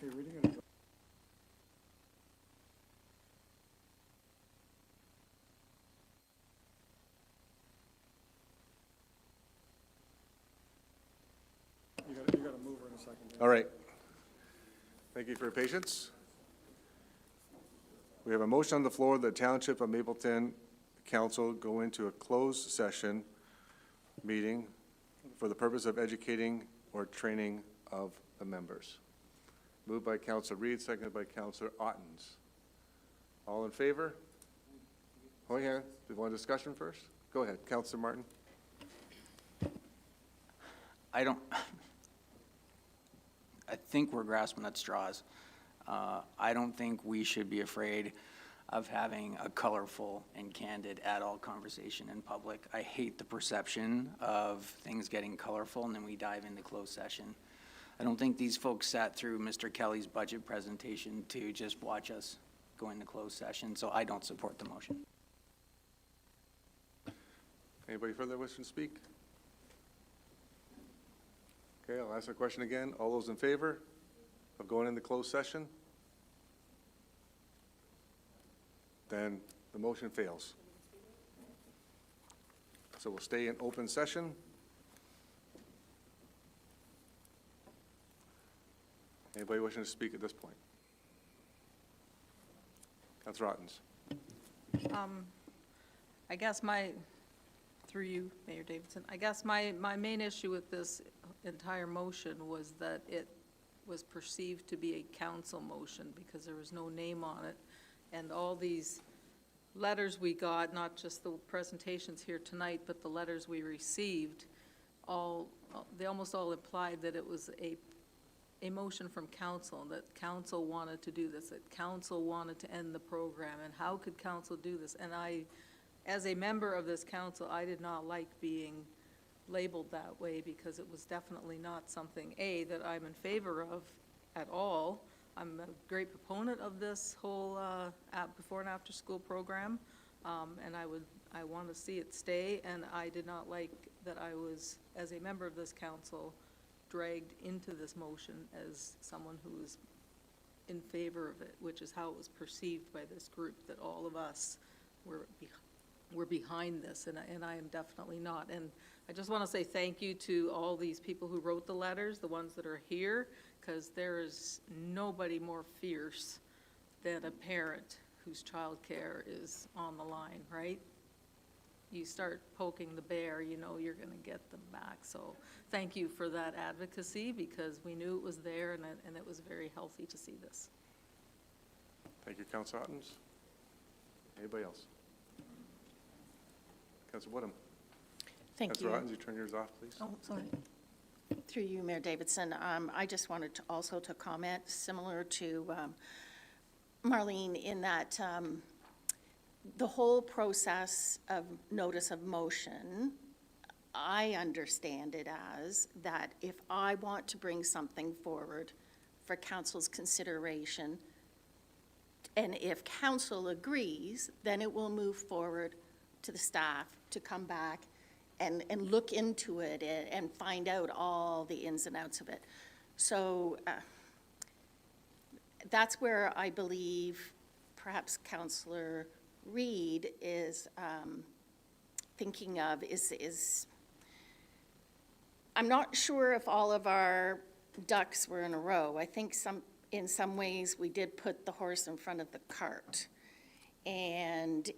Speaker 2: okay reading it? You gotta move her in a second.
Speaker 1: All right. Thank you for your patience. We have a motion on the floor that the Township of Mapleton Council go into a closed session meeting for the purpose of educating or training of the members. Moved by Councilor Reed, seconded by Councilor Ottens. All in favor? Oh, yeah. Do you want a discussion first? Go ahead, Councilor Martin.
Speaker 5: I think we're grasping at straws. I don't think we should be afraid of having a colorful and candid adult conversation in public. I hate the perception of things getting colorful and then we dive into closed session. I don't think these folks sat through Mr. Kelly's budget presentation to just watch us go into closed session, so I don't support the motion.
Speaker 1: Anybody further wish to speak? Okay, I'll ask the question again. All those in favor of going into closed session? Then the motion fails. So we'll stay in open session. Anybody wishing to speak at this point? Councilor Ottens.
Speaker 11: I guess through you, Mayor Davidson, I guess my main issue with this entire motion was that it was perceived to be a council motion because there was no name on it. And all these letters we got, not just the presentations here tonight, but the letters we received, they almost all implied that it was a motion from council, that council wanted to do this, that council wanted to end the program, and how could council do this? And as a member of this council, I did not like being labeled that way because it was definitely not something, that I'm in favor of at all. I'm a great proponent of this whole before and after school program, and I want to see it stay, and I did not like that I was, as a member of this council, dragged into this motion as someone who is in favor of it, which is how it was perceived by this group, that all of us were behind this, and I am definitely not. And I just want to say thank you to all these people who wrote the letters, the ones that are here, because there is nobody more fierce than a parent whose child care is on the line, right? You start poking the bear, you know you're going to get them back. So thank you for that advocacy, because we knew it was there, and it was very healthy to see this.
Speaker 1: Thank you, Councilor Ottens. Anybody else? Councilor Woodham.
Speaker 18: Thank you.
Speaker 1: Councilor Ottens, you turn yours off, please.
Speaker 18: Oh, sorry. Through you, Mayor Davidson, I just wanted to also to comment, similar to Marlene, in that the whole process of notice of motion, I understand it as that if I want to bring something forward for council's consideration, and if council agrees, then it will move forward to the staff to come back and look into it and find out all the ins and outs of it. So that's where I believe perhaps Councillor Reed is thinking of is I'm not sure if all of our ducks were in a row. I think in some ways we did put the horse in front of the cart. And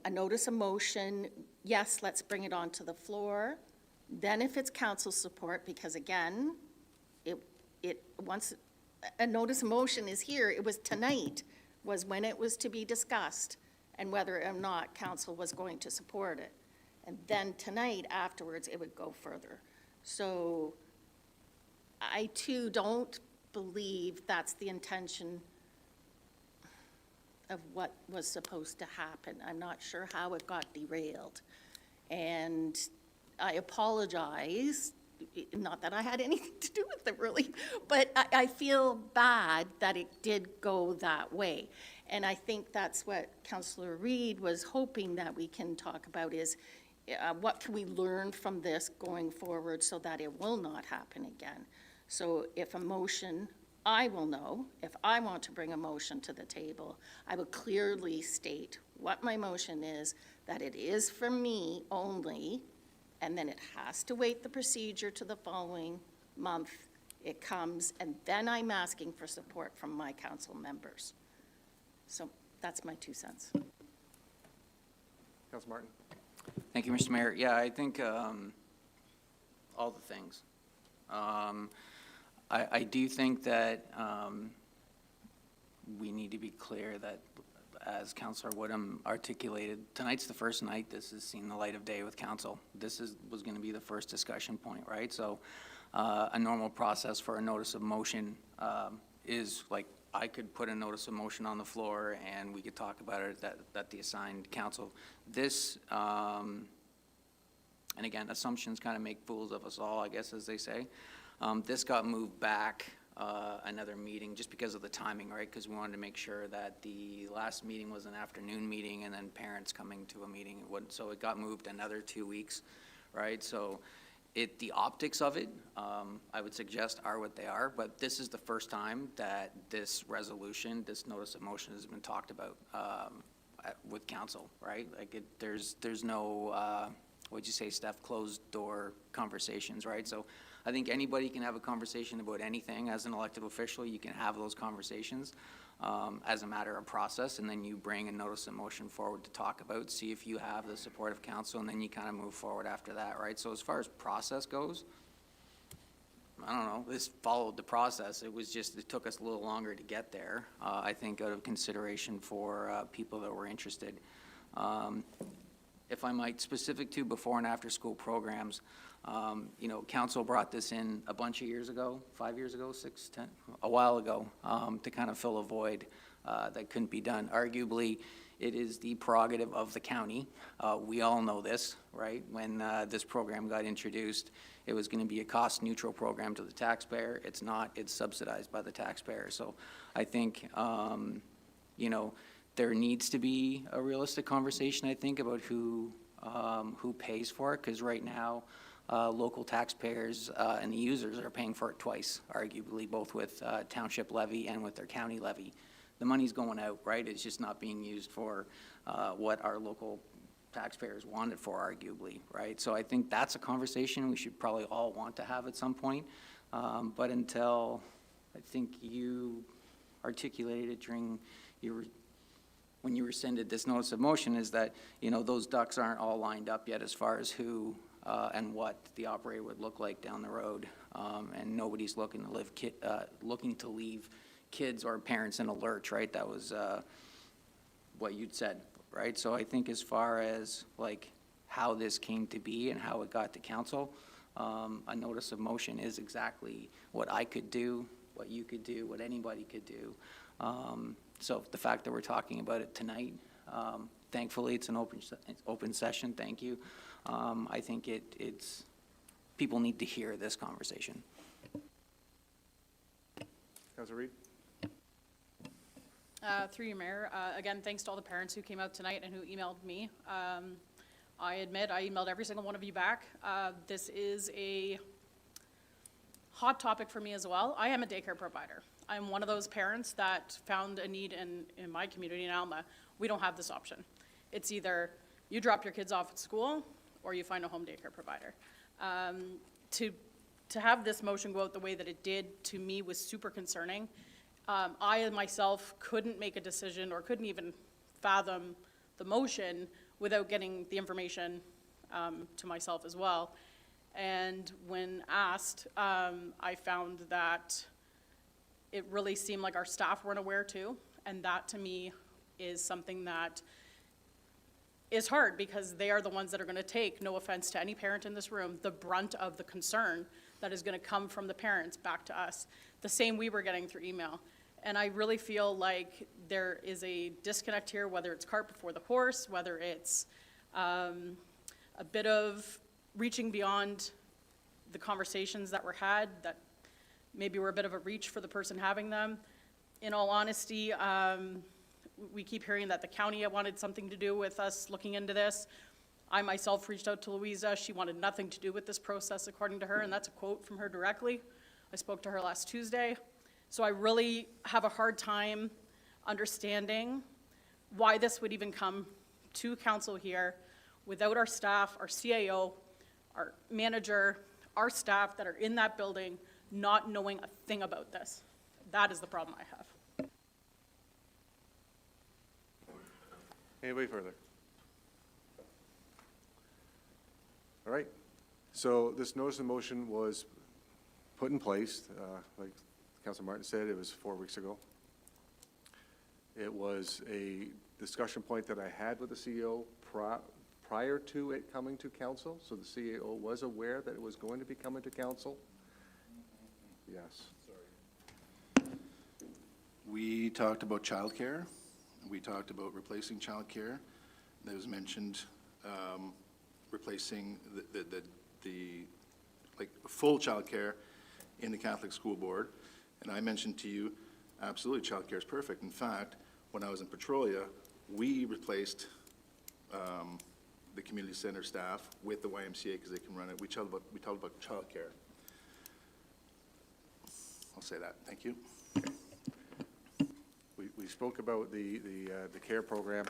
Speaker 18: a notice of motion, yes, let's bring it onto the floor. Then if it's council support, because again, once a notice of motion is here, it was tonight, was when it was to be discussed, and whether or not council was going to support it. And then tonight, afterwards, it would go further. So I too don't believe that's the intention of what was supposed to happen. I'm not sure how it got derailed. And I apologize, not that I had anything to do with it really, but I feel bad that it did go that way. And I think that's what Councillor Reed was hoping that we can talk about is what can we learn from this going forward so that it will not happen again. So if a motion I will know if I want to bring a motion to the table. I will clearly state what my motion is, that it is for me only, and then it has to wait the procedure to the following month. It comes, and then I'm asking for support from my council members. So that's my 2 cents.
Speaker 1: Councilor Martin?
Speaker 5: Thank you, Mr. Mayor. Yeah, I think all the things. I do think that we need to be clear that, as Councillor Woodham articulated, tonight's the first night this has seen the light of day with council. This was going to be the first discussion point, right? So a normal process for a notice of motion is like, I could put a notice of motion on the floor and we could talk about it at the assigned council. This, and again, assumptions kind of make fools of us all, I guess, as they say. This got moved back another meeting just because of the timing, right? Because we wanted to make sure that the last meeting was an afternoon meeting and then parents coming to a meeting. So it got moved another 2 weeks, right? So the optics of it, I would suggest, are what they are, but this is the first time that this resolution, this notice of motion has been talked about with council, right? Like there's no, what'd you say, Steph, closed door conversations, right? So I think anybody can have a conversation about anything. As an elected official, you can have those conversations as a matter of process, and then you bring a notice of motion forward to talk about, see if you have the support of council, and then you kind of move forward after that, right? So as far as process goes, I don't know, this followed the process. It was just, it took us a little longer to get there, I think, out of consideration for people that were interested. If I might, specific to before and after school programs, you know, council brought this in a bunch of years ago, 5 years ago, 6, 10, a while ago, to kind of fill a void that couldn't be done. Arguably, it is the prerogative of the county. We all know this, right? When this program got introduced, it was going to be a cost-neutral program to the taxpayer. It's not. It's subsidized by the taxpayer. So I think, you know, there needs to be a realistic conversation, I think, about who pays for it, because right now, local taxpayers and the users are paying for it twice, arguably, both with township levy and with their county levy. The money's going out, right? It's just not being used for what our local taxpayers want it for, arguably, right? So I think that's a conversation we should probably all want to have at some point. But until, I think you articulated it during your, when you rescinded this notice of motion, is that, you know, those ducks aren't all lined up yet as far as who and what the operator would look like down the road, and nobody's looking to leave kids or parents in a lurch, right? That was what you'd said, right? So I think as far as like how this came to be and how it got to council, a notice of motion is exactly what I could do, what you could do, what anybody could do. So the fact that we're talking about it tonight, thankfully it's an open session, thank you. I think it's, people need to hear this conversation.
Speaker 1: Councilor Reid?
Speaker 12: Through you, Mayor, again, thanks to all the parents who came out tonight and who emailed me. I admit I emailed every single one of you back. This is a hot topic for me as well. I am a daycare provider. I'm one of those parents that found a need in my community in Alma. We don't have this option. It's either you drop your kids off at school or you find a home daycare provider. To have this motion go out the way that it did, to me, was super concerning. I myself couldn't make a decision or couldn't even fathom the motion without getting the information to myself as well. And when asked, I found that it really seemed like our staff weren't aware too. And that to me is something that is hard, because they are the ones that are going to take, no offense to any parent in this room, the brunt of the concern that is going to come from the parents back to us. The same we were getting through email. And I really feel like there is a disconnect here, whether it's cart before the horse, whether it's a bit of reaching beyond the conversations that were had that maybe were a bit of a reach for the person having them. In all honesty, we keep hearing that the county wanted something to do with us looking into this. I myself reached out to Louisa. She wanted nothing to do with this process, according to her, and that's a quote from her directly. I spoke to her last Tuesday. So I really have a hard time understanding why this would even come to council here without our staff, our CAO, our manager, our staff that are in that building not knowing a thing about this. That is the problem I have.
Speaker 1: Anybody further? All right, so this notice of motion was put in place, like Councilor Martin said, it was 4 weeks ago. It was a discussion point that I had with the CEO prior to it coming to council, so the CEO was aware that it was going to be coming to council. Yes.
Speaker 19: We talked about childcare. We talked about replacing childcare. That was mentioned, replacing the like full childcare in the Catholic School Board. And I mentioned to you, absolutely, childcare is perfect. In fact, when I was in Petrolia, we replaced the community center staff with the YMCA because they can run it. We talked about childcare. I'll say that. Thank you.
Speaker 1: We spoke about the CARE program.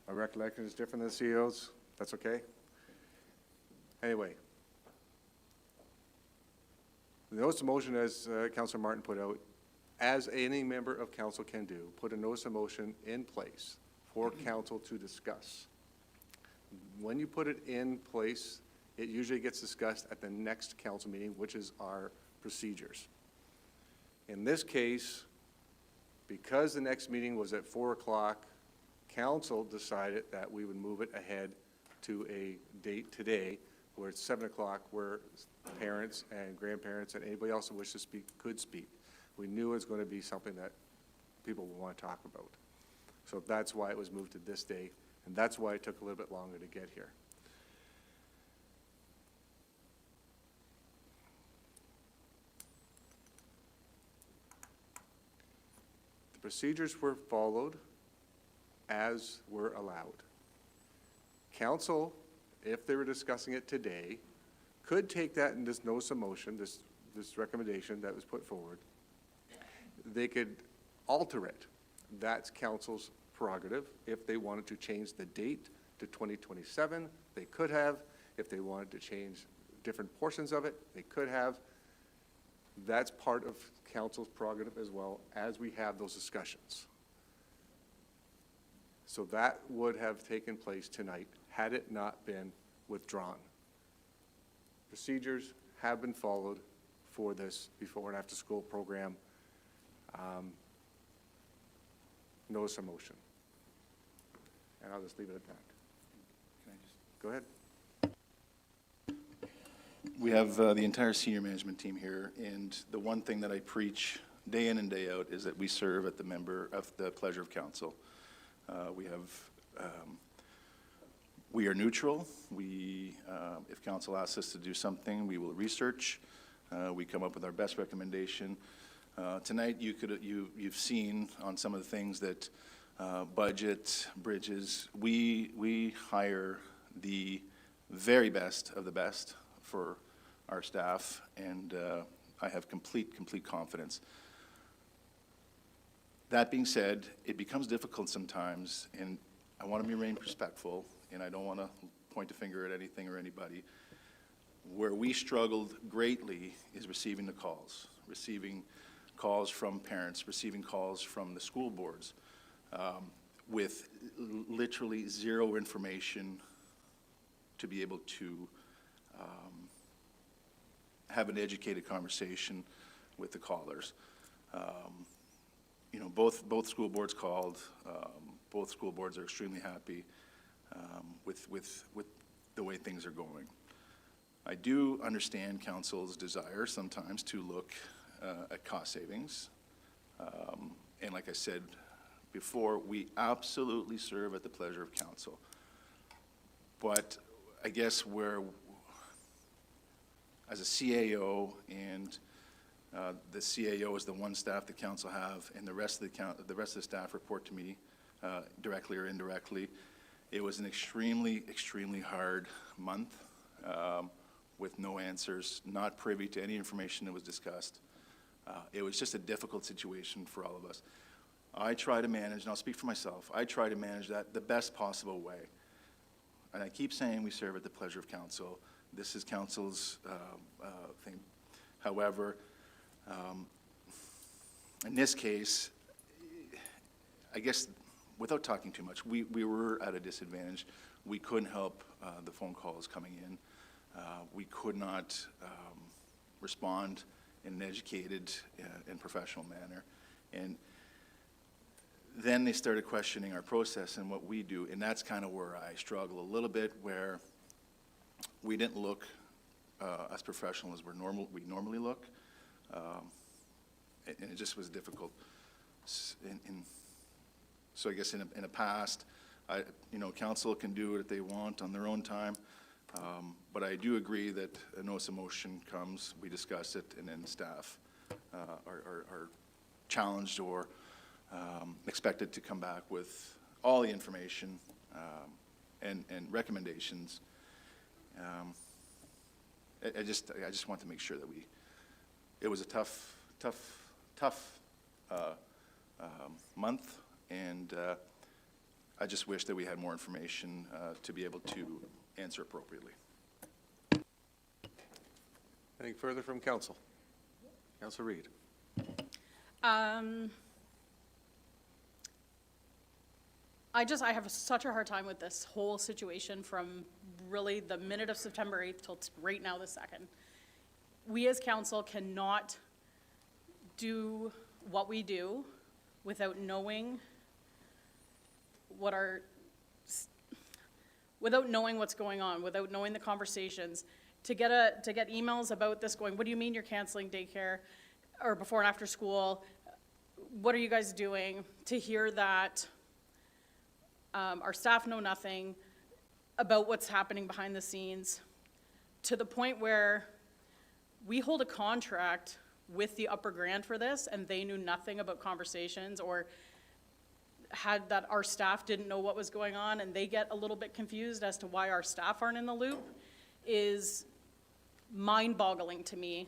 Speaker 1: My recollection is different than the CEO's. That's okay? Anyway. The notice of motion, as Councilor Martin put out, as any member of council can do, put a notice of motion in place for council to discuss. When you put it in place, it usually gets discussed at the next council meeting, which is our procedures. In this case, because the next meeting was at 4 o'clock, council decided that we would move it ahead to a date today where it's 7 o'clock, where parents and grandparents and anybody else who wishes to speak could speak. We knew it was going to be something that people would want to talk about. So that's why it was moved to this day, and that's why it took a little bit longer to get here. The procedures were followed as were allowed. Council, if they were discussing it today, could take that in this notice of motion, this recommendation that was put forward. They could alter it. That's council's prerogative. If they wanted to change the date to 2027, they could have. If they wanted to change different portions of it, they could have. That's part of council's prerogative as well as we have those discussions. So that would have taken place tonight had it not been withdrawn. Procedures have been followed for this before and after school program. Notice of motion. And I'll just leave it at that. Go ahead.
Speaker 19: We have the entire senior management team here, and the one thing that I preach day in and day out is that we serve at the pleasure of council. We are neutral. If council asks us to do something, we will research. We come up with our best recommendation. Tonight, you've seen on some of the things that budget, bridges, we hire the very best of the best for our staff, and I have complete confidence. That being said, it becomes difficult sometimes, and I want to remain respectful, and I don't want to point a finger at anything or anybody. Where we struggled greatly is receiving the calls, receiving calls from parents, receiving calls from the school boards, with literally zero information to be able to have an educated conversation with the callers. You know, both school boards called. Both school boards are extremely happy with the way things are going. I do understand council's desire sometimes to look at cost savings. And like I said before, we absolutely serve at the pleasure of council. But I guess as a CAO, and the CAO is the one staff the council have, and the rest of the staff report to me directly or indirectly. It was an extremely hard month with no answers, not privy to any information that was discussed. It was just a difficult situation for all of us. I try to manage, and I'll speak for myself, I try to manage that the best possible way. And I keep saying we serve at the pleasure of council. This is council's thing. However, in this case, I guess, without talking too much, we were at a disadvantage. We couldn't help the phone calls coming in. We could not respond in an educated and professional manner. And then they started questioning our process and what we do, and that's kind of where I struggle a little bit, where we didn't look as professional as we normally look, and it just was difficult. So I guess in the past, council can do what they want on their own time, but I do agree that a notice of motion comes, we discuss it, and then staff are challenged or expected to come back with all the information and recommendations. I just want to make sure that it was a tough month, and I just wish that we had more information to be able to answer appropriately.
Speaker 1: Anything further from council? Councilor Reid.
Speaker 12: I have such a hard time with this whole situation from really the minute of September 8th till right now, the 2nd. We as council cannot do what we do without knowing without knowing what's going on, without knowing the conversations. To get emails about this going, what do you mean you're canceling daycare or before and after school? What are you guys doing? To hear that our staff know nothing about what's happening behind the scenes, to the point where we hold a contract with the Upper Grand for this, and they knew nothing about conversations, or had that our staff didn't know what was going on, and they get a little bit confused as to why our staff aren't in the loop, is mind-boggling to me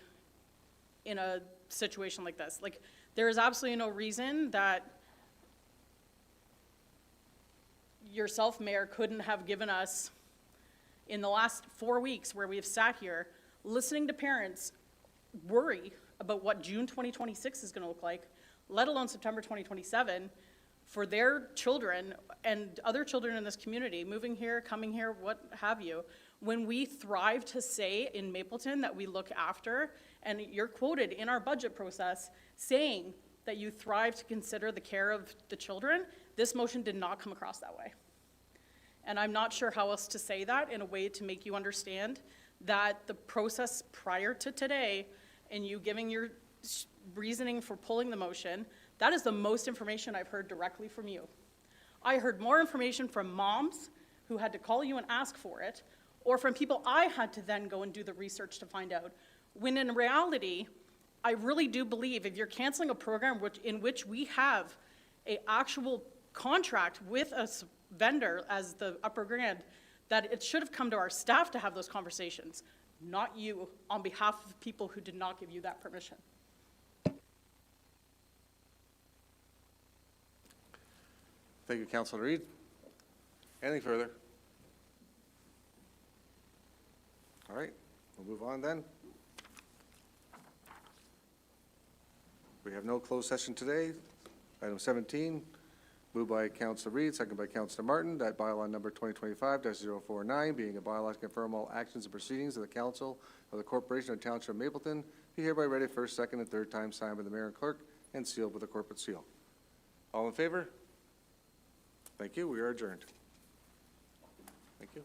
Speaker 12: in a situation like this. Like, there is absolutely no reason that yourself, Mayor, couldn't have given us, in the last 4 weeks where we've sat here, listening to parents worry about what June 2026 is going to look like, let alone September 2027, for their children and other children in this community, moving here, coming here, what have you, when we thrive to say in Mapleton that we look after, and you're quoted in our budget process saying that you thrive to consider the care of the children, this motion did not come across that way. And I'm not sure how else to say that in a way to make you understand that the process prior to today, and you giving your reasoning for pulling the motion, that is the most information I've heard directly from you. I heard more information from moms who had to call you and ask for it, or from people I had to then go and do the research to find out. When in reality, I really do believe if you're canceling a program in which we have an actual contract with a vendor as the Upper Grand, that it should have come to our staff to have those conversations, not you, on behalf of people who did not give you that permission.
Speaker 1: Thank you, Councilor Reid. Anything further? All right, we'll move on then. We have no closed session today. Item 17, moved by Councilor Reid, second by Councilor Martin, that bylaw number 2025-049, being a bylaw to confirm all actions and proceedings of the Council of the Corporation of Township of Mapleton, be hereby read a first, second, and third time signed by the mayor and clerk and sealed with a corporate seal. All in favor? Thank you. We are adjourned. Thank you.